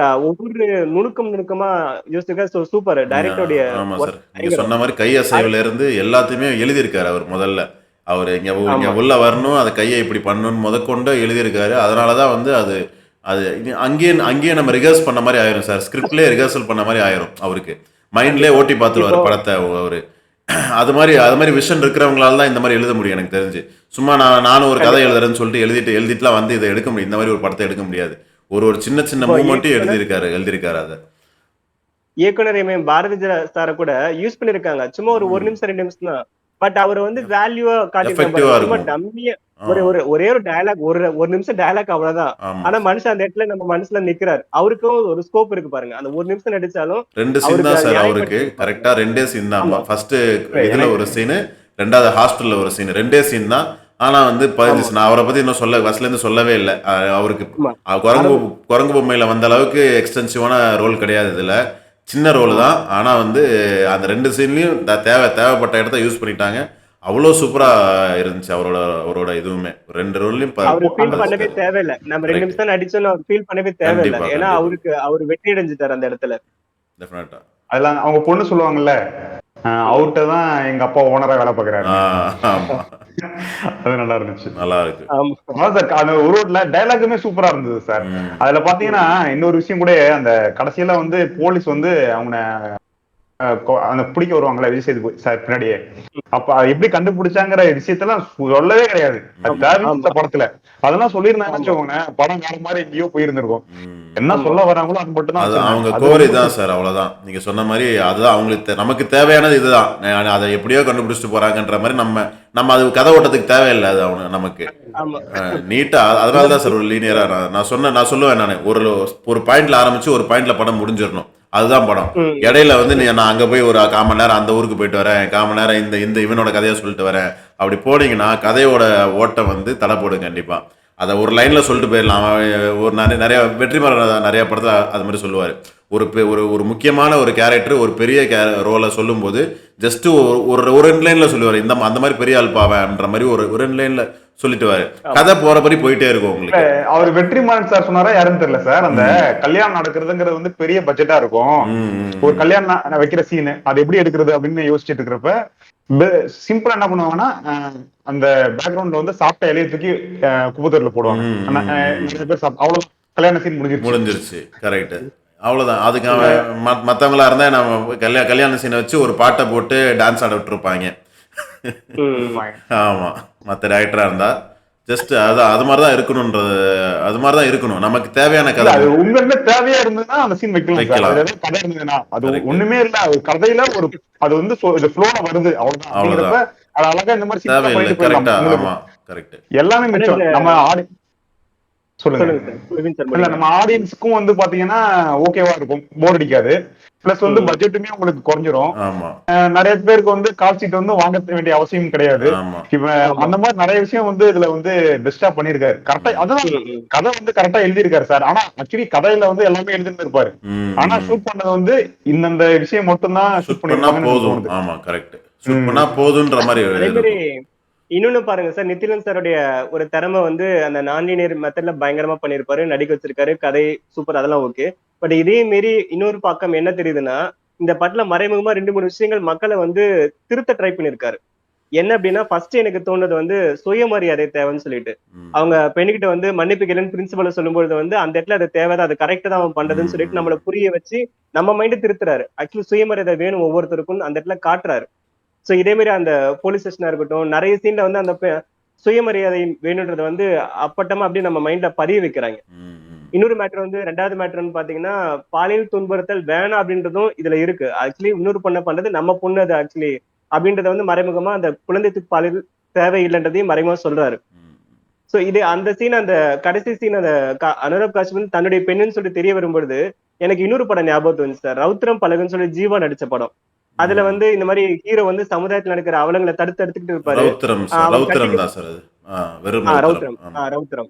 ஒவ்வொரு நுணுக்கமா யோசிச்சிருக்காரு. So super. டைரக்டருடைய ஆமா சார். ஒர்க் நீங்க பயங்கரம். சொன்ன மாதிரி கை அசைவுல இருந்து எல்லாத்தையுமே எழுதியிருக்காரு அவர் முதல்ல. அவர் இங்க ஆமா. உள்ள வரணும், அந்த கையை இப்படி பண்ணணும்னு முதற்கொண்டு எழுதியிருக்காரு. அதனால தான் வந்து அது அது அங்கேயே அங்கேயே நம்ம ரிஹர்ஸ் பண்ண மாதிரி ஆயிரும் சார். ஸ்கிரிப்ட்லேயே ரிஹர்சல் பண்ண மாதிரி ஆயிரும் அவருக்கு. மைண்ட்லேயே ஓட்டி பார்த்துருவாரு இப்போ படத்தை அவரு. அது மாதிரி விஷன் இருக்கிறவங்களால தான் இந்த மாதிரி எழுத முடியும் எனக்கு தெரிஞ்சு. சும்மா நானும் ஒரு கதை கண்டிப்பா. எழுதுறேன்னு சொல்லிட்டு எழுதிட்டுலாம் வந்து இதை எடுக்க முடியும். இந்த மாதிரி ஒரு படத்தை எடுக்க முடியாது. ஒரு ஒரு சின்ன சின்ன இப்போ மூமெண்ட்டையும் எழுதியிருக்காரு அதை. இயக்குனர் எம். பாரதி சார கூட யூஸ் பண்ணிருக்காங்க. சும்மா ஒரு 1 நிமிஷம் 2 நிமிஷம் தான். பட் அவர் வந்து வேல்யூவா காட்டியிருக்காங்க எஃபெக்டிவா பாருங்க. சும்மா இருக்கும். டம்மியா ஆ, ஒரே ஒரு டயலாக் ஒரு நிமிஷம் டயலாக் அவ்வளவுதான். ஆமா. ஆனா மனுஷன் அந்த இடத்துல நம்ம மனசுல நிக்கிறாரு. அவருக்கும் ஒரு ஸ்கோப் இருக்கு பாருங்க. அந்த 1 நிமிஷம் நடிச்சாலும் 2 சீன் அவருக்கு தான் அதை சார் அவருக்கு. நியாயப்படுத்தி இருப்பாங்க. கரெக்டா 2 சீன் தான். ஆமா. ஃபர்ஸ்ட் இதுல எனக்கு ஒரு சீனு, 2வது ஹாஸ்பிட்டல்ல ஒரு சீன். 2 சீன் தான். ஆனா வந்து 15 ஆமா. நான் அவரை பத்தி இன்னும் ஃபர்ஸ்ட்ல இருந்து சொல்லவே இல்லை. அவருக்கு ஆமா. குரங்கு ஆரம்பம். குரங்கு பொம்மையில வந்த அளவுக்கு எக்ஸ்டென்சிவான ரோல் கிடையாது இதுல. சின்ன ரோல் ஆமா. தான். ஆனா வந்து அந்த 2 சீன்லயும் தேவைப்பட்ட இடத்த யூஸ் பண்ணிட்டாங்க. அவ்வளோ சூப்பரா இருந்துச்சு அவரோட இதுவுமே. 2 ரோல்லையும் அவரு ஃபீல் பண்ணவே பதிச்சிட்டாரு. தேவையில்ல. நம்ம 2 கரெக்ட். நிமிஷம் நடிச்சோம்னு அவர் ஃபீல் பண்ணவே தேவையில்ல. கண்டிப்பா, ஏன்னா கண்டிப்பா. அவரு வெற்றி அடைஞ்சிட்டாரு அந்த இடத்துல. டெஃபினட்டா. அதெல்லாம் அவங்க பொண்ணு சொல்லுவாங்கல்ல, அவர்கிட்ட தான் எங்க அப்பா ஓனரா வேலை பாக்குறாரு. ஆமா. அது நல்லா இருந்துச்சு. நல்லா இருக்கு. ஆமா. அதான் சார், அந்த ஒரு ரோட்ல டைலாக்குமே சூப்பரா இருந்தது சார். ம். அதுல பாத்தீங்கன்னா இன்னொரு விஷயம் கூட, அந்த கடைசியில வந்து போலீஸ் வந்து அவங்க அந்த பிடிக்க வருவாங்கல்ல விஜய் சேதுபதி சார் பின்னாடியே. அப்ப அது எப்படி கண்டுபிடிச்சாங்கிற விஷயத்தெல்லாம் சொல்லவே கிடையாது. அது ஆமா. தேவையில்லை ஆமா. இந்த படத்துல. அதெல்லாம் சொல்லியிருந்தாங்கன்னு ஆமா. வச்சுக்கோங்க, படம் வேற மாதிரி எங்கேயோ போயிருந்திருக்கும். ம். என்ன ஆமா. சொல்ல வராங்களோ அது மட்டும் தான் அது அவங்க வச்சிருந்தாங்க. அது கோரி ரொம்ப தான் சார். அவ்வளவுதான். நீங்க சொன்ன மாதிரி அதுதான் அவங்களுக்கு நமக்கு தேவையானது இதுதான். அதை எப்படியோ கண்டுபிடிச்சிட்டு போறாங்கன்ற மாதிரி நம்ம அது கதை ஓட்டத்துக்கு தேவையில்லை. அது நமக்கு ஆமா. நீட்டா. அதனால தான் சார் ஒரு லீனியரா நான் சொல்லுவேன். நான் ஒரு பாயிண்ட்ல ஆரம்பிச்சு ஒரு பாயிண்ட்ல படம் முடிஞ்சிடணும். அதுதான் படம். ம். இடையில வந்து நான் அங்க போய் ஒரு 1/4 மணி நேரம் அந்த ஊருக்கு போயிட்டு வரேன், 1/4 மணி நேரம் இந்த இவனோட கதையை சொல்லிட்டு வரேன், அப்படி போனீங்கன்னா கதையோட ஓட்டம் வந்து தடை போடும் கண்டிப்பா. அதை ஒரு லைன்ல சொல்லிட்டு போயிடலாம். ஒரு நிறைய வெற்றிமாறன் நிறைய படத்துல அது மாதிரி சொல்லுவாரு. ஒரு முக்கியமான ஒரு கேரக்டர் ஒரு பெரிய ரோலை சொல்லும் போது ஜஸ்ட் ஒரு 2 லைன்ல சொல்லுவாரு. அந்த மாதிரி பெரிய ஆள் பாவன்ற மாதிரி ஒரு 2 லைன்ல சொல்லிட்டுவாரு. கதை போறபடி போயிட்டே இருக்கும் உங்களுக்கு. அவர் வெற்றிமாறன் சார் சொன்னாரா யாருன்னு தெரியல சார். அந்த கல்யாணம் நடக்கிறதுங்கிறது வந்து பெரிய பட்ஜெட்டா இருக்கும். ஒரு கல்யாணம் வைக்கிற சீன் அது எப்படி எடுக்கிறது அப்படின்னு யோசிச்சுட்டு இருக்கிறப்ப சிம்பிளா என்ன பண்ணுவாங்கன்னா, அந்த பேக்ரவுண்ட்ல வந்து சாப்பிட்ட இலையை தூக்கி குப்பத்தூர்ல போடுவாங்க. நிறைய பேர் அவ்வளவு கல்யாண சீன் முடிஞ்சிருச்சு. கரெக்ட். அவ்வளவுதான். அதுக்கு மத்தவங்களா இருந்தா நம்ம கல்யாண சீனை வச்சு ஒரு பாட்டை போட்டு டான்ஸ் ஆட விட்டுருப்பாங்க. ஆமா. மத்த டைரக்டரா இருந்தா ஜஸ்ட் அது மாதிரிதான் இருக்கணும்ன்றது. அது மாதிரிதான் இருக்கணும். நமக்கு தேவையான கதை. அது உண்மையுமே தேவையா இருந்ததுன்னா அந்த சீன் வைக்கலாம். கதை இருந்ததுன்னா அது ஒண்ணுமே இல்ல. அது கதையில அது வந்து ஃப்ளோல வருது அவ்வளவுதான். அப்படிங்கிறப்ப அது அழகா இந்த மாதிரி சீன் பண்ணிட்டு போயிடலாம். எல்லாமே மிச்சம். நம்ம சொல்லுங்க. இல்ல நம்ம ஆடியன்ஸ்க்கும் வந்து பாத்தீங்கன்னா ஓகேவா இருக்கும், போர் அடிக்காது. பிளஸ் வந்து பட்ஜெட்டுமே உங்களுக்கு குறைஞ்சிரும். நிறைய பேருக்கு வந்து கால் சீட் வந்து வாங்க வேண்டிய அவசியம் கிடையாது. இப்ப அந்த மாதிரி நிறைய விஷயம் வந்து இதுல வந்து பெஸ்டா பண்ணிருக்காரு. கரெக்டா அதுதான் கதை வந்து கரெக்டா எழுதியிருக்காரு சார். ஆனா ஆக்சுவலி கதையில வந்து எல்லாமே எழுதிட்டு இருப்பாரு. ஆனா ஷூட் பண்ணது வந்து இந்த விஷயம் மட்டும் தான் ஷூட் பண்ணிருப்பாங்க. ஆமா கரெக்ட். ஷூட் பண்ணா போதுன்ற மாதிரி. இன்னொன்னு பாருங்க சார், நித்திலன் சாருடைய ஒரு திறமை வந்து அந்த நான்லீனியர் மெத்தட்ல பயங்கரமா பண்ணிருப்பாரு. நடிக்க வச்சிருக்காரு. கதை சூப்பர், அதெல்லாம் ஓகே. பட் இதே மீறி இன்னொரு பக்கம் என்ன தெரியுதுன்னா, இந்த படத்துல மறைமுகமா 2-3 விஷயங்கள் மக்களை வந்து திருத்த ட்ரை பண்ணிருக்காரு. என்ன அப்படின்னா, ஃபர்ஸ்ட் எனக்கு தோணுது வந்து சுயமரியாதை தேவைன்னு சொல்லிட்டு அவங்க பெண்ணுகிட்ட வந்து மன்னிப்பு கேளுன்னு பிரின்சிபல் சொல்லும்போது வந்து அந்த இடத்துல அது தேவைதான், அது கரெக்டா தான் அவன் பண்றதுன்னு சொல்லிட்டு நம்மள புரிய வச்சு நம்ம மைண்ட் திருத்துறாரு. ஆக்சுவலி சுயமரியாதை வேணும் ஒவ்வொருத்தருக்கும் அந்த இடத்துல காட்டுறாரு. சோ இதே மாதிரி அந்த போலீஸ் ஸ்டேஷனா இருக்கட்டும், நிறைய சீன்ல வந்து அந்த சுயமரியாதை வேணும்ன்றத வந்து அப்பட்டமா அப்படியே நம்ம மைண்ட்ல பதிய வைக்கிறாங்க. இன்னொரு மேட்டர் வந்து ரெண்டாவது மேட்டர்னு பாத்தீங்கன்னா பாலியல் துன்புறுத்தல் வேணாம் அப்படின்றதும் இதுல இருக்கு. ஆக்சுவலி இன்னொரு பொண்ணை பண்றது நம்ம பொண்ணு அது ஆக்சுவலி அப்படின்றத வந்து மறைமுகமா அந்த குழந்தைக்கு பாலியல் தேவையில்லைன்றதையும் மறைமுகமா சொல்றாரு. சோ இது அந்த சீன், அந்த கடைசி சீன், அந்த அனுராக் காஷ்யப் வந்து தன்னுடைய பெண்ணுன்னு சொல்லிட்டு தெரிய வரும்பொழுது எனக்கு இன்னொரு படம் ஞாபகத்துக்கு வந்துச்சு சார். ரவுத்திரம் பழகுன்னு சொல்லி ஜீவா நடிச்ச படம். அதுல வந்து இந்த மாதிரி ஹீரோ வந்து சமுதாயத்துல நடக்கிற அவலங்களை தடுத்து எடுத்துக்கிட்டு இருப்பாரு. ரவுத்திரம் சார், அவங்க ரவுத்திரம் கட்டிக்கு தான் சார் அது. வெறும் ரவுத்திரம். ரவுத்திரம் ரவுத்திரம்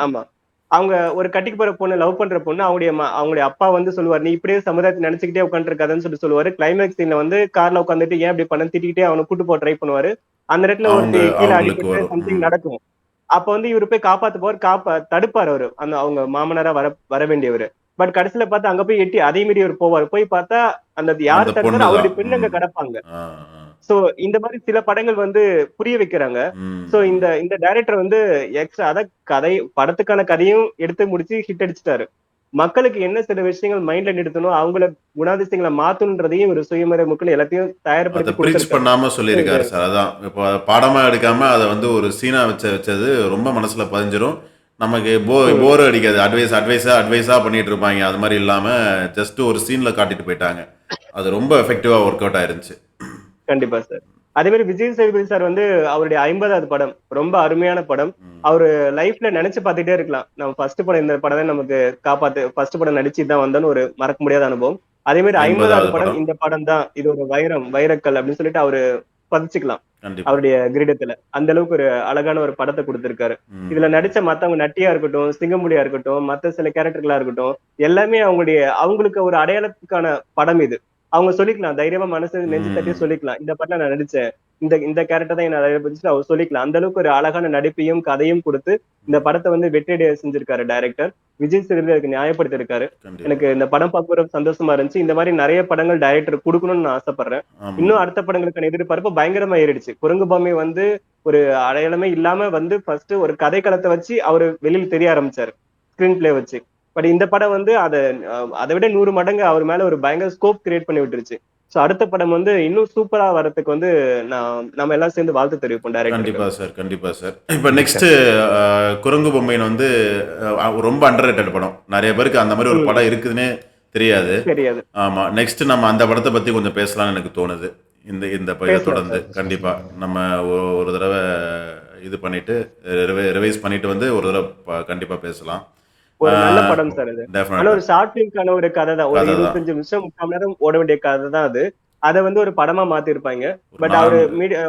ஆமா. அவங்க ஒரு கட்டிக்கு போற பொண்ணு, லவ் பண்ற பொண்ணு, அவங்களுடைய அப்பா வந்து சொல்லுவாரு, நீ இப்படியே சமுதாயத்தை நினைச்சுக்கிட்டே உட்காந்துருக்காதுன்னு சொல்லி சொல்லுவாரு. கிளைமேக்ஸ் சீன்ல வந்து கார்ல உட்காந்துட்டு ஏன் இப்படி பண்ண திட்டிக்கிட்டே அவனை கூட்டு போக ட்ரை பண்ணுவாரு. அந்த இடத்துல ஒருத்தி கீழே அவங்களுக்கு அடிபட்டு வரும். சம்திங் நடக்கும். அப்ப வந்து இவரு போய் காப்பாத்து போவார், தடுப்பாரு அவரு, அந்த அவங்க மாமனாரா வர வேண்டியவரு. பட் கடைசியில பார்த்தா அங்க போய் எட்டி அதே மீறி இவர் போவாரு. போய் பார்த்தா அந்த யாரு அந்த தடுப்பாரு, பொண்ணு அவருடைய தான். பெண்ணு அங்க கிடப்பாங்க. ஆ, ஆ. சோ இந்த மாதிரி சில படங்கள் வந்து புரிய வைக்கிறாங்க. சோ இந்த இந்த டைரக்டர் வந்து எக்ஸ்ட்ரா அத படத்துக்கான கதையும் எடுத்து முடிச்சு ஹிட் அடிச்சிட்டாரு. மக்களுக்கு என்ன சில விஷயங்கள் மைண்ட்ல நிறுத்தணும், அவங்கள குணாதிசயங்களை மாத்தணுன்றதையும் ஒரு சுயமறை முக்கில் எல்லாத்தையும் அதை தயார்படுத்தி ப்ரீச் கொடுத்திருக்காரு. பண்ணாம சொல்லியிருக்காரு சார். அதான் இப்போ பாடமா எடுக்காம அதை வந்து ஒரு சீனா வச்சது ரொம்ப மனசுல பதிஞ்சிரும். நமக்கு போர் அடிக்காது. அட்வைஸா பண்ணிட்டு இருப்பாங்க. அது மாதிரி இல்லாம ஜஸ்ட் ஒரு சீன்ல காட்டிட்டு போயிட்டாங்க. அது ரொம்ப எஃபெக்டிவா ஒர்க் அவுட் ஆயிருந்துச்சு. கண்டிப்பா சார். அதே மாதிரி விஜய் சேதுபதி சார் வந்து அவருடைய 50வது படம் ரொம்ப அருமையான படம். அவரு லைஃப்ல நினைச்சு பார்த்துட்டே இருக்கலாம். நம்ம ஃபர்ஸ்ட் படம் இந்த படம் தான் நமக்கு ஃபர்ஸ்ட் படம் நடிச்சு தான் வந்தோன்னு ஒரு மறக்க முடியாத அனுபவம். அதே மாதிரி 50வது படம் இந்த படம் தான், இது ஒரு வைரக்கல் அப்படின்னு சொல்லிட்டு அவரு பதிச்சுக்கலாம் கண்டிப்பா. அவருடைய கிரீடத்துல. அந்த அளவுக்கு ஒரு அழகான ஒரு படத்தை கொடுத்திருக்காரு. இதுல நடிச்ச மத்தவங்க நட்டியா இருக்கட்டும், சிங்கமுடியா இருக்கட்டும், மத்த சில கேரக்டர்களா இருக்கட்டும், எல்லாமே அவங்களுக்கு ஒரு அடையாளத்துக்கான படம் இது. அவங்க சொல்லிக்கலாம், தைரியமா மனசு நெஞ்சு தட்டி சொல்லிக்கலாம், இந்த படத்துல நான் நடிச்சேன், இந்த கேரக்டர் தான் என்ன அடையாளப்படுத்தி அவர் சொல்லிக்கலாம். அந்த அளவுக்கு ஒரு அழகான நடிப்பையும் கதையும் கொடுத்து இந்த படத்தை வந்து வெற்றியடைய செஞ்சிருக்காரு டைரக்டர். விஜய் சேதுபதி அதுக்கு நியாயப்படுத்தி இருக்காரு. எனக்கு இந்த படம் பார்க்க சந்தோஷமா இருந்துச்சு. இந்த மாதிரி நிறைய படங்கள் டைரக்டர் கொடுக்கணும்னு நான் ஆசைப்படுறேன். இன்னும் அடுத்த படங்களுக்கான எதிர்பார்ப்பு பயங்கரமா ஏறிடுச்சு. குரங்கு பொம்மை வந்து ஒரு அடையாளமே இல்லாம வந்து ஃபர்ஸ்ட் ஒரு கதை களத்தை வச்சு அவரு வெளியில தெரிய ஆரம்பிச்சாரு, ஸ்கிரீன் பிளே வச்சு. பட் இந்த படம் வந்து அதை விட 100 மடங்கு அவர் மேல ஒரு பயங்கர ஸ்கோப் கிரியேட் பண்ணி விட்டுருச்சு. சோ அடுத்த படம் வந்து இன்னும் சூப்பரா வரதுக்கு வந்து நம்ம எல்லாம் சேர்ந்து வாழ்த்து தெரிவிப்போம் டைரக்டர். கண்டிப்பா சார். இப்போ நெக்ஸ்ட் குரங்கு பொம்மையின் வந்து ரொம்ப அண்டர்ரேட்டட் படம். நிறைய பேருக்கு அந்த மாதிரி ஒரு படம் இருக்குதுன்னே தெரியாது. ஆமா, நெக்ஸ்ட் நம்ம அந்த படத்தை பத்தி கொஞ்சம் பேசலாம்னு எனக்கு தோணுது. இந்த தொடர்ந்து கண்டிப்பா நம்ம ஒரு தடவை இது பண்ணிட்டு ரிவைஸ் பண்ணிட்டு வந்து ஒரு தடவை கண்டிப்பா பேசலாம். ஒரு நல்ல படம் சார் இது. ஆனா ஒரு ஷார்ட் பிலிம்கான ஒரு கதை தான். ஒரு 25 நிமிஷம் 3/4 மணி நேரம் ஓட வேண்டிய கதை தான் அது. அதை வந்து ஒரு படமா மாத்தி இருப்பாங்க. பட் அவரு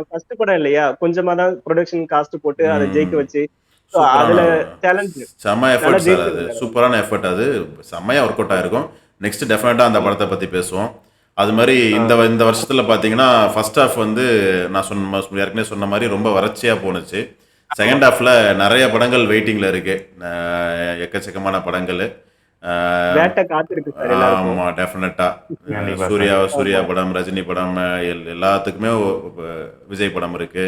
ஃபர்ஸ்ட் படம் இல்லையா, கொஞ்சமா தான் ப்ரொடக்ஷன் காஸ்ட் போட்டு அதை ஜெயிக்க வச்சு அதுல சேலஞ்ச் செம்ம எஃபர்ட் சார். அது சூப்பரான எஃபர்ட். அது செம்மையா ஒர்க் அவுட் ஆயிருக்கும். நெக்ஸ்ட் டெஃபினட்டா அந்த படத்தை பத்தி பேசுவோம். அது மாதிரி இந்த வருஷத்துல பாத்தீங்கன்னா ஃபர்ஸ்ட் ஹாஃப் வந்து நான் ஏற்கனவே சொன்ன மாதிரி ரொம்ப வறட்சியா போனுச்சு. செகண்ட் ஹாஃப்ல நிறைய படங்கள் வெயிட்டிங்ல இருக்கு. எக்கச்சக்கமான படங்கள். ஆமா, டெஃபினட்டா சூர்யா படம், ரஜினி படம், எல்லாத்துக்குமே விஜய் படம் இருக்கு.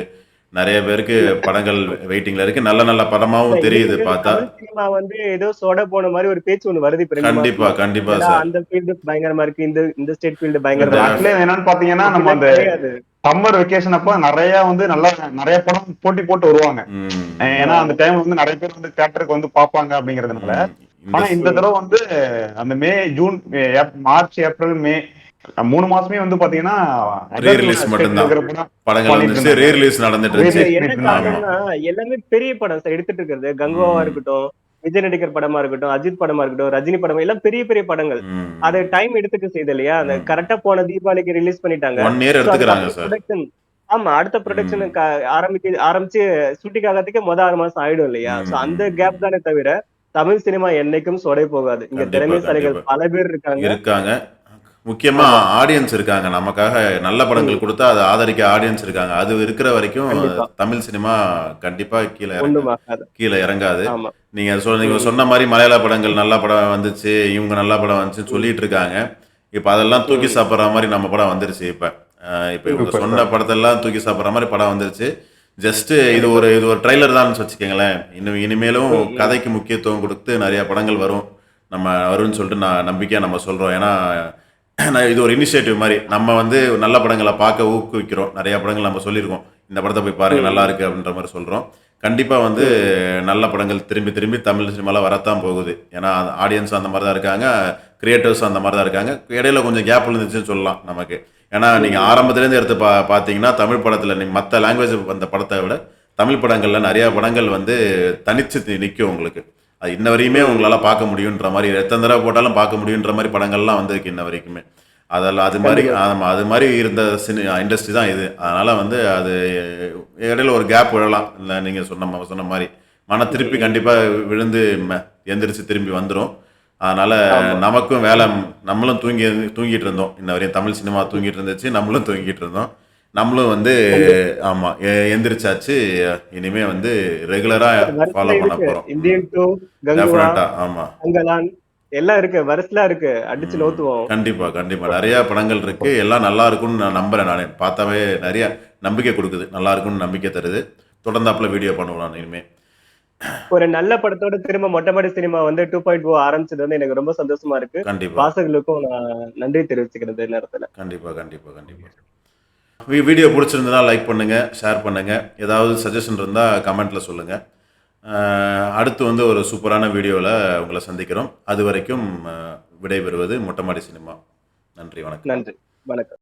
நிறைய பேருக்கு படங்கள் வெயிட்டிங்ல இருக்கு. நல்ல நல்ல படமாவும் தெரியுது பார்த்தா. சினிமா வந்து ஏதோ சோட போன மாதிரி ஒரு பேச்சு ஒன்று வருது. கண்டிப்பா சார். அந்த ஃபீல்டு பயங்கரமா இருக்கு, இந்த ஸ்டேட் ஃபீல்டு பயங்கரமா இருக்கு. என்னன்னு பாத்தீங்கன்னா நம்ம அந்த சம்மர் வெக்கேஷன் அப்ப நிறைய வந்து நிறைய படம் போட்டி போட்டு வருவாங்க. ஏன்னா அந்த டைம்ல வந்து நிறைய பேர் வந்து தியேட்டருக்கு வந்து பாப்பாங்க அப்படிங்கறதுனால. ஆனா இந்த தடவை வந்து அந்த மே, ஜூன், மார்ச், ஏப்ரல், மே 3 மாசமே வந்து பாத்தீங்கன்னா ரீரிலீஸ் மட்டும்தான் படங்கள் வந்து ரீரிலீஸ் நடந்துட்டு இருந்துச்சு. என்ன காரணம்னா எல்லாமே பெரிய படம் சார் எடுத்துட்டு இருக்கிறது. கங்குவாவா இருக்கட்டும், விஜய் நடிகர் படமா இருக்கட்டும், அஜித் படமா இருக்கட்டும், ரஜினி படம், எல்லாம் பெரிய பெரிய படங்கள். அது டைம் எடுத்துக்க செய்யுது இல்லையா. அந்த கரெக்டா போன தீபாவளிக்கு ரிலீஸ் பண்ணிட்டாங்க. 1 இயர் எடுத்துக்கிறாங்க சார். ஆமா, அடுத்த ப்ரொடக்ஷன் ஆரம்பிச்சு ஷூட்டிங் ஆகிறதுக்கே 6 மாசம் ஆயிடும் இல்லையா. சோ அந்த கேப் தானே தவிர தமிழ் சினிமா என்னைக்கும் சொடை போகாது. இங்க திறமைசாலிகள் பல பேர் இருக்காங்க. முக்கியமா ஆடியன்ஸ் இருக்காங்க. நமக்காக நல்ல படங்கள் கொடுத்தா அதை ஆதரிக்க ஆடியன்ஸ் இருக்காங்க. அது இருக்கிற வரைக்கும் தமிழ் சினிமா கண்டிப்பா கீழே இறங்காது. நீங்க சொன்ன மாதிரி மலையாள படங்கள் நல்ல படம் வந்துச்சு, இவங்க நல்ல படம் வந்துச்சு சொல்லிட்டு இருக்காங்க. இப்ப அதெல்லாம் தூக்கி சாப்பிட்ற மாதிரி நம்ம படம் வந்துருச்சு. இப்ப இவங்க சொன்ன படத்தெல்லாம் தூக்கி சாப்பிட்ற மாதிரி படம் வந்துருச்சு. ஜஸ்ட் இது ஒரு ட்ரைலர் தான் வச்சுக்கோங்களேன். இனிமேலும் கதைக்கு முக்கியத்துவம் கொடுத்து நிறைய படங்கள் வரும்னு சொல்லிட்டு நம்பிக்கையா நம்ம சொல்றோம். ஏன்னா இது ஒரு இனிஷியேட்டிவ் மாதிரி நம்ம வந்து நல்ல படங்களை பார்க்க ஊக்குவிக்கிறோம். நிறைய படங்கள் நம்ம சொல்லியிருக்கோம், இந்த படத்தை போய் பாருங்க நல்லா இருக்கு அப்படின்ற மாதிரி சொல்கிறோம். கண்டிப்பாக வந்து நல்ல படங்கள் திரும்பி திரும்பி தமிழ் சினிமாவில் வரத்தான் போகுது. ஏன்னா ஆடியன்ஸும் அந்த மாதிரி தான் இருக்காங்க, கிரியேட்டர்ஸும் அந்த மாதிரி தான் இருக்காங்க. இடையில கொஞ்சம் கேப் இருந்துச்சுன்னு சொல்லலாம் நமக்கு. ஏன்னா நீங்கள் ஆரம்பத்துலேருந்து எடுத்து பார்த்தீங்கன்னா தமிழ் படத்தில் நீங்கள் மற்ற லாங்குவேஜ் வந்த படத்தை விட தமிழ் படங்களில் நிறையா படங்கள் வந்து தனிச்சு நிற்கும் உங்களுக்கு. அது இன்ன வரையுமே உங்களால் பார்க்க முடியுன்ற மாதிரி, எத்தனை தடவை போட்டாலும் பார்க்க முடியுன்ற மாதிரி படங்கள்லாம் வந்திருக்கு இன்ன வரைக்குமே. அதெல்லாம் அது மாதிரி அது மாதிரி இருந்த இண்டஸ்ட்ரி தான் இது. அதனால் வந்து அது இடையில ஒரு கேப் விழலாம். இல்லை நீங்கள் சொன்ன மாதிரி மன திருப்பி கண்டிப்பாக விழுந்து எந்திரிச்சு திரும்பி வந்துடும். அதனால் நமக்கும் வேலை, நம்மளும் தூங்கிட்டு இருந்தோம் இன்ன வரையும். தமிழ் சினிமா தூங்கிட்டு இருந்துச்சு, நம்மளும் தூங்கிட்டு இருந்தோம். நம்மளும் வந்து ஆமாம் எந்திரிச்சாச்சு. இனிமே வந்து ரெகுலராக ஃபாலோ பண்ண போகிறோம். இந்தியன் 2, கங்குவா, டெஃபினட்டாக ஆமாம் அங்கலான் எல்லாம் இருக்கு, வரிசலா இருக்கு, அடிச்சு நோத்துவோம். கண்டிப்பா நிறைய படங்கள் இருக்கு. எல்லாம் நல்லா இருக்கும்னு நான் நம்புறேன். நானே பார்த்தாவே நிறைய நம்பிக்கை கொடுக்குது, நல்லா இருக்கும்னு நம்பிக்கை தருது. தொடர்ந்தாப்புல வீடியோ பண்ணுவோம் நான் இனிமே. ஒரு நல்ல படத்தோட திரும்ப மொட்டைமாடி சினிமா வந்து 2.0 ஆரம்பிச்சது வந்து எனக்கு ரொம்ப சந்தோஷமா இருக்கு. கண்டிப்பா வாசகர்களுக்கும் நான் நன்றி தெரிவிச்சுக்கிறது இந்த நேரத்துல. கண்டிப்பா வீடியோ பிடிச்சிருந்தா லைக் பண்ணுங்க, ஷேர் பண்ணுங்க. ஏதாவது சஜஷன் இருந்தா கமெண்ட்ல சொல்லுங்க. அடுத்து வந்து ஒரு சூப்பரான வீடியோவில் உங்களை சந்திக்கிறோம். அது வரைக்கும் விடைபெறுவது மொட்டைமாடி சினிமா. நன்றி, வணக்கம். நன்றி, வணக்கம்.